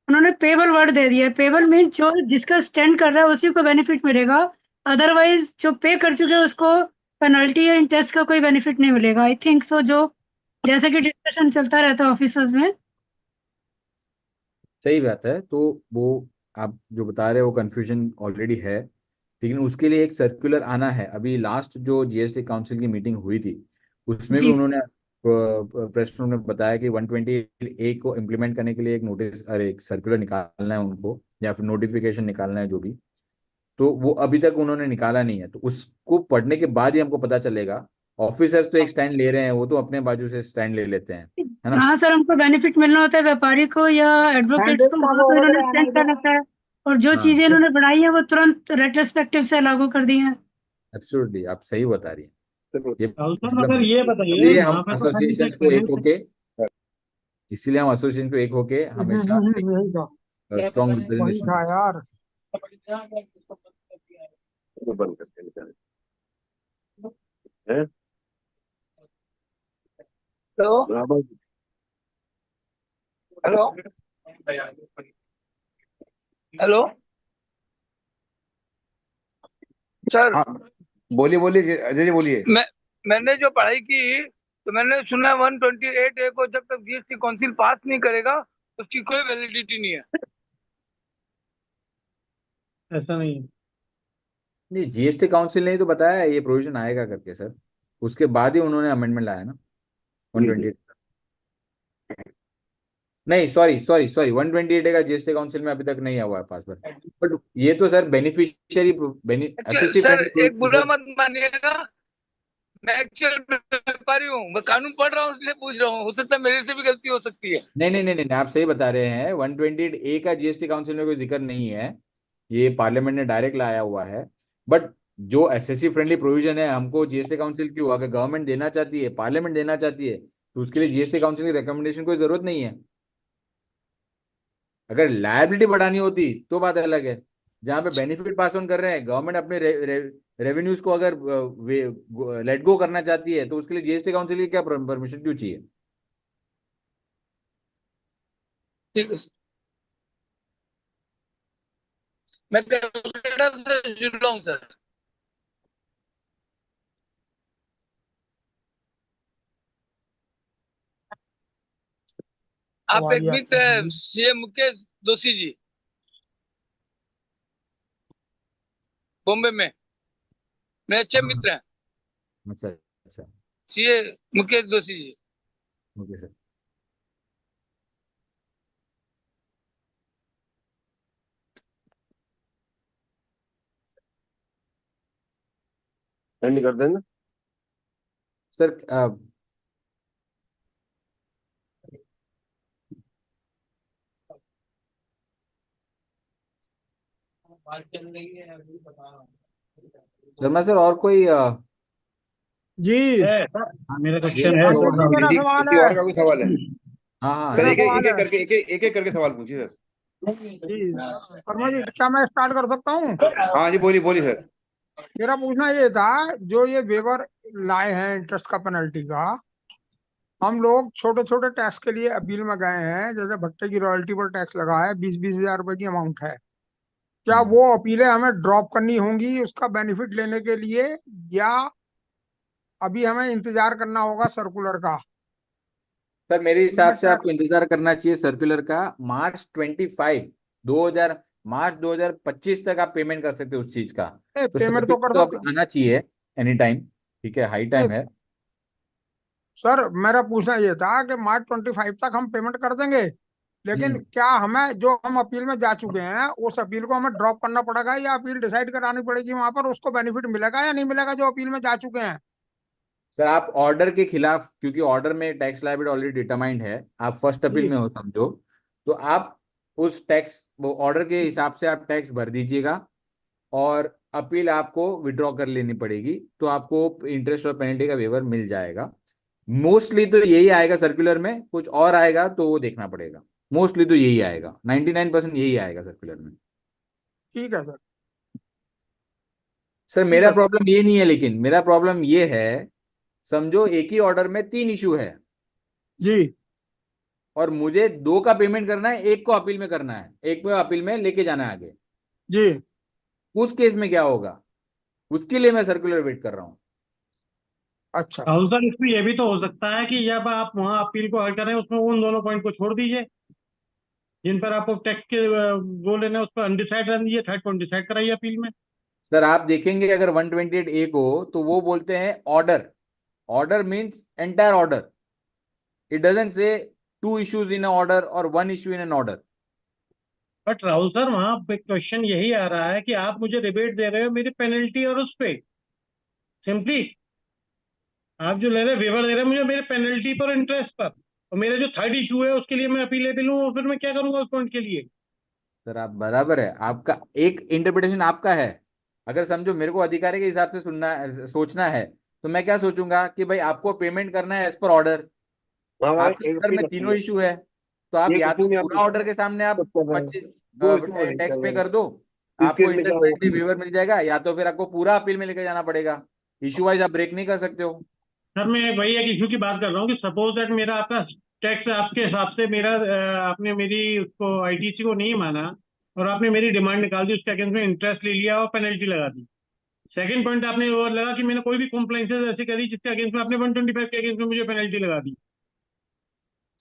K: उन्होंने पेबल वर्ड दे दिया। पेबल मीन जो जिसका स्टैंड कर रहा है उसी को बेनिफिट मिलेगा, अदरवाइज जो पे कर चुके हैं उसको पेनल्टी या इंटरेस्ट का कोई बेनिफिट नहीं मिलेगा। आई थिंक सो, जो जैसा कि डिस्कशन चलता रहता है ऑफिसर्स में।
J: सही बात है। तो वो आप जो बता रहे हो वो कन्फ्यूजन ऑलरेडी है, लेकिन उसके लिए एक सर्कुलर आना है। अभी लास्ट जो जीएसटी काउंसिल की मीटिंग हुई थी उसमें भी
K: जी
J: उन्होंने प्रेस नोट में बताया कि 120A को इम्प्लीमेंट करने के लिए एक नोटिस, अरे एक सर्कुलर निकालना है उनको, या फिर नोटिफिकेशन निकालना है जो भी। तो वो अभी तक उन्होंने निकाला नहीं है, तो उसको पढ़ने के बाद ही हमको पता चलेगा। ऑफिसर्स तो एक स्टैंड ले रहे हैं, वो तो अपने बाजू से स्टैंड ले लेते हैं, है ना।
K: हाँ सर, हमको बेनिफिट मिलना होता है व्यापारी को या एडवोकेट्स को, वहाँ तो इन्होंने स्टैंड कर रखा है। और जो
J: हाँ
K: चीजें इन्होंने बढ़ाई है वो तुरंत रेट्रोस्पेक्टिव से लागू कर दी है।
J: एब्सोल्युटली, आप सही बता रही हैं।
C: चलो
J: ये
B: राहुल सर,
J: मतलब
B: मगर
J: है,
B: ये बताइए
J: इसलिए हम
B: वहां पे तो
J: एसोसिएशन
B: बेनिफिट
J: को एक
B: पेरेंट्स।
J: होके इसीलिए हम एसोसिएशन को एक होके हमेशा एक
C: यही था,
J: स्ट्रॉन्ग
C: वही
J: रिप्रेजेंटेशन
C: था
J: देते
C: यार। तो बंद करके निकाले हैं।
F: हेलो
C: बराबर।
F: Hello hello sir.
D: हाँ बोलिए बोलिए अजय जी बोलिए।
F: मैंने जो पढ़ाई की तो मैंने सुना 128A को जब तक जीएसटी काउंसिल पास नहीं करेगा उसकी कोई वैलिडिटी नहीं है।
B: ऐसा नहीं है।
J: नहीं, जीएसटी काउंसिल ने ही तो बताया है ये प्रोविजन आएगा करके सर, उसके बाद ही उन्होंने अमेंडमेंट लाया ना
C: जी जी।
J: 128। नहीं, सॉरी सॉरी सॉरी, 128 का जीएसटी काउंसिल में अभी तक नहीं हुआ है पास, बट ये तो सर बेनिफिशियरी
F: अच्छा
J: एसएससी
F: सर,
J: फ्रेंडली
F: एक
J: प्रोविजन
F: बुरा
J: सर।
F: मत मानिएगा, मैं एक्चुअल व्यापारी हूँ, मैं कानून पढ़ रहा हूँ इसलिए पूछ रहा हूँ, हो सकता है मेरे से भी गलती हो सकती है।
J: नहीं नहीं नहीं नहीं, आप सही बता रहे हैं। 128A का जीएसटी काउंसिल में कोई जिक्र नहीं है, ये पार्लियामेंट ने डायरेक्ट लाया हुआ है। बट जो एसएससी फ्रेंडली प्रोविजन है, हमको जीएसटी काउंसिल क्यों, अगर गवर्नमेंट देना चाहती है, पार्लियामेंट देना चाहती है, तो उसके लिए जीएसटी काउंसिल की रिकमेंडेशन कोई जरूरत नहीं है। अगर लायबिलिटी बढ़ानी होती तो बात अलग है। जहां पे बेनिफिट पास ऑन कर रहे हैं, गवर्नमेंट अपने रेवेन्यूज को अगर लेट गो करना चाहती है, तो उसके लिए जीएसटी काउंसिल की क्या परमिशन क्यों चाहिए।
F: ठीक है सर। मैं कलकत्ता से जुड़ रहा हूँ सर। आप एक मित्र है सीएम मुकेश दोषी जी, बॉम्बे में मेरे अच्छे
J: हाँ,
F: मित्र हैं,
J: अच्छा अच्छा,
F: सीए मुकेश दोषी जी।
J: Okay sir.
C: एंड कर देंगे।
J: सर शर्मा सर, और कोई
B: जी
J: हाँ,
B: मेरा
J: ये
B: क्वेश्चन है
J: जो
B: सर।
C: मेरा
D: किसी
C: सवाल
D: किसी
C: है।
D: और का कोई सवाल है?
J: हाँ हाँ,
D: सर
C: मेरा
D: एक
C: सवाल
D: एक
C: है
D: करके एक करके सवाल पूछिए सर।
C: जी, शर्मा जी, क्या मैं स्टार्ट कर सकता हूँ?
D: हाँ जी बोलिए बोलिए सर।
C: मेरा पूछना ये था, जो ये वेवर लाए हैं इंटरेस्ट का, पेनल्टी का, हम लोग छोटे छोटे टैक्स के लिए अपील में गए हैं, जैसे भट्टे की रॉयल्टी पर टैक्स लगा है, 20-20 हजार रुपए की अमाउंट है। क्या
J: हम्म।
C: वो अपीलें हमें ड्रॉप करनी होंगी उसका बेनिफिट लेने के लिए, या अभी हमें इंतजार करना होगा सर्कुलर का?
J: सर मेरे हिसाब
C: मैं
J: से आपको
C: टैक्स
J: इंतजार करना चाहिए सर्कुलर का। मार्च 2025 तक आप पेमेंट कर सकते हो उस चीज का। तो
C: पेमेंट तो
J: सर्कुलर
C: कर
J: तो
C: सकते।
J: अभी आना चाहिए एनी टाइम, ठीक है, हाई
C: नहीं
J: टाइम है।
C: सर, मेरा पूछना ये था कि March 25 तक हम पेमेंट कर देंगे, लेकिन
J: हम्म।
C: क्या हमें, जो हम अपील में जा चुके हैं, उस अपील को हमें ड्रॉप करना पड़ेगा, या अपील डिसाइड करानी पड़ेगी वहां पर, उसको बेनिफिट मिलेगा या नहीं मिलेगा जो अपील में जा चुके हैं?
J: सर आप ऑर्डर के खिलाफ, क्योंकि ऑर्डर में टैक्स लायबिलिटी ऑलरेडी डिटरमाइंड है, आप फर्स्ट अपील
C: जी।
J: में हो समझो, तो आप उस टैक्स, वो ऑर्डर के हिसाब से आप टैक्स भर दीजिएगा, और अपील आपको विड्रॉ कर लेनी पड़ेगी, तो आपको इंटरेस्ट और पेनल्टी का वेवर मिल जाएगा। मोस्टली तो यही आएगा सर्कुलर में, कुछ और आएगा तो वो देखना पड़ेगा। मोस्टली तो यही आएगा, 99% यही आएगा सर्कुलर में।
C: ठीक है सर।
J: सर मेरा प्रॉब्लम ये नहीं है, लेकिन मेरा प्रॉब्लम ये है, समझो एक ही ऑर्डर में 3 इशू है
C: जी
J: और मुझे 2 का पेमेंट करना है, एक को अपील में करना है, एक को अपील में लेके जाना है आगे।
C: जी।
J: उस केस में क्या होगा, उसके लिए मैं सर्कुलर वेट कर रहा हूँ।
C: अच्छा
B: राहुल सर, इसमें यह भी तो हो सकता है कि जब आप वहाँ अपील को हल करें उसमें उन दोनों पॉइंट को छोड़ दीजिए जिन पर आपको टैक्स के वो लेना है, उस पर अनडिसाइड रहने दीजिए, थर्ड पॉइंट डिसाइड कराइए अपील में।
J: सर आप देखेंगे अगर 128A को, तो वो बोलते हैं order. Order means entire order. It doesn't say 2 issues in order और 1 issue in an order.
B: But Rahul sir, वहाँ पे क्वेश्चन यही आ रहा है कि आप मुझे रिबेट दे रहे हो मेरी पेनल्टी और उस पे, सिंपली आप जो ले रहे वेवर दे रहे हैं मुझे मेरे पेनल्टी पर, इंटरेस्ट पर, और मेरा जो थर्ड इशू है उसके लिए मैं अपीलेबल हूँ, और फिर मैं क्या करूंगा उस पॉइंट के लिए?
J: सर आप बराबर है, आपका एक इंटरप्रिटेशन आपका है। अगर समझो मेरे को अधिकारी के हिसाब से सुनना सोचना है, तो मैं क्या सोचूंगा कि भाई आपको पेमेंट करना है एज पर ऑर्डर। आपके सर में तीनों इशू है, तो आप या तो पूरा ऑर्डर के सामने आप 25 टैक्स पे कर दो, आपको इंटरेस्ट पेनल्टी वेवर मिल जाएगा, या तो फिर आपको पूरा अपील में लेके जाना पड़ेगा। इशू वाइज आप ब्रेक नहीं कर सकते हो।
B: सर मैं वही एक इशू की बात कर रहा हूँ कि सपोज दैट मेरा आपका टैक्स आपके हिसाब से मेरा आपने मेरी उसको आईटीसी को नहीं माना और आपने मेरी डिमांड निकाल दी, उसके अगेंस्ट में इंटरेस्ट ले लिया और पेनल्टी लगा दी। सेकंड पॉइंट आपने वो लगा कि मैंने कोई भी कंप्लेंसेस ऐसी करी जिसके अगेंस्ट में आपने 125 के अगेंस्ट में मुझे पेनल्टी लगा दी,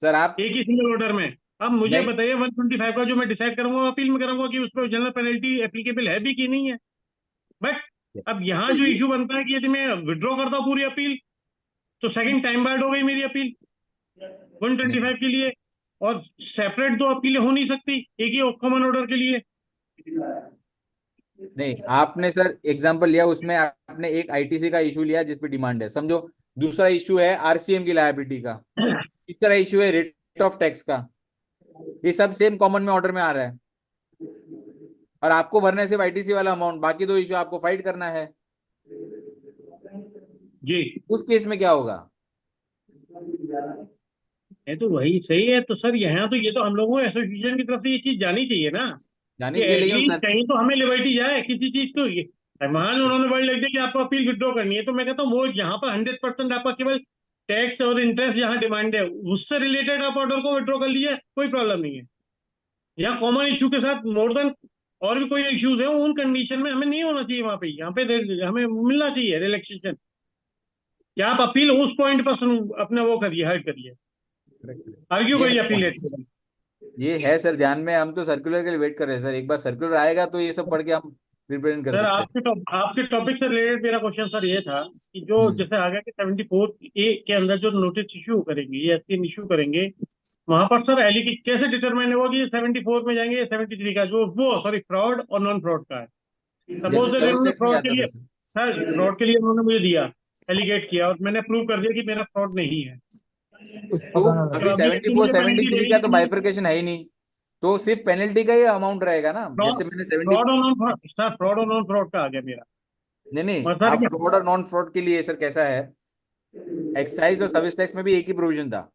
J: सर आप
B: एक ही सिंगल ऑर्डर में। अब मुझे
J: नहीं,
B: बताइए 125 का जो मैं डिसाइड करूंगा अपील में करूंगा कि उस पर जनरल पेनल्टी एप्लीकेबल है भी कि नहीं है। बट अब यहाँ जो इशू बनता है कि यदि मैं विड्रॉ करता हूँ पूरी अपील, तो सेकंड टाइम बार्ड हो गई मेरी अपील 125 के लिए, और सेपरेट 2 अपीलें हो नहीं सकती एक ही कॉमन ऑर्डर के लिए।
J: नहीं, आपने सर एग्जांपल लिया, उसमें आपने एक आईटीसी का इशू लिया जिस पे डिमांड है, समझो। दूसरा इशू है आरसीएम की लायबिलिटी का, तीसरा इशू है रेट ऑफ टैक्स का। ये सब सेम कॉमन में ऑर्डर में आ रहा है, और आपको भरना है सिर्फ आईटीसी वाला अमाउंट, बाकी 2 इशू आपको फाइट करना है।
B: जी,
J: उस केस में क्या होगा?
B: है तो वही सही है। तो सर यहाँ तो ये तो हम लोगों को एसोसिएशन की तरफ से ये चीज जानी चाहिए ना
J: जानी
B: कि
J: चाहिए, लेकिन
B: एटलीस्ट
J: सर
B: कहीं तो हमें लिबर्टी जाए किसी चीज को। मान उन्होंने वर्ड लिख दिया कि आपको अपील विड्रॉ करनी है, तो मैं कहता हूँ वो यहाँ पर 100% आपका केवल टैक्स और इंटरेस्ट जहाँ डिमांड है उससे रिलेटेड आप ऑर्डर को विड्रॉ कर लीजिए, कोई प्रॉब्लम नहीं है। यहाँ कॉमन इशू के साथ मोर देन और भी कोई इश्यूज है उन कंडीशन में हमें नहीं होना चाहिए वहाँ पे। यहाँ पे हमें मिलना चाहिए रिलैक्सेशन, या आप अपील उस पॉइंट पर अपना वो करिए, हर्ट करिए, आर्ग्यू
J: ये
B: करिए
J: है,
B: अपीलेट के।
J: ये है सर ध्यान में। हम तो सर्कुलर के लिए वेट कर रहे हैं सर, एक बार सर्कुलर आएगा तो ये सब पढ़ के हम रिप्रेजेंट कर
B: सर
J: सकते हैं।
B: आपके टॉपिक से रिलेटेड मेरा क्वेश्चन सर ये था कि जो जैसे आ गया कि 74A के अंदर जो नोटिस इशू करेंगे या स्कीम इशू करेंगे, वहां पर सर एलिगेशन कैसे डिटरमाइन होगा कि ये 74 में जाएंगे या 73 का, जो वो सॉरी फ्रॉड और नॉन फ्रॉड का है।
J: जैसे
B: सपोज दैट
J: सर्विस
B: इन्होंने
J: टैक्स में
B: फ्रॉड के
J: जाता था
B: लिए,
J: सर।
B: सर फ्रॉड के लिए उन्होंने मुझे दिया, एलिगेट किया और मैंने प्रूव कर दिया कि मेरा फ्रॉड नहीं है,
C: कुछ
J: तो
C: पता ना
B: तो
J: अभी
B: अभी यदि
J: 74
B: मुझे पेनल्टी
J: 73 का तो
B: देगी,
J: बाइफरकेशन है ही नहीं, तो सिर्फ पेनल्टी का ही अमाउंट रहेगा ना।
B: फ्रॉड
J: जैसे मैंने 70,
B: फ्रॉड और नॉन फ्रॉड, सर फ्रॉड और नॉन फ्रॉड का आ गया मेरा।
J: नहीं नहीं,
B: और सर
J: आप फ्रॉड और नॉन फ्रॉड के लिए सर कैसा है, एक्साइज और सर्विस टैक्स में भी एक ही प्रोविजन था।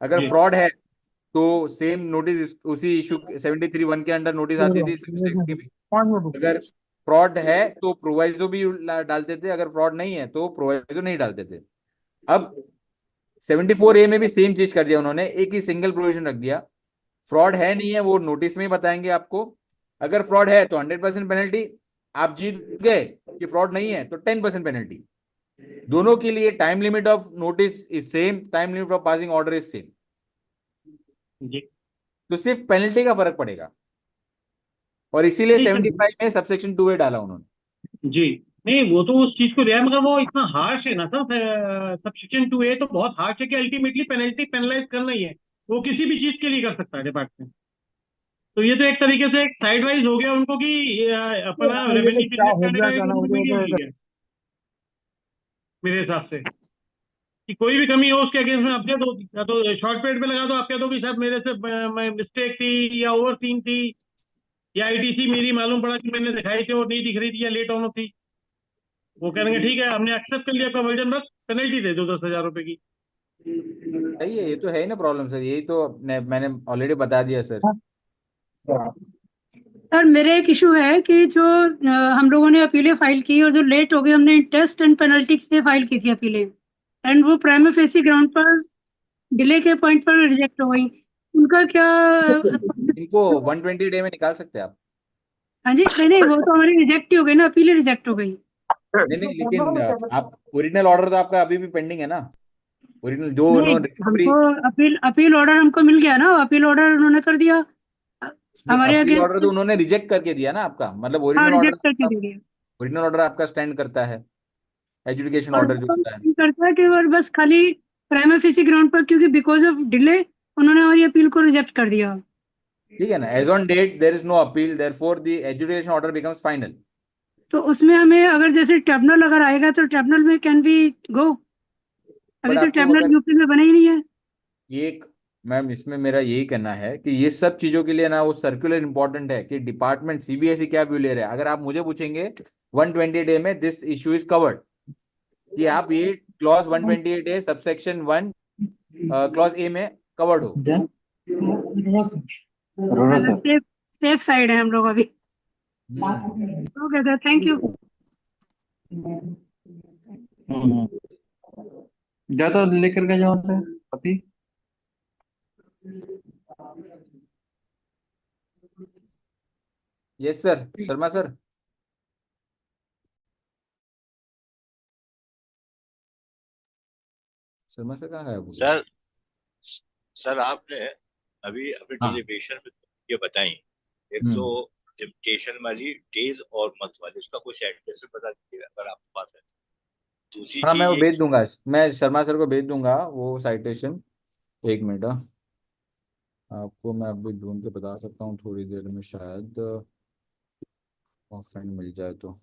J: अगर
B: जी
J: फ्रॉड है तो सेम नोटिस उसी इशू 73(1) के अंडर नोटिस आती थी सर्विस टैक्स की भी।
C: 5 मिनट।
J: अगर फ्रॉड है तो प्रोवाइजो भी डालते थे, अगर फ्रॉड नहीं है तो प्रोवाइजो नहीं डालते थे। अब 74A में भी सेम चीज कर दिया उन्होंने, एक ही सिंगल प्रोविजन रख दिया। फ्रॉड है नहीं है वो नोटिस में ही बताएंगे आपको, अगर फ्रॉड है तो 100% पेनल्टी, आप जीत गए कि फ्रॉड नहीं है तो 10% पेनल्टी। दोनों के लिए time limit of notice is same, time limit of passing order is same,
B: जी
J: तो सिर्फ पेनल्टी का फर्क पड़ेगा। और इसीलिए
B: नहीं सर,
J: 75 में सबसेक्शन 2A डाला उन्होंने।
B: जी नहीं वो तो उस चीज को दिया, मगर वो इतना हार्श है ना सर, सब्सिक्वेंट टू ए तो बहुत हार्श है कि अल्टीमेटली पेनल्टी पेनलाइज करना ही है, वो किसी भी चीज के लिए कर सकता है डिपार्टमेंट। तो ये तो एक तरीके से एक साइड वाइज हो गया उनको कि अपना
C: ये तो
B: रेवेन्यू
C: क्या
B: जनरेट
C: हो
B: करने
C: गया
B: का एक
C: क्या ना हो
B: उनको मीडियम मिल
C: गया।
B: गया मेरे हिसाब से, कि कोई भी कमी हो उसके अगेंस्ट में आप दे दो, या तो शॉर्ट पीरियड में लगा दो, आप कह दो कि साहब मेरे से मिस्टेक थी या ओवर सीन थी या आईटीसी मेरी मालूम पड़ा कि मैंने दिखाई थी और नहीं दिख रही थी या लेट ऑन थी, वो कहेंगे ठीक है हमने एक्सेप्ट कर लिया आपका वर्जन, बस पेनल्टी दे दो 10,000 रुपए की।
J: सही है, ये तो है ही ना प्रॉब्लम सर, यही तो मैंने ऑलरेडी बता दिया सर।
K: सर मेरे एक इशू है कि जो हम लोगों ने अपीलें फाइल की और जो लेट हो गई, हमने इंटरेस्ट एंड पेनल्टी के लिए फाइल की थी अपीलें, एंड वो प्राइमा फेसी ग्राउंड पर डिले के पॉइंट पर रिजेक्ट हो गई, उनका क्या?
J: इनको 120 डे में निकाल सकते हैं आप।
K: हाँ जी, नहीं नहीं, वो तो हमारी रिजेक्ट ही हो गई ना, अपीलें रिजेक्ट हो गई।
J: नहीं नहीं, लेकिन आप ओरिजिनल ऑर्डर तो आपका अभी भी पेंडिंग है ना, ओरिजिनल जो
K: नहीं,
J: उन्होंने रिकवरी।
K: हमको अपील ऑर्डर हमको मिल गया ना, अपील ऑर्डर उन्होंने कर दिया हमारे
J: अपील ऑर्डर तो
K: अगेंस्ट,
J: उन्होंने रिजेक्ट करके दिया ना आपका, मतलब
K: हाँ
J: ओरिजिनल ऑर्डर
K: रिजेक्ट करके
J: आपका,
K: दे दिया।
J: ओरिजिनल ऑर्डर आपका स्टैंड करता है, एजुकेशन
K: और
J: ऑर्डर
K: वो
J: जो
K: तो
J: होता है।
K: नहीं करता कि वो बस खाली प्राइमा फेसी ग्राउंड पर, क्योंकि बिकॉज ऑफ डिले उन्होंने हमारी अपील को रिजेक्ट कर दिया।
J: ठीक है ना, as on date there is no appeal, therefore the adjudication order becomes final.
K: तो उसमें हमें अगर जैसे ट्रिब्यूनल अगर आएगा तो ट्रिब्यूनल में कैन बी गो? अभी
J: बट
K: तो
J: आपको
K: ट्रिब्यूनल
J: अगर
K: यूपी में बना ही नहीं है।
J: ये एक, मैम इसमें मेरा यही कहना है कि ये सब चीजों के लिए ना वो सर्कुलर इंपॉर्टेंट है कि डिपार्टमेंट सीबीएसई क्या व्यू ले रहा है। अगर आप मुझे पूछेंगे 120 डे में दिस इशू इज कवर्ड, कि आप ये clause 128 day subsection 1 clause A में कवर्ड हो।
K: सेफ सेफ साइड है हम लोग अभी।
J: Hmm.
K: Okay sir, thank you.
L: ज्यादा लेकर गए जहाँ से पति।
J: Yes sir, Sharma sir. Sharma sir कहाँ गायब हो गए?
H: सर सर आपने अभी अपने
J: हाँ।
H: डेलिब्रेशन में ये बताई, एक तो लिमिटेशन वाली डेज और मंथ वाली, उसका कुछ एड्रेस बता दीजिएगा अगर आपके पास है। दूसरी
J: हाँ मैं
H: चीज
J: वो
H: ये
J: भेज दूंगा, मैं शर्मा सर को भेज दूंगा वो साइटेशन। एक मिनट, आपको मैं अभी ढूंढ के बता सकता हूँ, थोड़ी देर में शायद ऑफलाइन मिल जाए तो।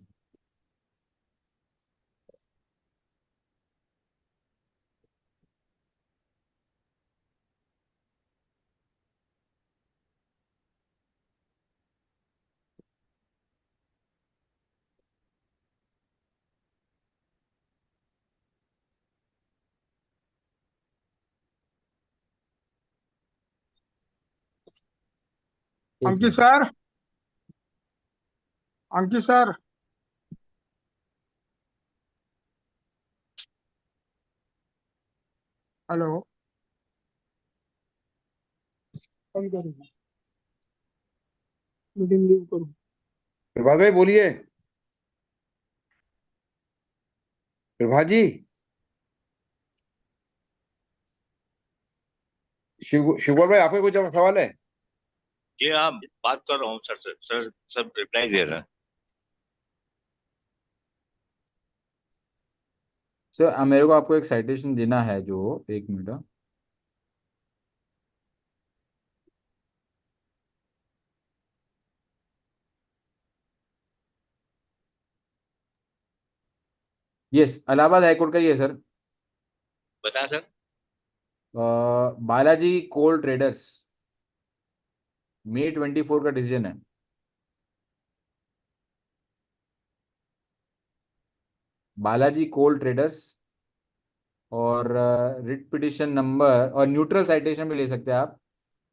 J: एक
C: अंकित
J: मिनट।
C: सर, अंकित सर, हेलो, कॉल करूँ, मीटिंग लीव करूँ?
D: प्रभात भाई बोलिए। प्रभात जी, शिवकुमार भाई आपका कोई सवाल है?
H: ये आप बात कर रहा हूँ सर से, सर सब रिप्लाई दे रहे हैं।
J: सर मेरे को आपको एक साइटेशन देना है, जो एक मिनट। यस, इलाहाबाद हाईकोर्ट का ही है सर।
H: बता सर।
J: बालाजी कोल ट्रेडर्स, मई 24 का डिसीजन है। बालाजी कोल ट्रेडर्स, और रिट पिटिशन नंबर और न्यूट्रल साइटेशन भी ले सकते हैं आप,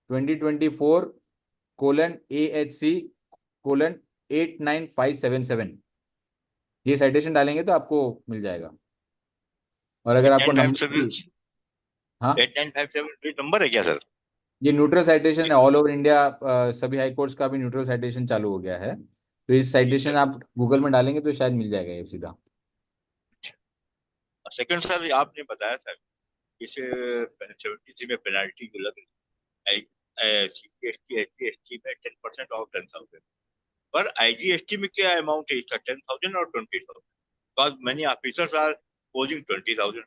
J: 2024:AHC:89577। ये साइटेशन डालेंगे तो आपको मिल जाएगा। और अगर
H: एट
J: आपको
H: नाइन फाइव
J: नंबर
H: सेवन
J: की, हाँ,
H: 8957 नंबर है क्या सर?
J: ये न्यूट्रल साइटेशन है ऑल ओवर इंडिया, सभी हाई कोर्ट्स का भी न्यूट्रल साइटेशन चालू हो गया है, तो इस
H: ठीक
J: साइटेशन
H: सर।
J: आप गूगल में डालेंगे तो शायद मिल जाएगा ये सीधा।
H: सेकंड सर, आपने बताया था इस 70 में पेनाल्टी जो लग रही है CGST SGST में 10% ऑफ 10,000, पर IGST में क्या अमाउंट है इसका, 10,000 और 20,000? Because many officers are posing 20,000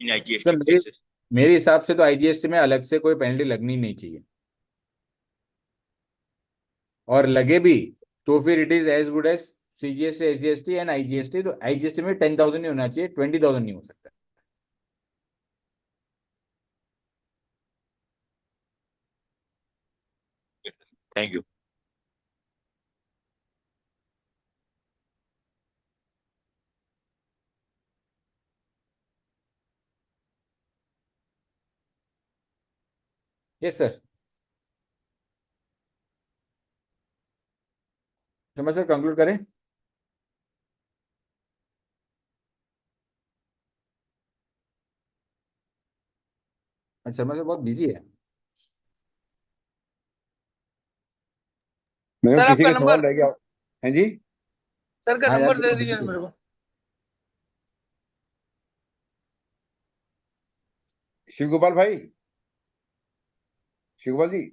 H: in
J: sir
H: IGST
J: मेरे
H: केसेस।
J: मेरे हिसाब से तो आईजीएसटी में अलग से कोई पेनल्टी लगनी नहीं चाहिए, और लगे भी तो फिर it is as good as CGST SGST and IGST. तो आईजीएसटी में 10,000 नहीं होना चाहिए, 20,000 नहीं हो सकता।
H: Thank you.
J: Yes sir. Sharma sir conclude करें? शर्मा सर बहुत बिजी है।
D: मैडम
F: सर
D: किसी
F: आपका
D: का सवाल
F: नंबर,
D: रह गया? हैं जी?
F: सर का
J: हाँ यार,
F: नंबर दे दीजिए ना मेरे को।
D: शिव गोपाल भाई, शिव गोपाल जी,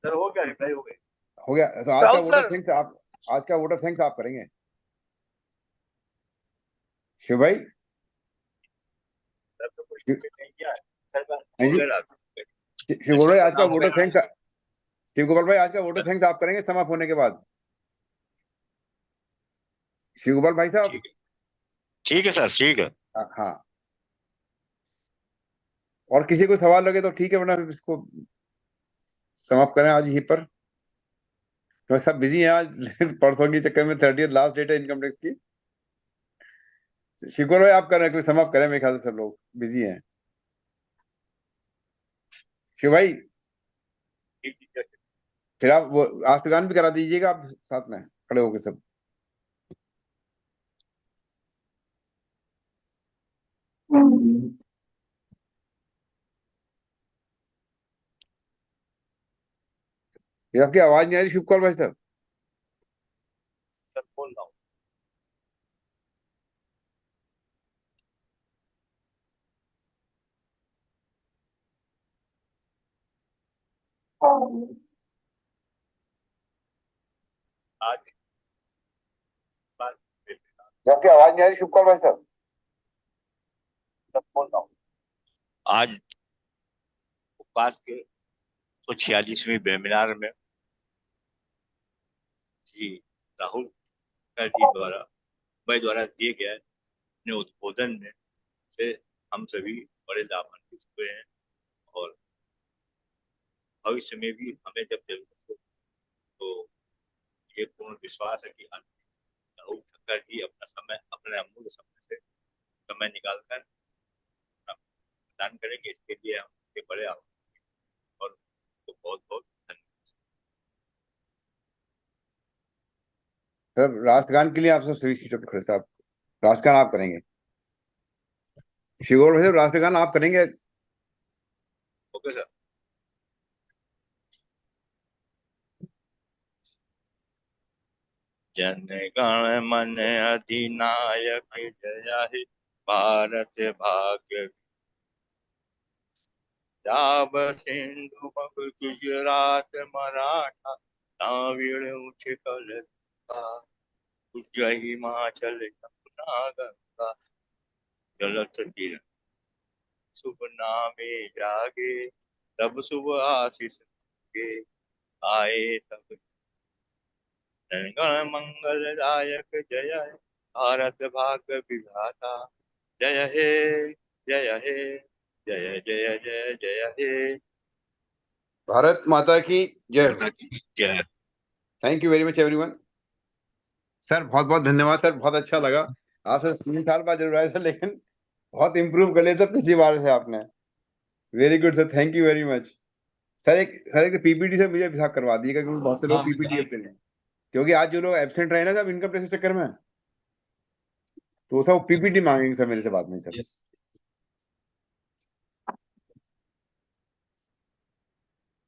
H: सर हो गया, रिप्लाई हो गया।
D: हो गया? तो आज का
F: राहुल
D: वोटर
F: सर,
D: थैंक्स आप, आज का वोटर थैंक्स आप करेंगे शिव भाई?
H: सर तो कुछ नहीं किया है। सर का
D: हैं जी?
H: वगैरह
D: शिव गोपाल भाई, आज का
H: नाम
D: वोटर
H: वगैरह
D: थैंक्स, शिव गोपाल भाई आज का वोटर थैंक्स आप करेंगे समाप्त होने के बाद? शिव गोपाल भाई साहब,
H: ठीक है सर, ठीक है।
D: हाँ। और किसी को सवाल लगे तो ठीक है, वरना इसको समाप्त करें आज यहीं पर। तो सब बिजी हैं आज परसों के चक्कर में 30th लास्ट डेट है इनकम टैक्स की। शिव गोपाल भाई आप कर रहे हैं, कोई समाप्त करें, मेरे ख्याल से सब लोग बिजी हैं। शिव भाई, फिर आप वो आस्तगान भी करा दीजिएगा आप साथ में खड़े होकर सब। ये आपकी आवाज नहीं आ रही शिवपाल भाई साहब?
H: सर बोल रहा हूँ। आज बात
D: ये आपकी आवाज नहीं आ रही शिवपाल भाई साहब?
H: सर बोल रहा हूँ। आज उपवास के 146वीं वेबिनार में श्री राहुल सर जी द्वारा मैं द्वारा दिए गए अपने उद्बोधन में से हम सभी बड़े लाभान्वित हुए हैं और भविष्य में भी हमें जब जरूरत हो तो ये पूर्ण विश्वास है कि राहुल ठक्कर जी अपना समय, अपने अमूल्य समय से समय निकालकर प्रदान करेंगे। इसके लिए हम उनके बड़े आभार और तो बहुत बहुत धन्यवाद।
D: सर राष्ट्रगान के लिए आप सब सभी सीटों पर खड़े साहब, राष्ट्रगान आप करेंगे। शिवगोपाल भाई साहब राष्ट्रगान आप करेंगे?
H: Okay sir. जन गण मन अधिनायक जय हे भारत भाग्य पंजाब सिंधु मगध गुजरात मराठा द्राविड़ उत्कल पूज्य हिमाचल यमुना गंगा जलत तीर शुभ नामे जागे तब शुभ आशीष के आए सब गण मंगलदायक जय हे भारत भाग्य विधाता जय हे जय हे जय जय जय जय हे
D: भारत माता की जय हो।
H: जय।
D: Thank you very much everyone. Sir बहुत बहुत धन्यवाद सर, बहुत अच्छा लगा। आपसे 3 साल बाद जरूर आए सर, लेकिन बहुत इम्प्रूव कर लिया सर पिछली बार से आपने। Very good sir, thank you very much. Sir एक पीपीटी से मुझे हिसाब करवा दीजिएगा, क्योंकि बहुत से लोग पीपीटी अपने हैं, क्योंकि आज जो लोग एब्सेंट रहे ना सब इनकम टैक्स के चक्कर में, तो सब पीपीटी मांगेंगे सर मेरे से बाद में सर।